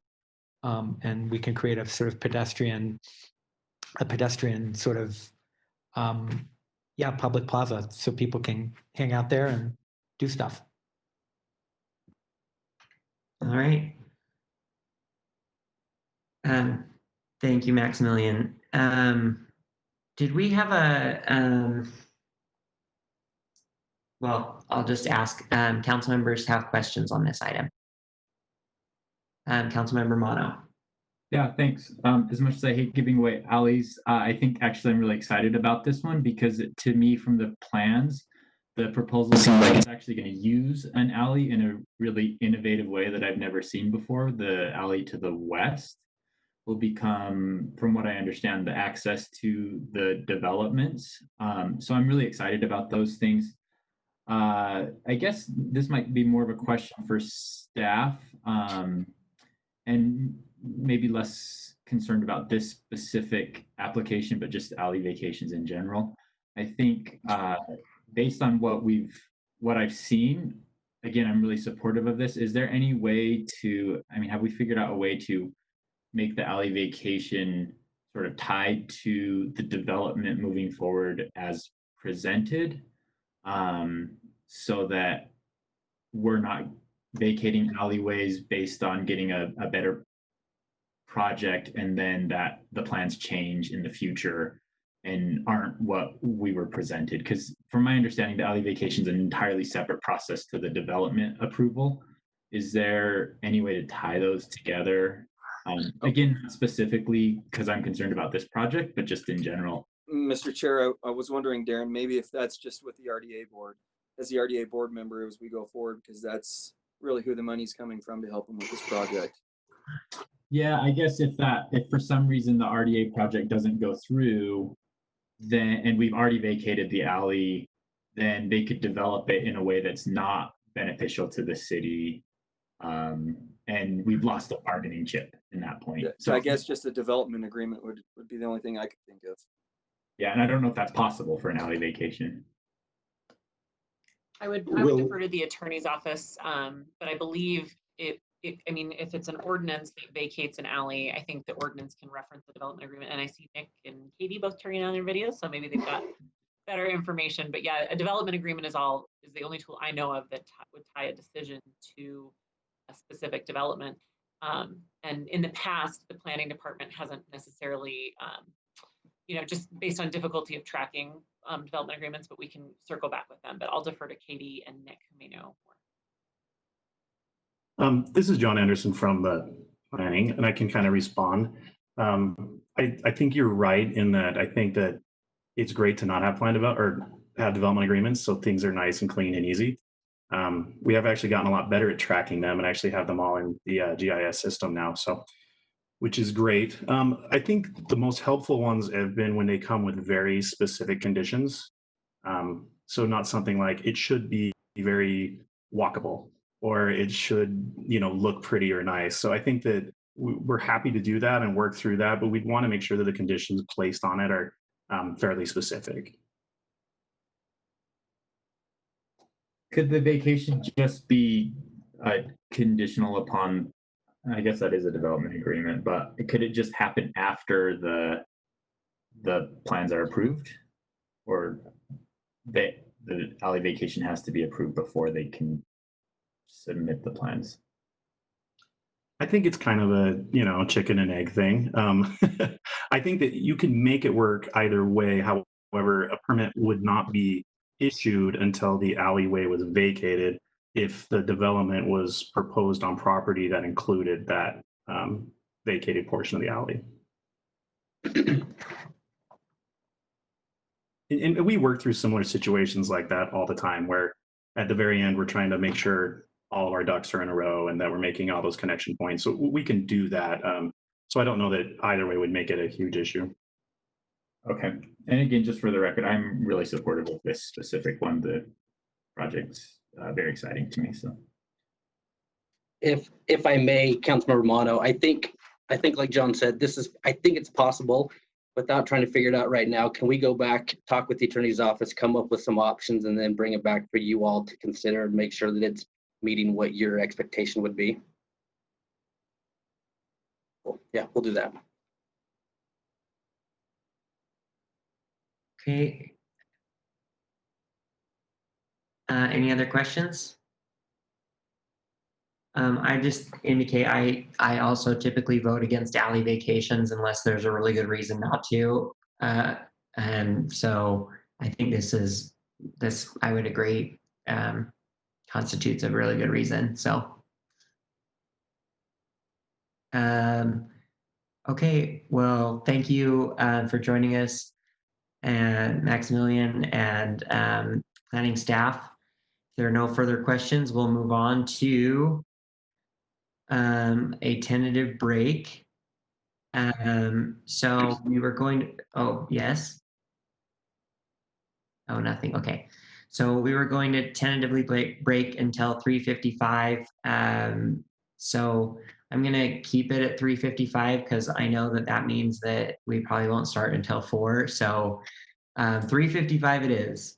and we can create a sort of pedestrian sort of, public plaza so people can hang out there and do stuff. All right. Thank you, Maximilian. Did we have well, I'll just ask, council members have questions on this item. Councilmember Mono. Yeah, thanks. As much as I hate giving away alleys, I think actually I'm really excited about this one because to me, from the plans, the proposal seems like it's actually going to use an alley in a really innovative way that I've never seen before. The alley to the west will become, from what I understand, the access to the developments. So I'm really excited about those things. I guess this might be more of a question for staff, and maybe less concerned about this specific application, but just alley vacations in general. I think based on what I've seen, again, I'm really supportive of this. Is there any way to, I mean, have we figured out a way to make the alley vacation sort of tied to the development moving forward as presented, so that we're not vacating alleyways based on getting a better project and then that the plans change in the future and aren't what we were presented? Because from my understanding, the alley vacation is an entirely separate process to the development approval. Is there any way to tie those together? Again, not specifically because I'm concerned about this project, but just in general. Mr. Chair, I was wondering, Darren, maybe if that's just with the RDA board, as the RDA board member as we go forward, because that's really who the money's coming from to help them with this project. Yeah, I guess if for some reason the RDA project doesn't go through, then, and we've already vacated the alley, then they could develop it in a way that's not beneficial to the city. And we've lost the bargaining chip in that point. Yeah, so I guess just a development agreement would be the only thing I could think of. Yeah, and I don't know if that's possible for an alley vacation. I would defer to the attorney's office, but I believe I mean, if it's an ordinance that vacates an alley, I think the ordinance can reference the development agreement. And I see Nick and Katie both turning on their videos, so maybe they've got better information. But yeah, a development agreement is the only tool I know of that would tie a decision to a specific development. And in the past, the planning department hasn't necessarily, just based on difficulty of tracking development agreements, but we can circle back with them. But I'll defer to Katie and Nick, who may know more. This is John Anderson from the planning, and I can kind of respond. I think you're right in that I think that it's great to not have have development agreements, so things are nice and clean and easy. We have actually gotten a lot better at tracking them and actually have them all in the GIS system now, so which is great. I think the most helpful ones have been when they come with very specific conditions. So not something like it should be very walkable, or it should, look pretty or nice. So I think that we're happy to do that and work through that, but we'd want to make sure that the conditions placed on it are fairly specific. Could the vacation just be conditional upon, I guess that is a development agreement, but could it just happen after the plans are approved? Or the alley vacation has to be approved before they can submit the plans? I think it's kind of a, chicken and egg thing. I think that you can make it work either way. However, a permit would not be issued until the alleyway was vacated if the development was proposed on property that included that vacated portion of the alley. And we work through similar situations like that all the time, where at the very end, we're trying to make sure all of our ducks are in a row and that we're making all those connection points. So we can do that. So I don't know that either way would make it a huge issue. Okay. And again, just for the record, I'm really supportive of this specific one. The project's very exciting to me. So, if I may, Councilmember Romano, I think like John said, I think it's possible without trying to figure it out right now. Can we go back, talk with the attorney's office, come up with some options, and then bring it back for you all to consider and make sure that it's meeting what your expectation would be? Cool. Yeah, we'll do that. Okay. Any other questions? I just indicate I also typically vote against alley vacations unless there's a really good reason not to. And so I think this I would agree constitutes a really good reason. So okay, well, thank you for joining us, and Maximilian and planning staff. If there are no further questions, we'll move on to a tentative break. So we were going to, oh, yes. Oh, nothing. Okay. So we were going to tentatively break until 3:55. So I'm going to keep it at 3:55 because I know that means that we probably won't start until 4. So 3:55 it is.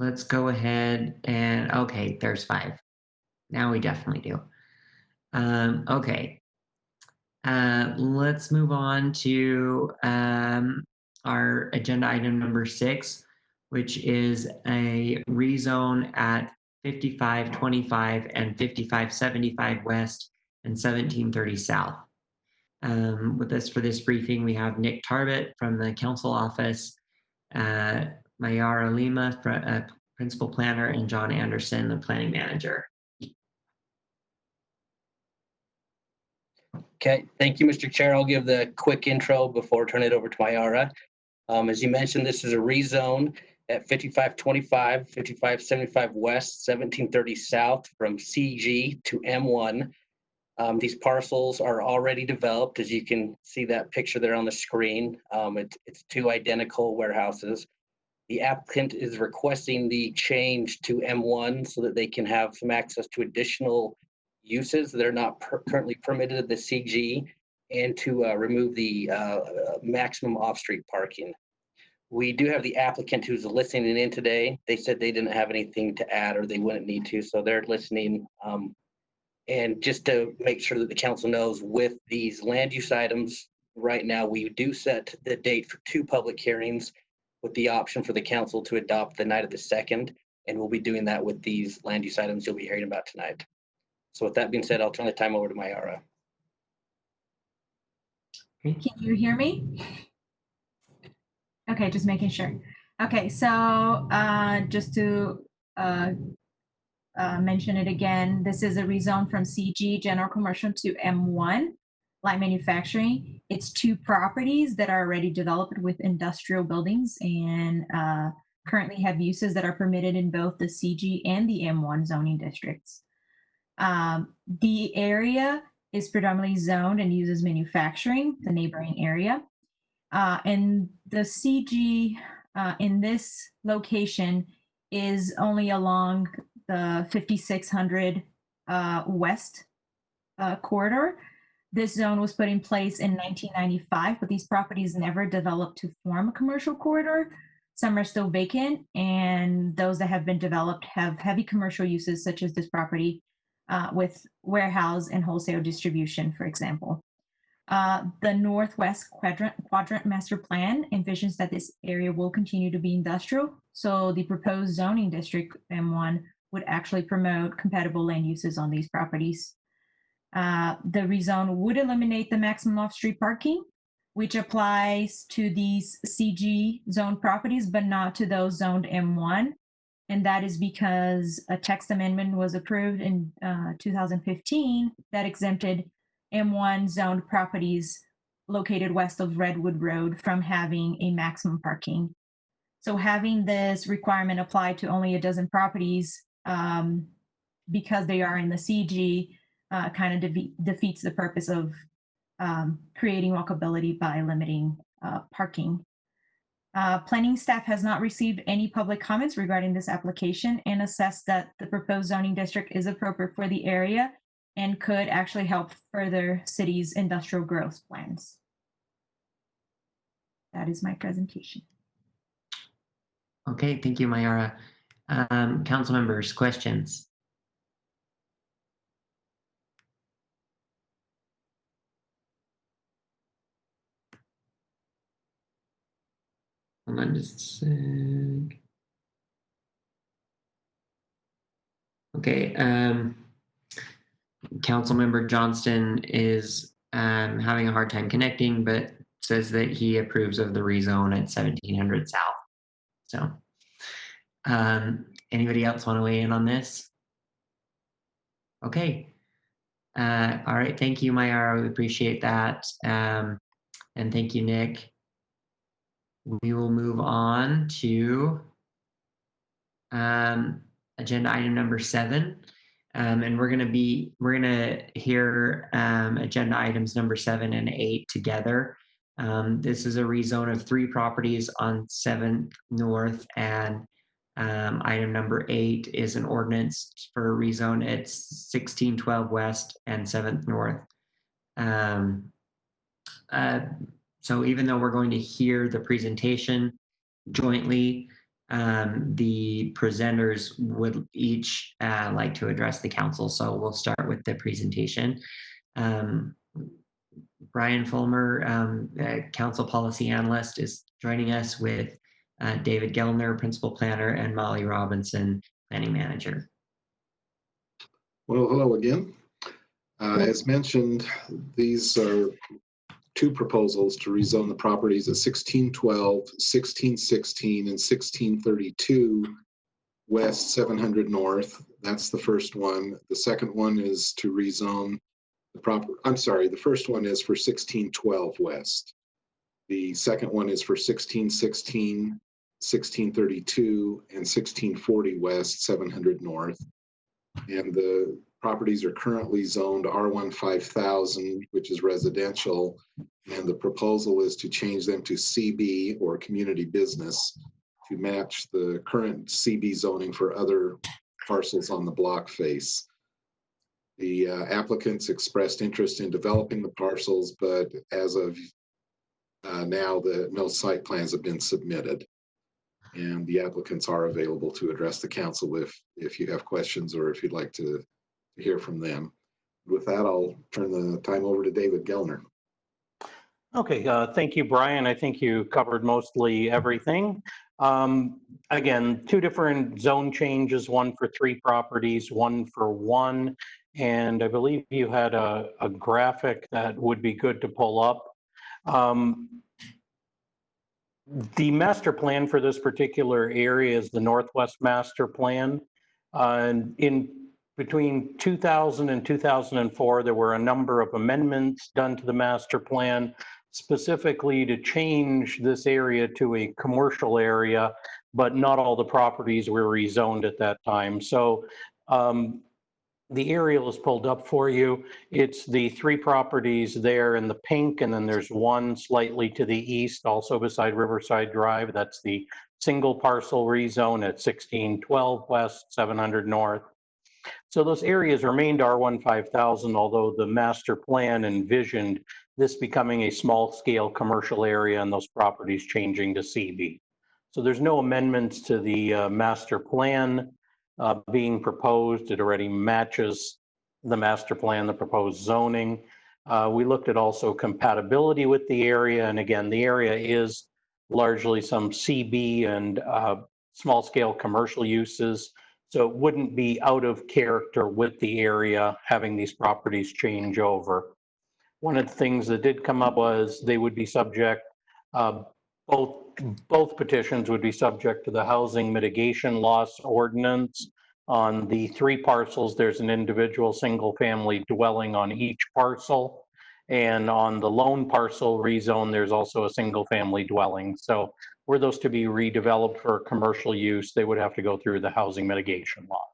let's go ahead and, okay, there's 5. Now we definitely do. Okay. Let's move on to our agenda item number 6, which is a rezone at 5525 and 5575 West and 1730 South. With us for this briefing, we have Nick Tarbett from the council office, Mayara Lima, principal planner, and John Anderson, the planning manager. Okay, thank you, Mr. Chair. I'll give the quick intro before turning it over to Mayara. As you mentioned, this is a rezone at 5525, 5575 West, 1730 South from CG to M1. These parcels are already developed. As you can see that picture there on the screen, it's 2 identical warehouses. The applicant is requesting the change to M1 so that they can have some access to additional uses that are not currently permitted at the CG, and to remove the maximum off-street parking. We do have the applicant who's listening in today. They said they didn't have anything to add, or they wouldn't need to, so they're listening. And just to make sure that the council knows, with these land use items, right now we do set the date for 2 public hearings with the option for the council to adopt the night of the 2nd. And we'll be doing that with these land use items you'll be hearing about tonight. So with that being said, I'll turn the time over to Mayara. Can you hear me? Okay, just making sure. Okay, so just to mention it again, this is a rezone from CG General Commercial to M1 Light Manufacturing. It's 2 properties that are already developed with industrial buildings and currently have uses that are permitted in both the CG and the M1 zoning districts. The area is predominantly zoned and uses manufacturing, the neighboring area. And the CG in this location is only along the 5600 West corridor. This zone was put in place in 1995, but these properties never developed to form a commercial corridor. Some are still vacant, and those that have been developed have heavy commercial uses, such as this property with warehouse and wholesale distribution, for example. The Northwest Quadrant Master Plan envisions that this area will continue to be industrial, so the proposed zoning district M1 would actually promote compatible land uses on these properties. The rezone would eliminate the maximum off-street parking, which applies to these CG zone properties, but not to those zoned M1. And that is because a text amendment was approved in 2015 that exempted M1 zoned properties located west of Redwood Road from having a maximum parking. So having this requirement apply to only a dozen properties because they are in the CG kind of defeats the purpose of creating walkability by limiting parking. Planning staff has not received any public comments regarding this application and assessed that the proposed zoning district is appropriate for the area and could actually help further city's industrial growth plans. That is my presentation. Okay, thank you, Mayara. Council members, questions? Hold on just a sec. Okay, Councilmember Johnston is having a hard time connecting, but says that he approves of the rezone at 1700 South. So, anybody else want to weigh in on this? Okay. All right. Thank you, Mayara. We appreciate that. And thank you, Nick. We will move on to agenda item number 7. And we're gonna hear agenda items number 7 and 8 together. This is a rezone of 3 properties on 7th North, and item number 8 is an ordinance for a rezone at 1612 West and 7th North. So even though we're going to hear the presentation jointly, the presenters would each like to address the council. So we'll start with the presentation. Brian Fulmer, Council Policy Analyst, is joining us with David Gellner, Principal Planner, and Molly Robinson, Planning Manager. Well, hello again. As mentioned, these are two proposals to rezone the properties at 1612, 1616, and 1632 West 700 North. That's the first one. The second one is to rezone the first one is for 1612 West. The second one is for 1616, 1632, and 1640 West 700 North. And the properties are currently zoned R1 5000, which is residential, and the proposal is to change them to CB, or community business, to match the current CB zoning for other parcels on the block face. The applicants expressed interest in developing the parcels, but as of now, no site plans have been submitted. And the applicants are available to address the council if you have questions or if you'd like to hear from them. With that, I'll turn the time over to David Gellner. Okay, thank you, Brian. I think you covered mostly everything. Again, two different zone changes, one for 3 properties, one for 1. And I believe you had a graphic that would be good to pull up. The master plan for this particular area is the Northwest Master Plan. And in between 2000 and 2004, there were a number of amendments done to the master plan, specifically to change this area to a commercial area, but not all the properties were rezoned at that time. So the aerial is pulled up for you. It's the 3 properties there in the pink, and then there's one slightly to the east, also beside Riverside Drive. That's the single parcel rezone at 1612 West, 700 North. So those areas remained R1 5000, although the master plan envisioned this becoming a small scale commercial area and those properties changing to CB. So there's no amendments to the master plan being proposed. It already matches the master plan, the proposed zoning. We looked at also compatibility with the area. And again, the area is largely some CB and small scale commercial uses. So it wouldn't be out of character with the area having these properties change over. One of the things that did come up was they would be subject, both petitions would be subject to the housing mitigation loss ordinance. On the 3 parcels, there's an individual single family dwelling on each parcel. And on the lone parcel rezone, there's also a single family dwelling. So were those to be redeveloped for commercial use, they would have to go through the housing mitigation laws.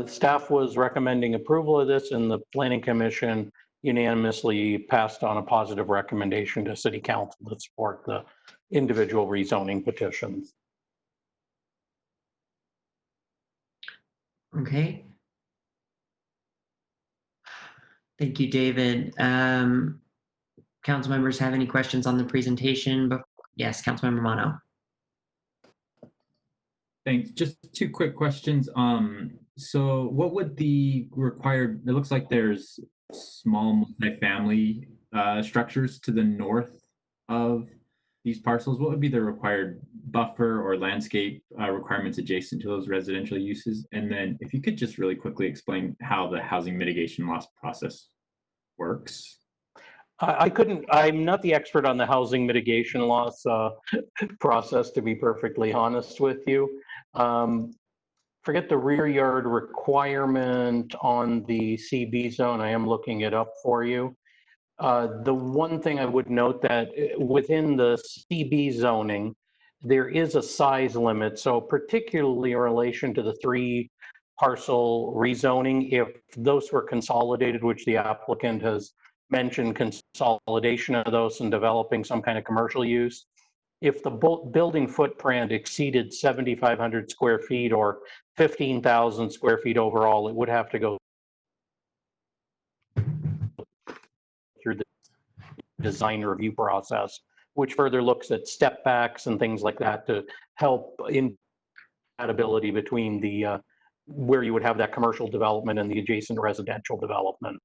Staff was recommending approval of this, and the Planning Commission unanimously passed on a positive recommendation to City Council to support the individual rezoning petitions. Okay. Thank you, David. Council members have any questions on the presentation? Yes, Councilmember Mono. Thanks. Just 2 quick questions. So what would the required, it looks like there's small multifamily structures to the north of these parcels. What would be the required buffer or landscape requirements adjacent to those residential uses? And then if you could just really quickly explain how the housing mitigation loss process works. I'm not the expert on the housing mitigation loss process, to be perfectly honest with you. Forget the rear yard requirement on the CB zone. I am looking it up for you. The one thing I would note that within the CB zoning, there is a size limit. So particularly in relation to the 3 parcel rezoning, if those were consolidated, which the applicant has mentioned consolidation of those and developing some kind of commercial use. If the building footprint exceeded 7,500 square feet or 15,000 square feet overall, it would have to go through the design review process which further looks at step backs and things like that to help in compatibility between the where you would have that commercial development and the adjacent residential development.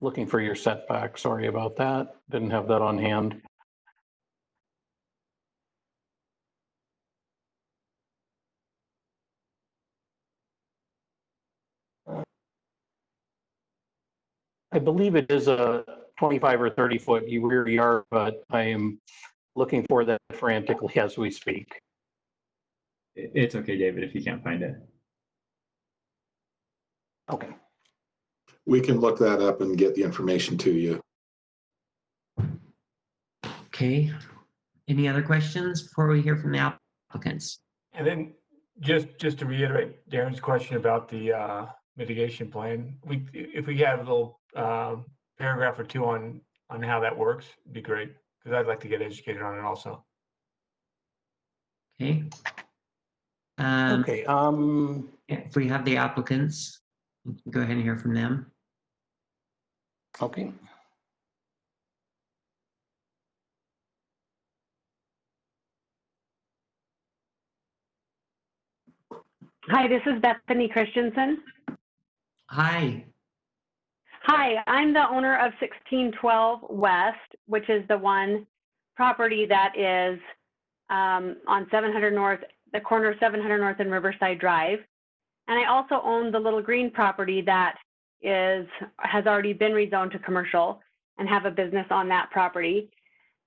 Looking for your setback. Sorry about that. Didn't have that on hand. I believe it is a 25 or 30 foot rear yard, but I am looking for that frantically as we speak. It's okay, David, if you can't find it. Okay. We can look that up and get the information to you. Okay. Any other questions before we hear from the applicants? And then just to reiterate Darren's question about the mitigation plan, if we have a little paragraph or two on how that works, it'd be great, because I'd like to get educated on it also. Okay. Okay. If we have the applicants, we can go ahead and hear from them. Okay. Hi, this is Bethany Christensen. Hi. Hi, I'm the owner of 1612 West, which is the one property that is on 700 North, the corner of 700 North and Riverside Drive. And I also own the little green property that has already been rezoned to commercial and have a business on that property.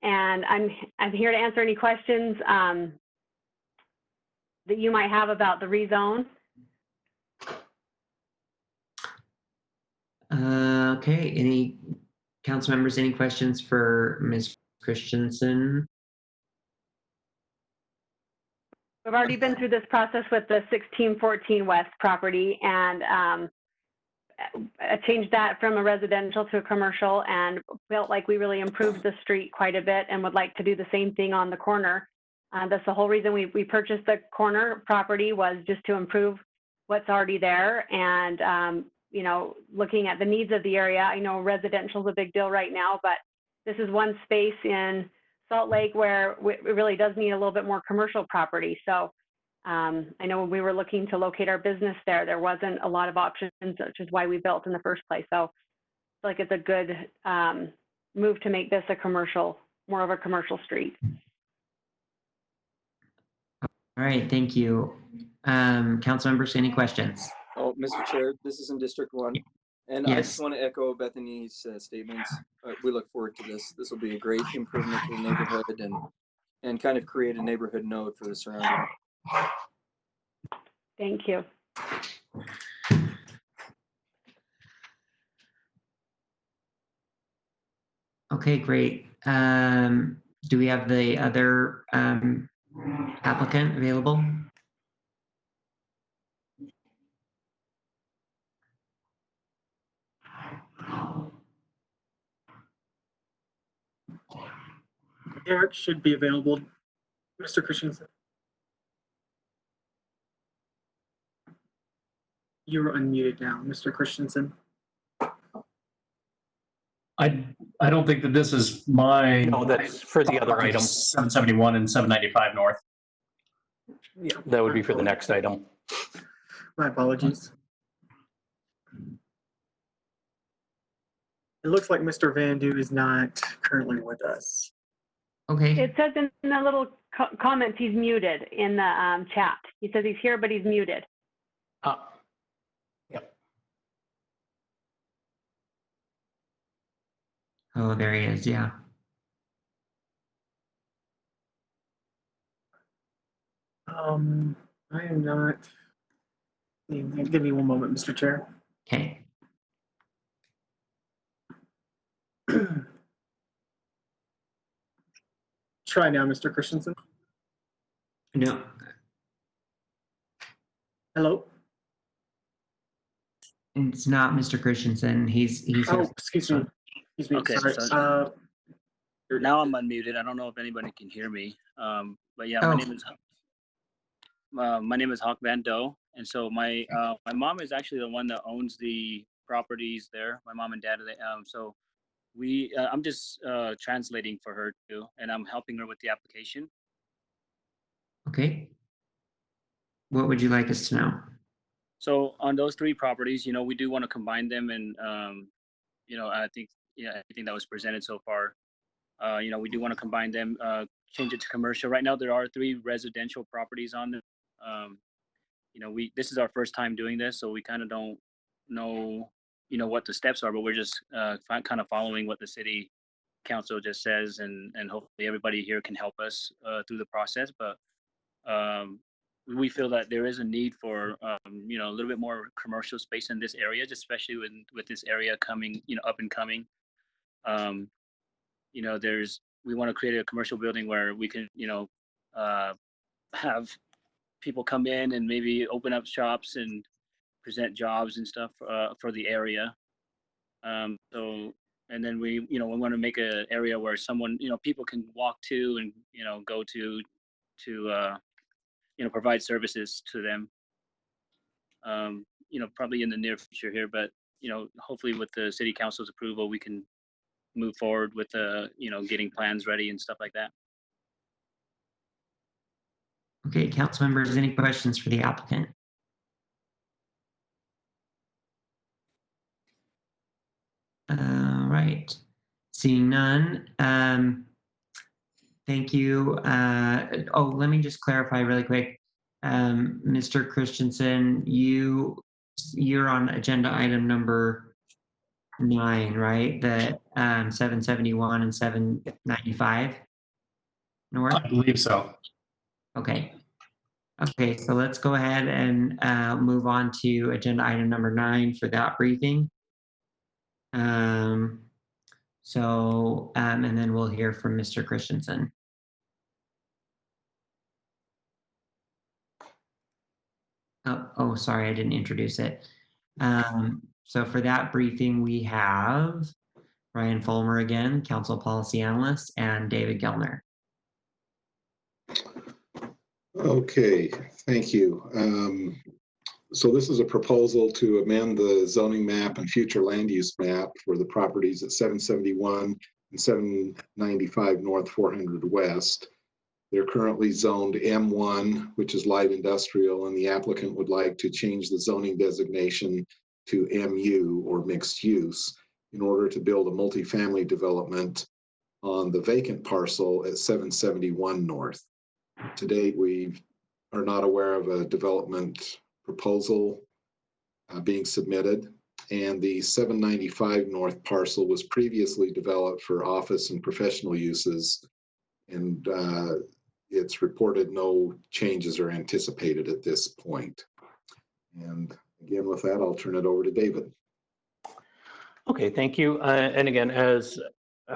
And I'm here to answer any questions that you might have about the rezone. Okay. Any council members, any questions for Ms. Christensen? We've already been through this process with the 1614 West property and changed that from a residential to a commercial and felt like we really improved the street quite a bit and would like to do the same thing on the corner. That's the whole reason we purchased the corner property, was just to improve what's already there. And, you know, looking at the needs of the area, I know residential is a big deal right now, but this is one space in Salt Lake where it really does need a little bit more commercial property. So I know when we were looking to locate our business there wasn't a lot of options, which is why we built in the first place. So I feel like it's a good move to make this more of a commercial street. All right, thank you. Council members, any questions? Oh, Mr. Chair, this is in District 1. And I just want to echo Bethany's statements. We look forward to this. This will be a great improvement to the neighborhood and kind of create a neighborhood node for the surrounding. Thank you. Okay, great. Do we have the other applicant available? Eric should be available. Mr. Christensen. You're unmuted now, Mr. Christensen. I don't think that this is my. No, that's for the other item. 771 and 795 North. Yeah, that would be for the next item. My apologies. It looks like Mr. Vandu is not currently with us. Okay. It says in the little comments he's muted in the chat. He says he's here, but he's muted. Yep. Oh, there he is. Yeah. I am not. Give me one moment, Mr. Chair. Okay. Try now, Mr. Christensen. No. Hello. It's not Mr. Christensen. He's. Oh, excuse me. Excuse me. Okay, Sorry. so now I'm unmuted. I don't know if anybody can hear me. But yeah, my name is Hawk Van Doe, and so my mom is actually the one that owns the properties there. My mom and dad, so I'm just translating for her too, and I'm helping her with the application. Okay. What would you like us to know? So on those 3 properties, we do want to combine them, and I think everything that was presented so far, we do want to combine them, change it to commercial. Right now, there are 3 residential properties on them. This is our first time doing this, so we kind of don't know, what the steps are, but we're just kind of following what the city council just says, and hopefully everybody here can help us through the process. But we feel that there is a need for a little bit more commercial space in this area, just especially with this area coming, up and coming. We want to create a commercial building where we can, have people come in and maybe open up shops and present jobs and stuff for the area. And then we want to make an area where someone, people can walk to and, go to provide services to them. Probably in the near future here, but, hopefully with the city council's approval, we can move forward with, getting plans ready and stuff like that. Okay, council members, any questions for the applicant? All right, seeing none. Thank you. Let me just clarify really quick. Mr. Christensen, you're on agenda item number 9, right? The 771 and 795 north? I believe so. Okay. Okay, so let's go ahead and move on to agenda item number 9 for that briefing. And then we'll hear from Mr. Christensen. Oh, sorry, I didn't introduce it. So for that briefing, we have Ryan Fulmer again, Council Policy Analyst, and David Gellner. Okay, thank you. So this is a proposal to amend the zoning map and future land use map for the properties at 771 and 795 North 400 West. They're currently zoned M1, which is light industrial, and the applicant would like to change the zoning designation to MU, or mixed use, in order to build a multifamily development on the vacant parcel at 771 North. To date, we are not aware of a development proposal being submitted, and the 795 North parcel was previously developed for office and professional uses, and it's reported no changes are anticipated at this point. And again, with that, I'll turn it over to David. Okay, thank you. And again, as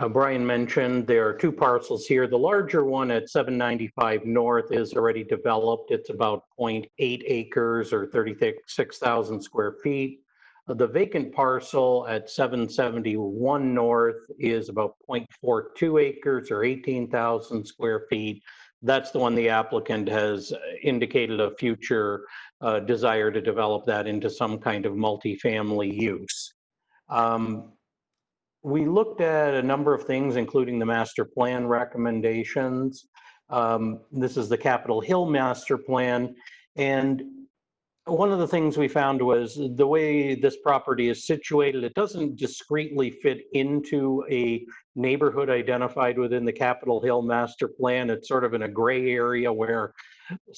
Brian mentioned, there are 2 parcels here. The larger one at 795 North is already developed. It's about 0.8 acres or 36,000 square feet. The vacant parcel at 771 North is about 0.42 acres or 18,000 square feet. That's the one the applicant has indicated a future desire to develop that into some kind of multifamily use. We looked at a number of things, including the master plan recommendations. This is the Capitol Hill master plan. And one of the things we found was the way this property is situated, it doesn't discreetly fit into a neighborhood identified within the Capitol Hill master plan. It's sort of in a gray area where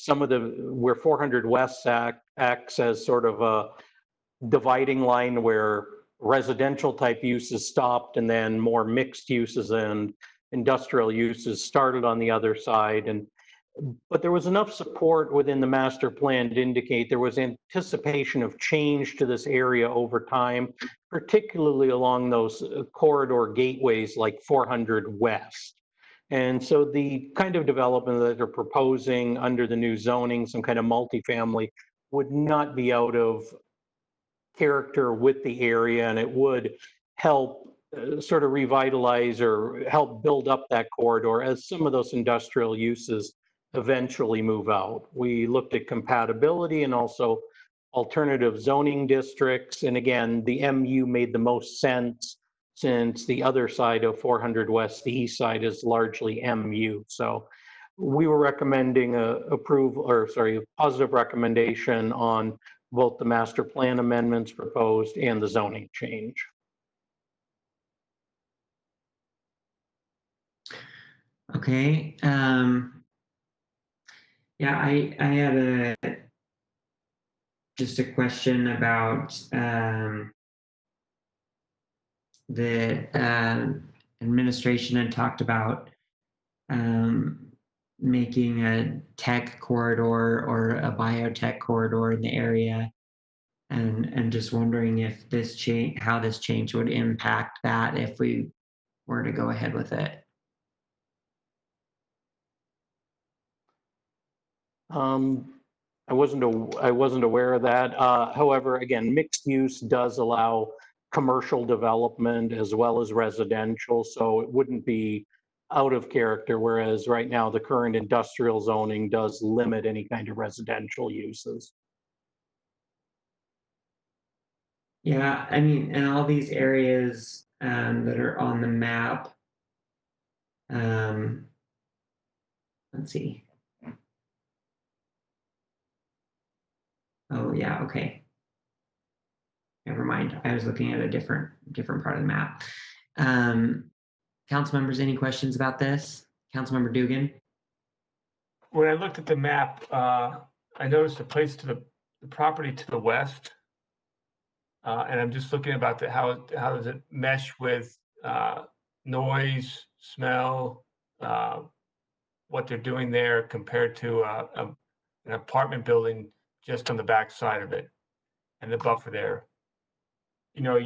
where 400 West acts as sort of a dividing line where residential type uses stopped and then more mixed uses and industrial uses started on the other side. But there was enough support within the master plan to indicate there was anticipation of change to this area over time, particularly along those corridor gateways like 400 West. And so the kind of development that they're proposing under the new zoning, some kind of multifamily, would not be out of character with the area, and it would help sort of revitalize or help build up that corridor as some of those industrial uses eventually move out. We looked at compatibility and also alternative zoning districts, and again, the MU made the most sense since the other side of 400 West, the east side, is largely MU. So we were recommending positive recommendation on both the master plan amendments proposed and the zoning change. Okay. Yeah, I had just a question about the administration had talked about making a tech corridor or a biotech corridor in the area, and just wondering if this change, how this change would impact that if we were to go ahead with it. I wasn't aware of that. However, again, mixed use does allow commercial development as well as residential, so it wouldn't be out of character, whereas right now the current industrial zoning does limit any kind of residential uses. Yeah, I mean, and all these areas that are on the map, let's see. Oh yeah, okay. Never mind. I was looking at a different part of the map. Council members, any questions about this? Councilmember Dugan? When I looked at the map, I noticed a place to the property to the west. And I'm just looking about how does it mesh with noise, smell, what they're doing there compared to an apartment building just on the back side of it and the buffer there. You know,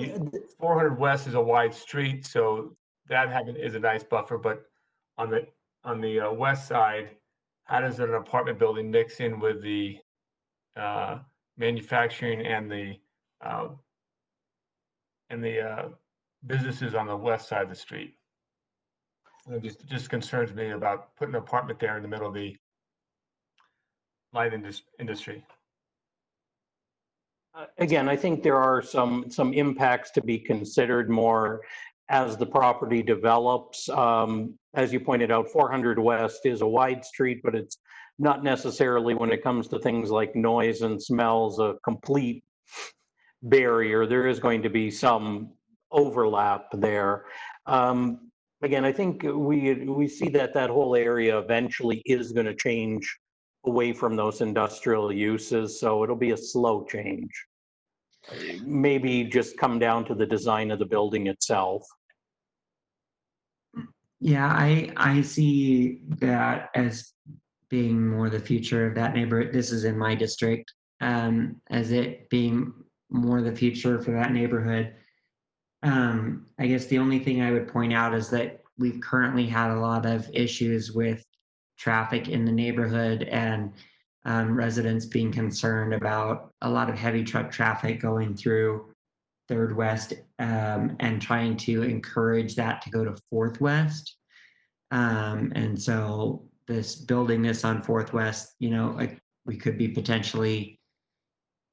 400 West is a wide street, so that is a nice buffer. But on the west side, how does an apartment building mix in with the manufacturing and the businesses on the west side of the street? It just concerns me about putting an apartment there in the middle of the light industry. Again, I think there are some impacts to be considered more as the property develops. As you pointed out, 400 West is a wide street, but it's not necessarily, when it comes to things like noise and smells, a complete barrier. There is going to be some overlap there. Again, I think we see that whole area eventually is going to change away from those industrial uses, so it'll be a slow change. Maybe just come down to the design of the building itself. Yeah, I see that as being more the future of that neighborhood. This is in my district, as it being more the future for that neighborhood. I guess the only thing I would point out is that we've currently had a lot of issues with traffic in the neighborhood and residents being concerned about a lot of heavy truck traffic going through 3rd West and trying to encourage that to go to 4th West. And so building this on 4th West, you know, like we could be potentially,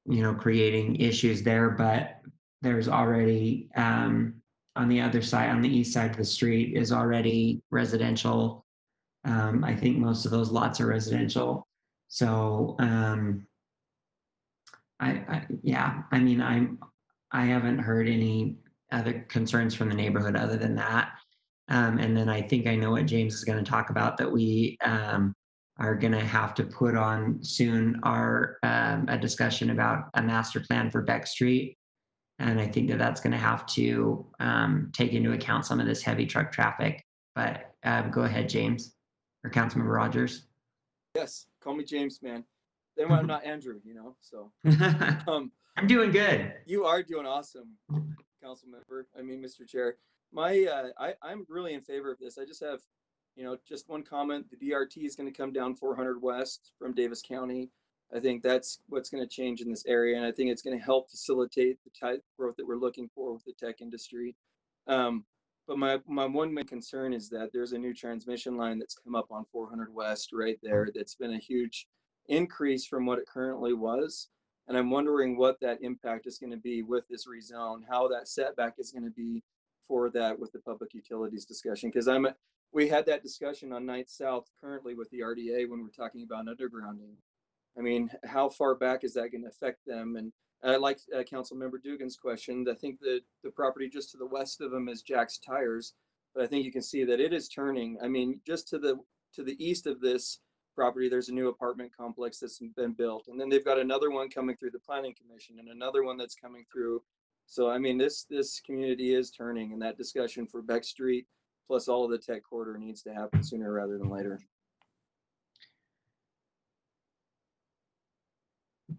you know, creating issues there, but there's already on the other side, on the east side of the street is already residential. I think most of those lots are residential. So yeah, I mean, I haven't heard any other concerns from the neighborhood other than that. And then I think I know what James is going to talk about, that we are going to have to put on soon a discussion about a master plan for Beck Street. And I think that's going to have to take into account some of this heavy truck traffic. But go ahead, James, or Councilmember Rogers. Yes, call me James, man. Then I'm not Andrew, you know, so. I'm doing good. You are doing awesome, Council Member. I mean, Mr. Chair. I'm really in favor of this. I just have, you know, just one comment. The DRT is going to come down 400 West from Davis County. I think that's what's going to change in this area, and I think it's going to help facilitate the type of growth that we're looking for with the tech industry. But my one main concern is that there's a new transmission line that's come up on 400 West right there. That's been a huge increase from what it currently was. And I'm wondering what that impact is going to be with this rezone, how that setback is going to be for that with the public utilities discussion, because we had that discussion on 9th South currently with the RDA when we're talking about undergrounding. I mean, how far back is that going to affect them? And I like Councilmember Dugan's question. I think that the property just to the west of them is Jack's Tires, but I think you can see that it is turning. I mean, just to the east of this property, there's a new apartment complex that's been built, and then they've got another one coming through the Planning Commission and another one that's coming through. So I mean, this community is turning, and that discussion for Beck Street plus all of the tech corridor needs to happen sooner rather than later.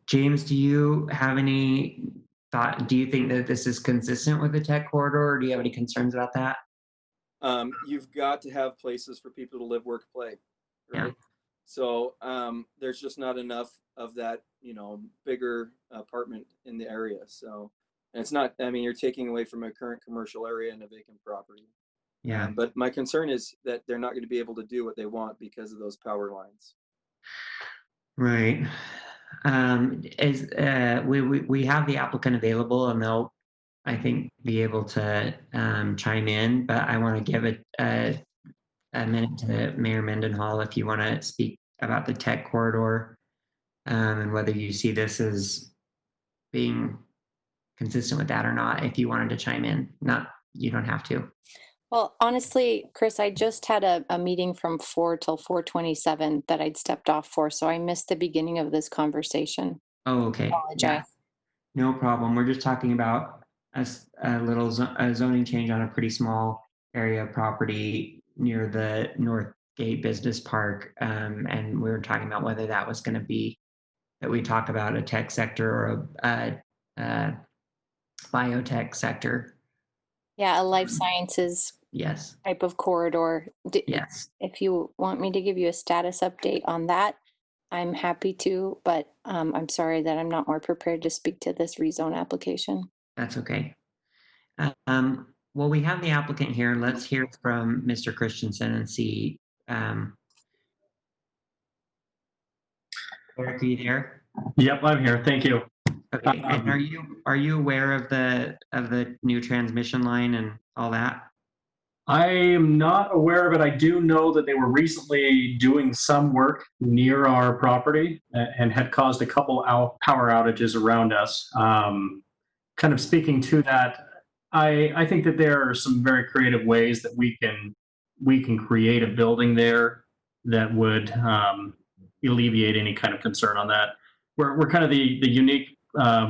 James, do you have any thought? Do you think that this is consistent with the tech corridor, or do you have any concerns about that? You've got to have places for people to live, work, play, right? Yeah. So there's just not enough of that, bigger apartment in the area. So, and it's not, I mean, you're taking away from a current commercial area and a vacant property. Yeah. But my concern is that they're not going to be able to do what they want because of those power lines. Right. We have the applicant available, and they'll, I think, be able to chime in, but I want to give it a minute to Mayor Mendenhall if you want to speak about the tech corridor and whether you see this as being consistent with that or not. If you wanted to chime in, you don't have to. Well, honestly, Chris, I just had a meeting from 4 till 4:27 that I'd stepped off for, so I missed the beginning of this conversation. Oh, okay. Apologize. Yeah. No problem. We're just talking about a little zoning change on a pretty small area of property near the North Gate Business Park, and we were talking about whether that was going to be that we talk about a tech sector or a biotech sector. Yeah, a life sciences Yes. type of corridor. Yes. If you want me to give you a status update on that, I'm happy to, but I'm sorry that I'm not more prepared to speak to this rezone application. That's okay. Well, we have the applicant here. Let's hear from Mr. Christensen and see. Eric, are you there? Yep, I'm here. Thank you. Okay. And are you aware of the new transmission line and all that? I am not aware of it. I do know that they were recently doing some work near our property and had caused a couple power outages around us. Kind of speaking to that, I think that there are some very creative ways that we can create a building there that would alleviate any kind of concern on that. We're kind of the unique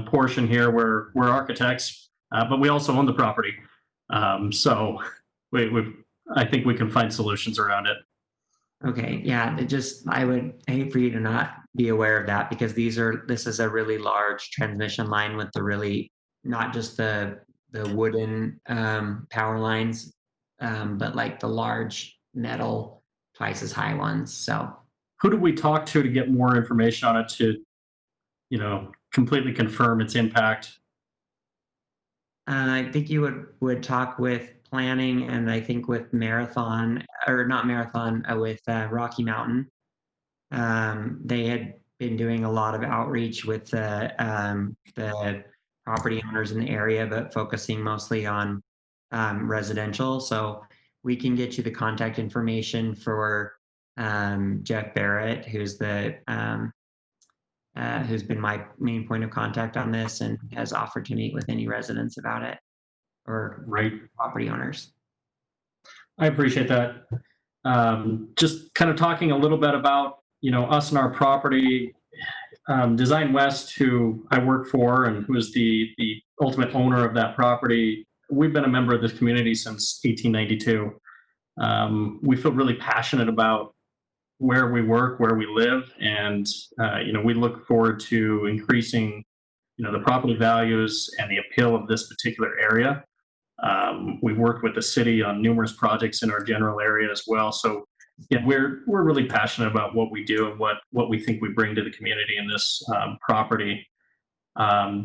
portion here where we're architects, but we also own the property. So I think we can find solutions around it. Okay, yeah, I would hate for you to not be aware of that, because this is a really large transmission line with not just the wooden power lines, but like the large metal, twice as high ones. So who do we talk to get more information on it to, completely confirm its impact? I think you would talk with planning, and I think with with Rocky Mountain. They had been doing a lot of outreach with the property owners in the area, but focusing mostly on residential. So we can get you the contact information for Jeff Barrett, who's been my main point of contact on this and has offered to meet with any residents about it or property owners. I appreciate that. Just kind of talking a little bit about, us and our property. Design West, who I work for and who is the ultimate owner of that property, we've been a member of this community since 1892. We feel really passionate about where we work, where we live, and we look forward to increasing the property values and the appeal of this particular area. We've worked with the city on numerous projects in our general area as well. So yeah, we're really passionate about what we do and what we think we bring to the community in this property.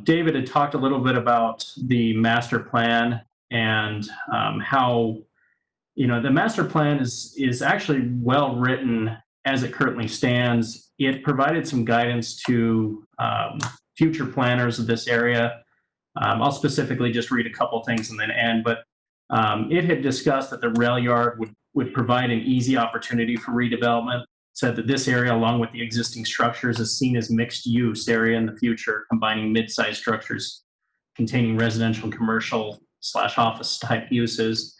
David had talked a little bit about the master plan and how the master plan is actually well written as it currently stands. It provided some guidance to future planners of this area. I'll specifically just read a couple things and then end, but It had discussed that the rail yard would provide an easy opportunity for redevelopment, said that this area, along with the existing structures, is seen as mixed use area in the future, combining mid-sized structures containing residential and commercial / office type uses.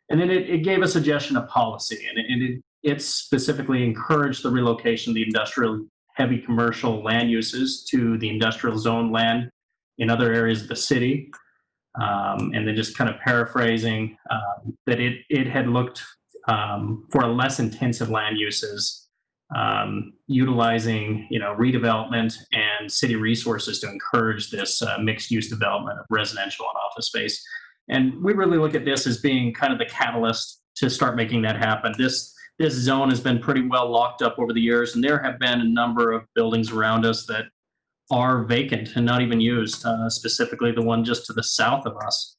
And then it gave a suggestion of policy, and it specifically encouraged the relocation of the industrial heavy commercial land uses to the industrial zone land in other areas of the city. And then just kind of paraphrasing that it had looked for less intensive land uses, utilizing redevelopment and city resources to encourage this mixed use development of residential and office space. And we really look at this as being kind of the catalyst to start making that happen. This zone has been pretty well locked up over the years, and there have been a number of buildings around us that are vacant and not even used, specifically the one just to the south of us.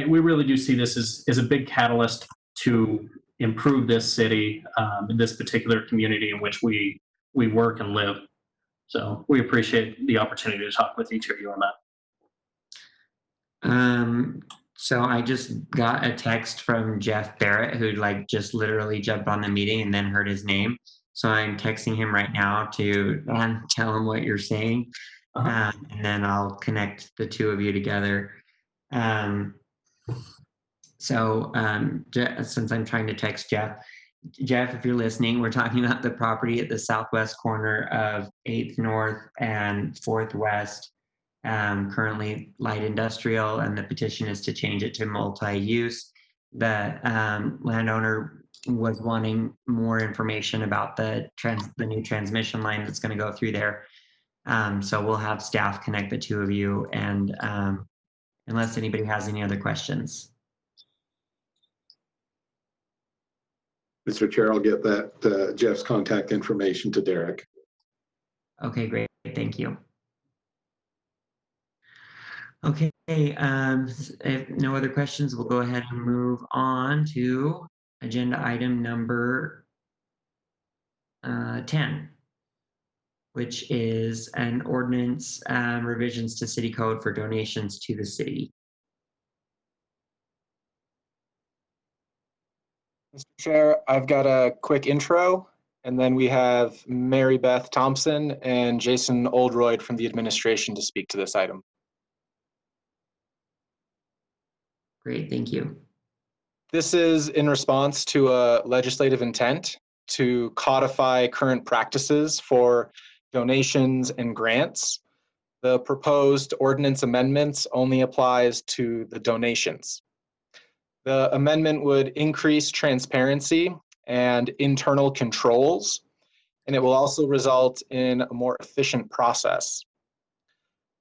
We really do see this as a big catalyst to improve this city, this particular community in which we work and live. So we appreciate the opportunity to talk with each of you on that. So I just got a text from Jeff Barrett, who just literally jumped on the meeting and then heard his name. So I'm texting him right now to tell him what you're saying. And then I'll connect the two of you together. Since I'm trying to text Jeff, if you're listening, we're talking about the property at the southwest corner of 8th North and 4th West, currently light industrial, and the petition is to change it to multi-use. The landowner was wanting more information about the new transmission line that's going to go through there. So we'll have staff connect the two of you, and unless anybody has any other questions. Mr. Chair, I'll get that Jeff's contact information to Derek. Okay, great. Thank you. Okay, if no other questions, we'll go ahead and move on to agenda item number 10, which is an ordinance revisions to city code for donations to the city. Mr. Chair, I've got a quick intro, and then we have Mary Beth Thompson and Jason Oldroyd from the administration to speak to this item. Great, thank you. This is in response to a legislative intent to codify current practices for donations and grants. The proposed ordinance amendments only applies to the donations. The amendment would increase transparency and internal controls, and it will also result in a more efficient process.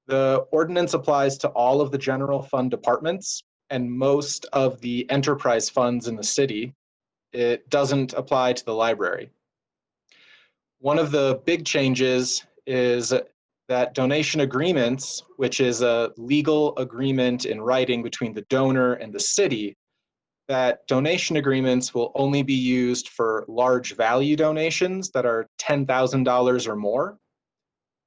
The ordinance applies to all of the general fund departments and most of the enterprise funds in the city. It doesn't apply to the library. One of the big changes is that donation agreements, which is a legal agreement in writing between the donor and the city, that donation agreements will only be used for large value donations that are $10,000 or more.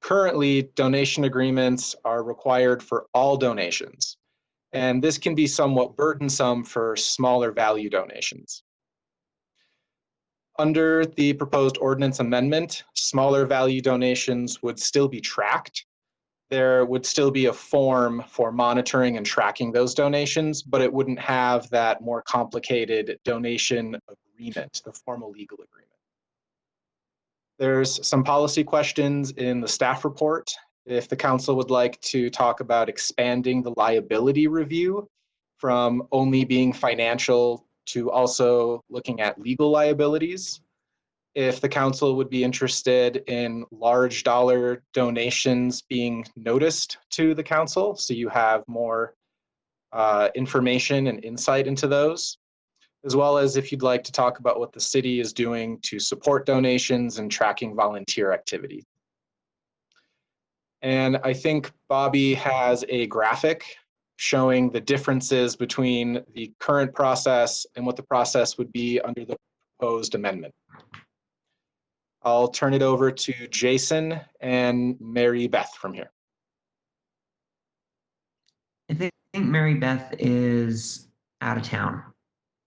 Currently, donation agreements are required for all donations, and this can be somewhat burdensome for smaller value donations. Under the proposed ordinance amendment, smaller value donations would still be tracked. There would still be a form for monitoring and tracking those donations, but it wouldn't have that more complicated donation agreement, the formal legal agreement. There's some policy questions in the staff report. If the council would like to talk about expanding the liability review from only being financial to also looking at legal liabilities. If the council would be interested in large dollar donations being noticed to the council, so you have more information and insight into those, as well as if you'd like to talk about what the city is doing to support donations and tracking volunteer activity. And I think Bobby has a graphic showing the differences between the current process and what the process would be under the proposed amendment. I'll turn it over to Jason and Mary Beth from here. think Mary Beth is out of town.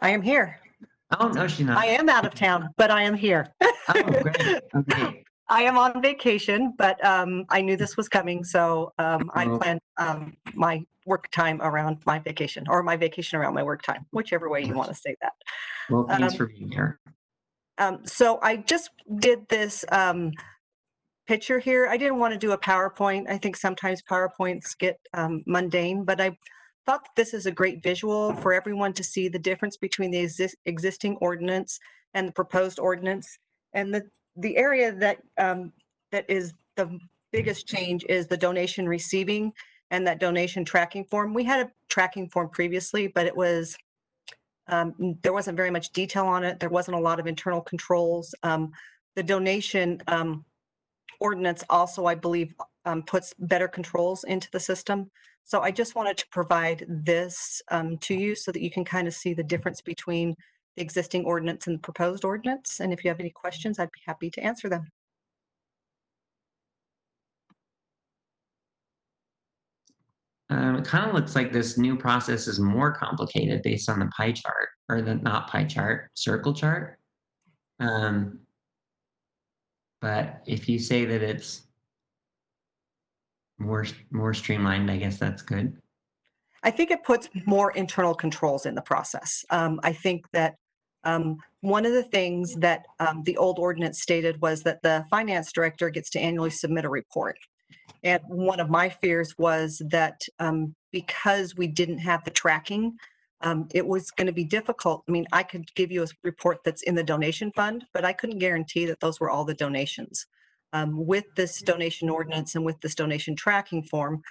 I am here. Oh, no, she's not. I am out of town, but I am here. Oh, great. Okay. I am on vacation, but I knew this was coming, so I Oh. planned my work time around my vacation, or my vacation around my work time, whichever way you want to say that. Well, thanks for being here. So I just did this picture here. I didn't want to do a PowerPoint. I think sometimes PowerPoints get mundane, but I thought that this is a great visual for everyone to see the difference between the existing ordinance and the proposed ordinance. And the area that that is the biggest change is the donation receiving and that donation tracking form. We had a tracking form previously, but it was there wasn't very much detail on it. There wasn't a lot of internal controls. The donation ordinance also, I believe, puts better controls into the system. So I just wanted to provide this to you so that you can kind of see the difference between the existing ordinance and the proposed ordinance. And if you have any questions, I'd be happy to answer them. It kind of looks like this new process is more complicated based on the pie chart, or the not pie chart, circle chart. But if you say that it's more streamlined, I guess that's good. I think it puts more internal controls in the process. I think that one of the things that the old ordinance stated was that the finance director gets to annually submit a report. And one of my fears was that because we didn't have the tracking, it was going to be difficult. I mean, I could give you a report that's in the donation fund, but I couldn't guarantee that those were all the donations. With this donation ordinance and with this donation tracking form,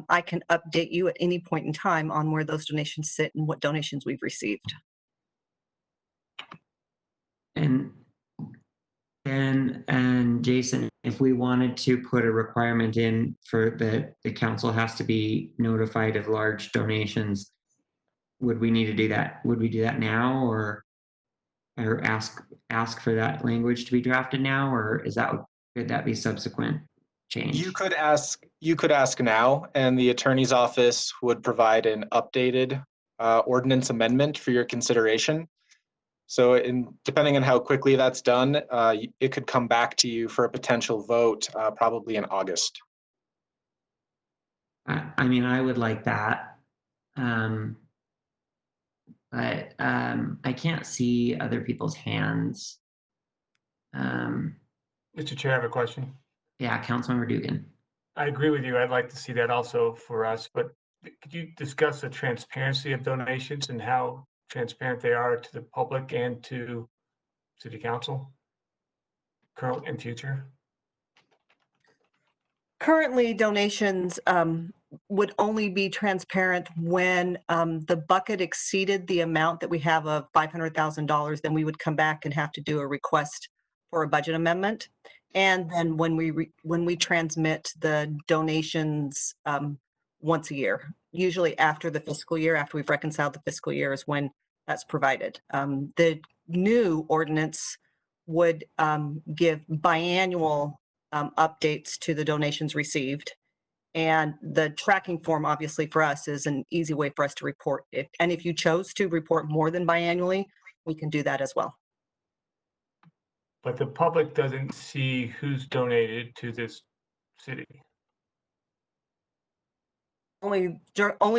I can update you at any point in time on where those donations sit and what donations we've received. And Jason, if we wanted to put a requirement in for that the council has to be notified of large donations, would we need to do that? Would we do that now, or ask for that language to be drafted now, or could that be subsequent change? You could ask now, and the attorney's office would provide an updated ordinance amendment for your consideration. So depending on how quickly that's done, it could come back to you for a potential vote probably in August. I mean, I would like that. But I can't see other people's hands. Mr. Chair, I have a question. Yeah, Councilmember Dugan. I agree with you. I'd like to see that also for us, but could you discuss the transparency of donations and how transparent they are to the public and to City Council, current and future? Currently, donations would only be transparent when the bucket exceeded the amount that we have of $500,000. Then we would come back and have to do a request for a budget amendment. And then when we transmit the donations once a year, usually after the fiscal year, after we've reconciled the fiscal year, is when that's provided. The new ordinance would give biannual updates to the donations received. And the tracking form, obviously, for us is an easy way for us to report it. And if you chose to report more than biannually, we can do that as well. But the public doesn't see who's donated to this city. Only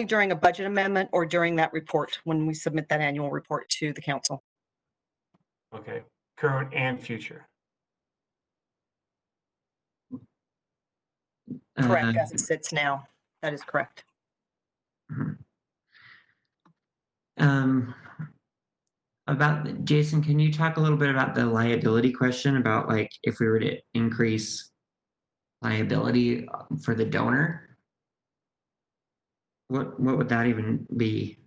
during a budget amendment or during that report when we submit that annual report to the council. Okay, current and future. Correct, as it sits now. That is correct. About Jason, can you talk a little bit about the liability question about, like, if we were to increase liability for the donor? What would that even be?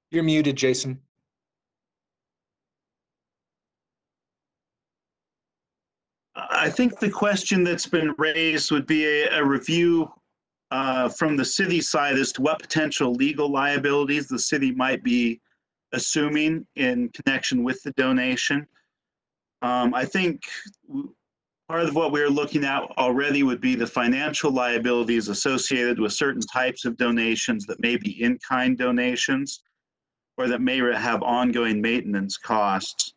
You're muted, Jason. I think the question that's been raised would be a review from the city side as to what potential legal liabilities the city might be assuming in connection with the donation. I think Part of what we're looking at already would be the financial liabilities associated with certain types of donations that may be in-kind donations or that may have ongoing maintenance costs.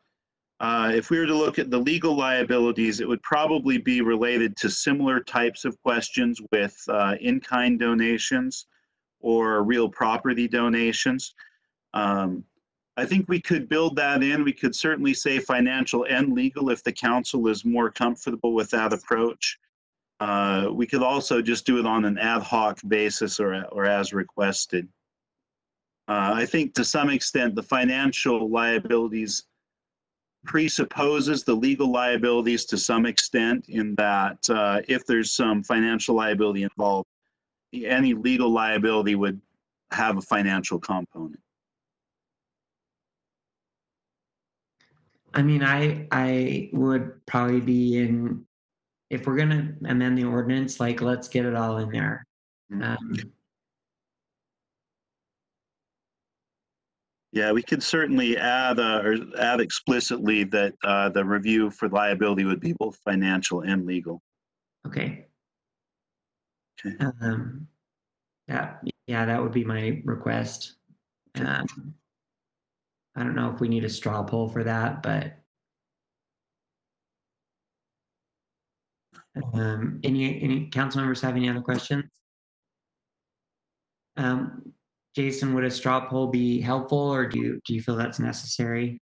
If we were to look at the legal liabilities, it would probably be related to similar types of questions with in-kind donations or real property donations. I think we could build that in. We could certainly say financial and legal if the council is more comfortable with that approach. We could also just do it on an ad hoc basis or as requested. I think to some extent the financial liabilities presupposes the legal liabilities to some extent, in that if there's some financial liability involved, any legal liability would have a financial component. I mean, I would probably be in, if we're gonna amend the ordinance, like, let's get it all in there. Yeah, we could certainly add or add explicitly that the review for liability would be both financial and legal. Okay. Okay. Yeah, that would be my request. I don't know if we need a straw poll for that, but any council members have any other questions? Jason, would a straw poll be helpful, or do you feel that's necessary?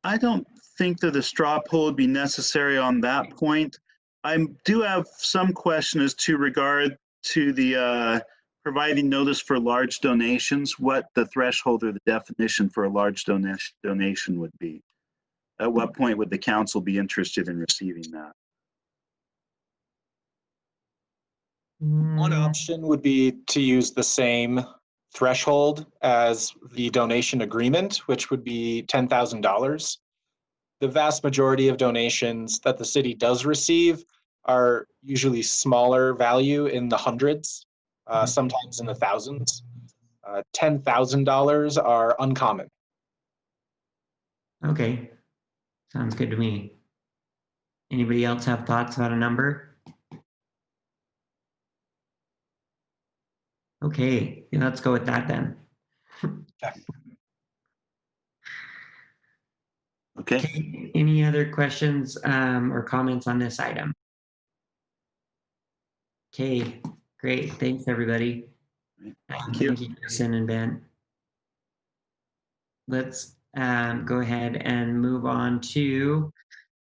I don't think that a straw poll would be necessary on that point. I do have some question as to regard to the providing notice for large donations, what the threshold or the definition for a large donation would be. At what point would the council be interested in receiving that? One option would be to use the same threshold as the donation agreement, which would be $10,000. The vast majority of donations that the city does receive are usually smaller value in the hundreds, sometimes in the thousands. $10,000 are uncommon. Okay, sounds good to me. Anybody else have thoughts about a number? Okay, let's go with that then. Okay. Any other questions or comments on this item? Okay, great. Thanks, everybody. Thank you. Thank you, Jason and Ben. Let's go ahead and move on to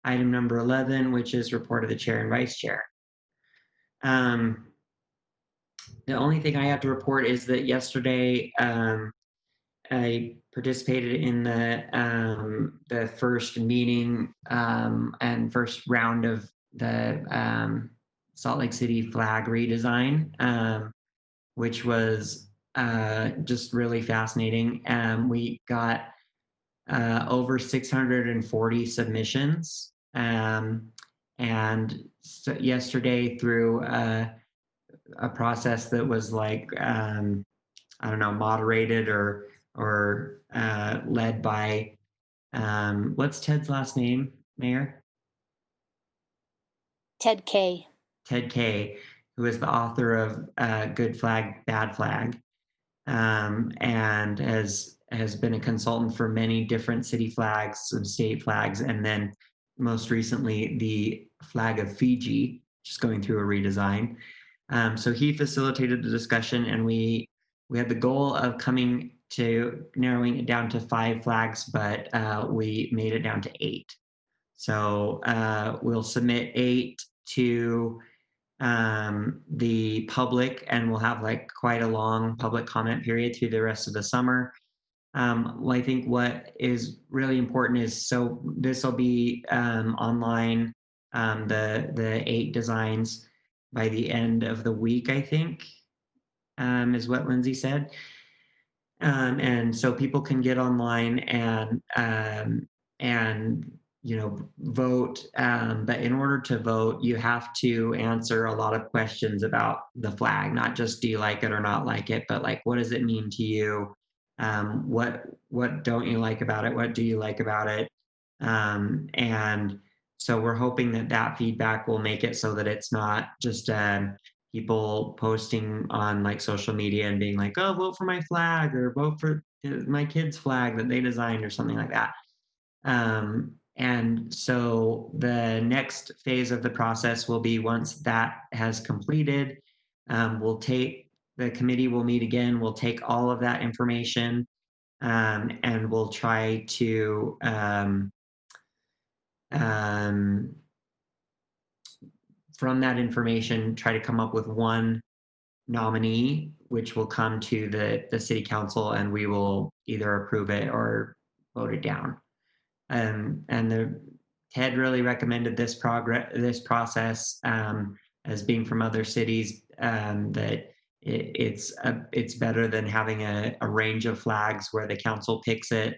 item number 11, which is report of the chair and vice chair. The only thing I have to report is that yesterday I participated in the first meeting and first round of the Salt Lake City flag redesign, which was just really fascinating. We got over 640 submissions, and so yesterday through a process that was like I don't know, moderated or led by what's Ted's last name, Mayor? Ted K. Ted K, who is the author of Good Flag, Bad Flag, and has been a consultant for many different city flags, some state flags, and then most recently the flag of Fiji, just going through a redesign. So he facilitated the discussion, and we had the goal of coming to narrowing it down to 5 flags, but we made it down to 8. So we'll submit 8 to the public, and we'll have like quite a long public comment period through the rest of the summer. Well, I think what is really important is, so this will be online, the 8 designs by the end of the week, I think, is what Lindsay said. And so people can get online and vote. But in order to vote, you have to answer a lot of questions about the flag, not just do you like it or not like it, but like, what does it mean to you? What don't you like about it? What do you like about it? And so we're hoping that that feedback will make it so that it's not just people posting on like social media and being like, oh, vote for my flag or vote for my kid's flag that they designed or something like that. And so the next phase of the process will be once that has completed, the committee will meet again, we'll take all of that information and we'll try to from that information, try to come up with one nominee, which will come to the city council and we will either approve it or vote it down. Ted really recommended this process as being from other cities, that it's better than having a range of flags where the council picks it,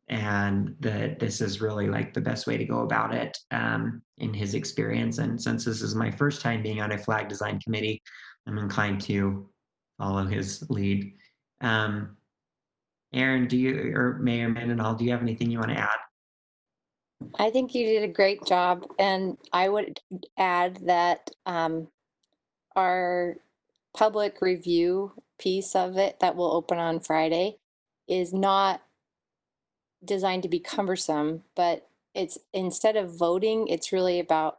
and that this is really like the best way to go about it in his experience. And since this is my first time being on a flag design committee, I'm inclined to follow his lead. Aaron, or Mayor Mendenhall, do you have anything you want to add? I think you did a great job, and I would add that our public review piece of it that will open on Friday is not designed to be cumbersome, but it's instead of voting, it's really about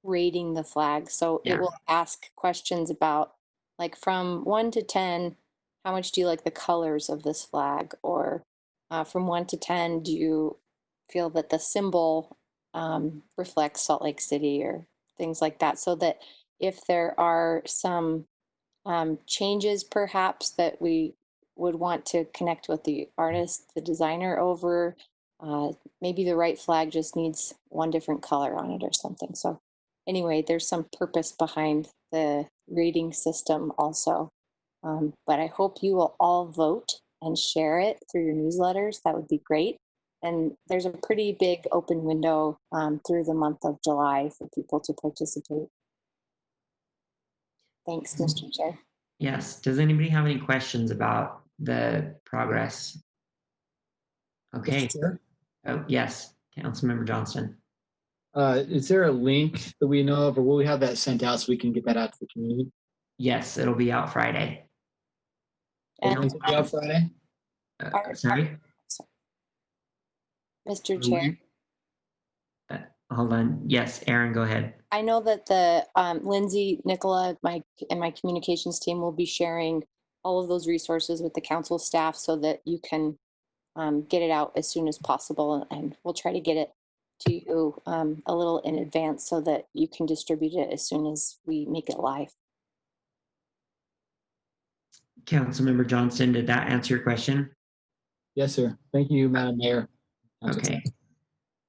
rating the flag. So Yeah. it will ask questions about, like, from 1 to 10, how much do you like the colors of this flag? Or from 1 to 10, do you feel that the symbol reflects Salt Lake City, or things like that? So that if there are some changes perhaps that we would want to connect with the artist, the designer over, maybe the right flag just needs one different color on it or something. So anyway, there's some purpose behind the rating system also. But I hope you will all vote and share it through your newsletters. That would be great. And there's a pretty big open window through the month of July for people to participate. Thanks, Mr. Chair. Yes. Does anybody have any questions about the progress? Okay. Oh, yes, Councilmember Johnston. Is there a link that we know of, or will we have that sent out so we can get that out to the community? Yes, it'll be out Friday. And It'll be out Friday? Sorry? Mr. Chair, Hold on. Yes, Aaron, go ahead. I know that the Lindsay, Nicola, and my communications team will be sharing all of those resources with the council staff so that you can get it out as soon as possible. And we'll try to get it to you a little in advance so that you can distribute it as soon as we make it live. Councilmember Johnston, did that answer your question? Yes, sir. Thank you, Madam Mayor. Okay.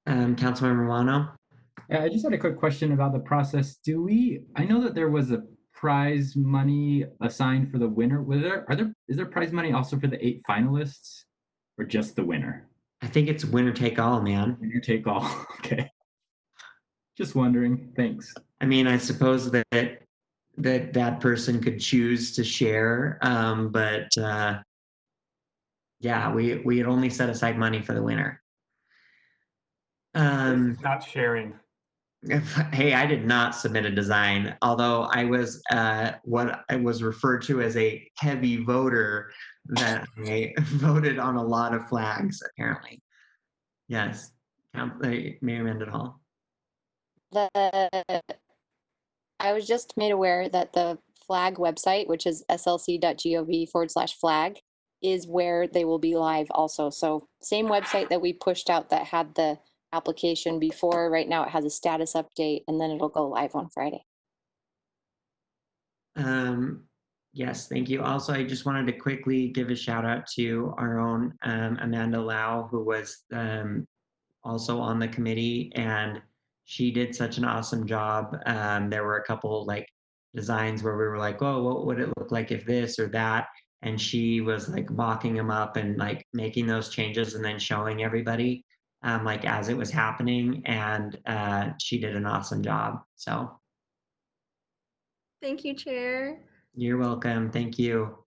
Councilmember Romano? Yeah, I just had a quick question about the process. I know that there was a prize money assigned for the winner. Is there prize money also for the 8 finalists, or just the winner? I think it's winner take all, man. Winner take all. Okay. Just wondering. Thanks. I mean, I suppose that person could choose to share, but yeah, we had only set aside money for the winner. Not sharing. Hey, I did not submit a design, although I was what I was referred to as a heavy voter, that I voted on a lot of flags, apparently. Yes, Mayor Mendenhall. I was just made aware that the flag website, which is slc.gov/flag, is where they will be live also. So same website that we pushed out that had the application before, right now it has a status update, and then it'll go live on Friday. Yes, thank you. Also, I just wanted to quickly give a shout out to our own Amanda Lau, who was also on the committee, and she did such an awesome job. There were a couple like designs where we were like, oh, what would it look like if this or that? And she was like mocking them up and like making those changes and then showing everybody like as it was happening. And she did an awesome job. So Thank you, Chair. you're welcome. Thank you.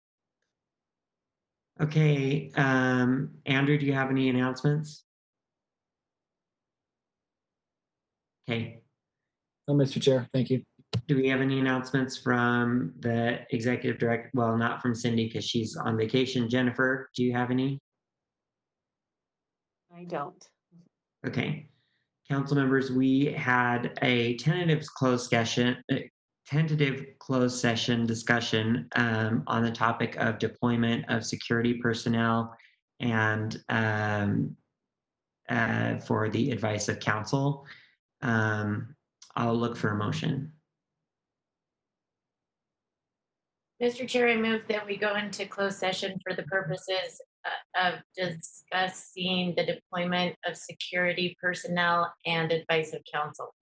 Okay, Andrew, do you have any announcements? Okay. No, Mr. Chair, thank you. Do we have any announcements from the executive director? Well, not from Cindy because she's on vacation. Jennifer, do you have any? I don't. Okay. Council members, we had a tentative closed session discussion on the topic of deployment of security personnel and for the advice of council. I'll look for a motion. Mr. Chair, I move that we go into closed session for the purposes of discussing the deployment of security personnel and advice of council.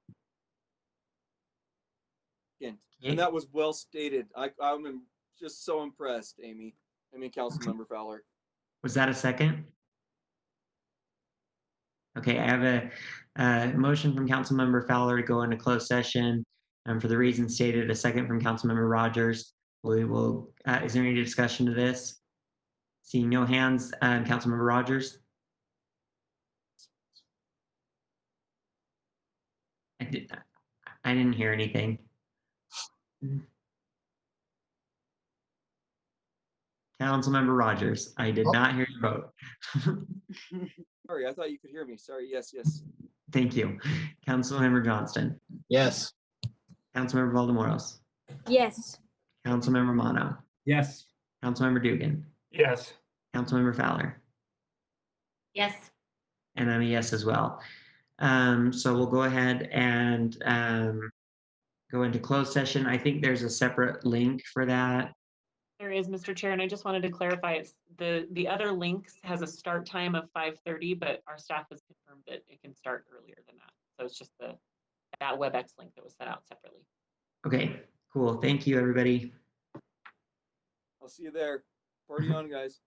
And that was well stated. I'm just so impressed, Amy. Councilmember Fowler. Was that a second? Okay, I have a motion from Councilmember Fowler to go into closed session for the reasons stated, a second from Councilmember Rogers. We will, is there any discussion to this? Seeing no hands, Councilmember Rogers? I didn't hear anything. Councilmember Rogers, I did not hear your vote. Sorry, I thought you could hear me. Sorry, yes. Thank you. Councilmember Johnston. Yes. Councilmember Valdemoros. Yes. Councilmember Mono. Yes. Councilmember Dugan. Yes. Councilmember Fowler. Yes. And I'm a yes as well. So we'll go ahead and go into closed session. I think there's a separate link for that. There is, Mr. Chair, and I just wanted to clarify, it's the other link has a start time of 5:30, but our staff has confirmed that it can start earlier than that. So it's just that WebEx link that was set out separately. Okay, cool. Thank you, everybody. I'll see you there. Party on, guys.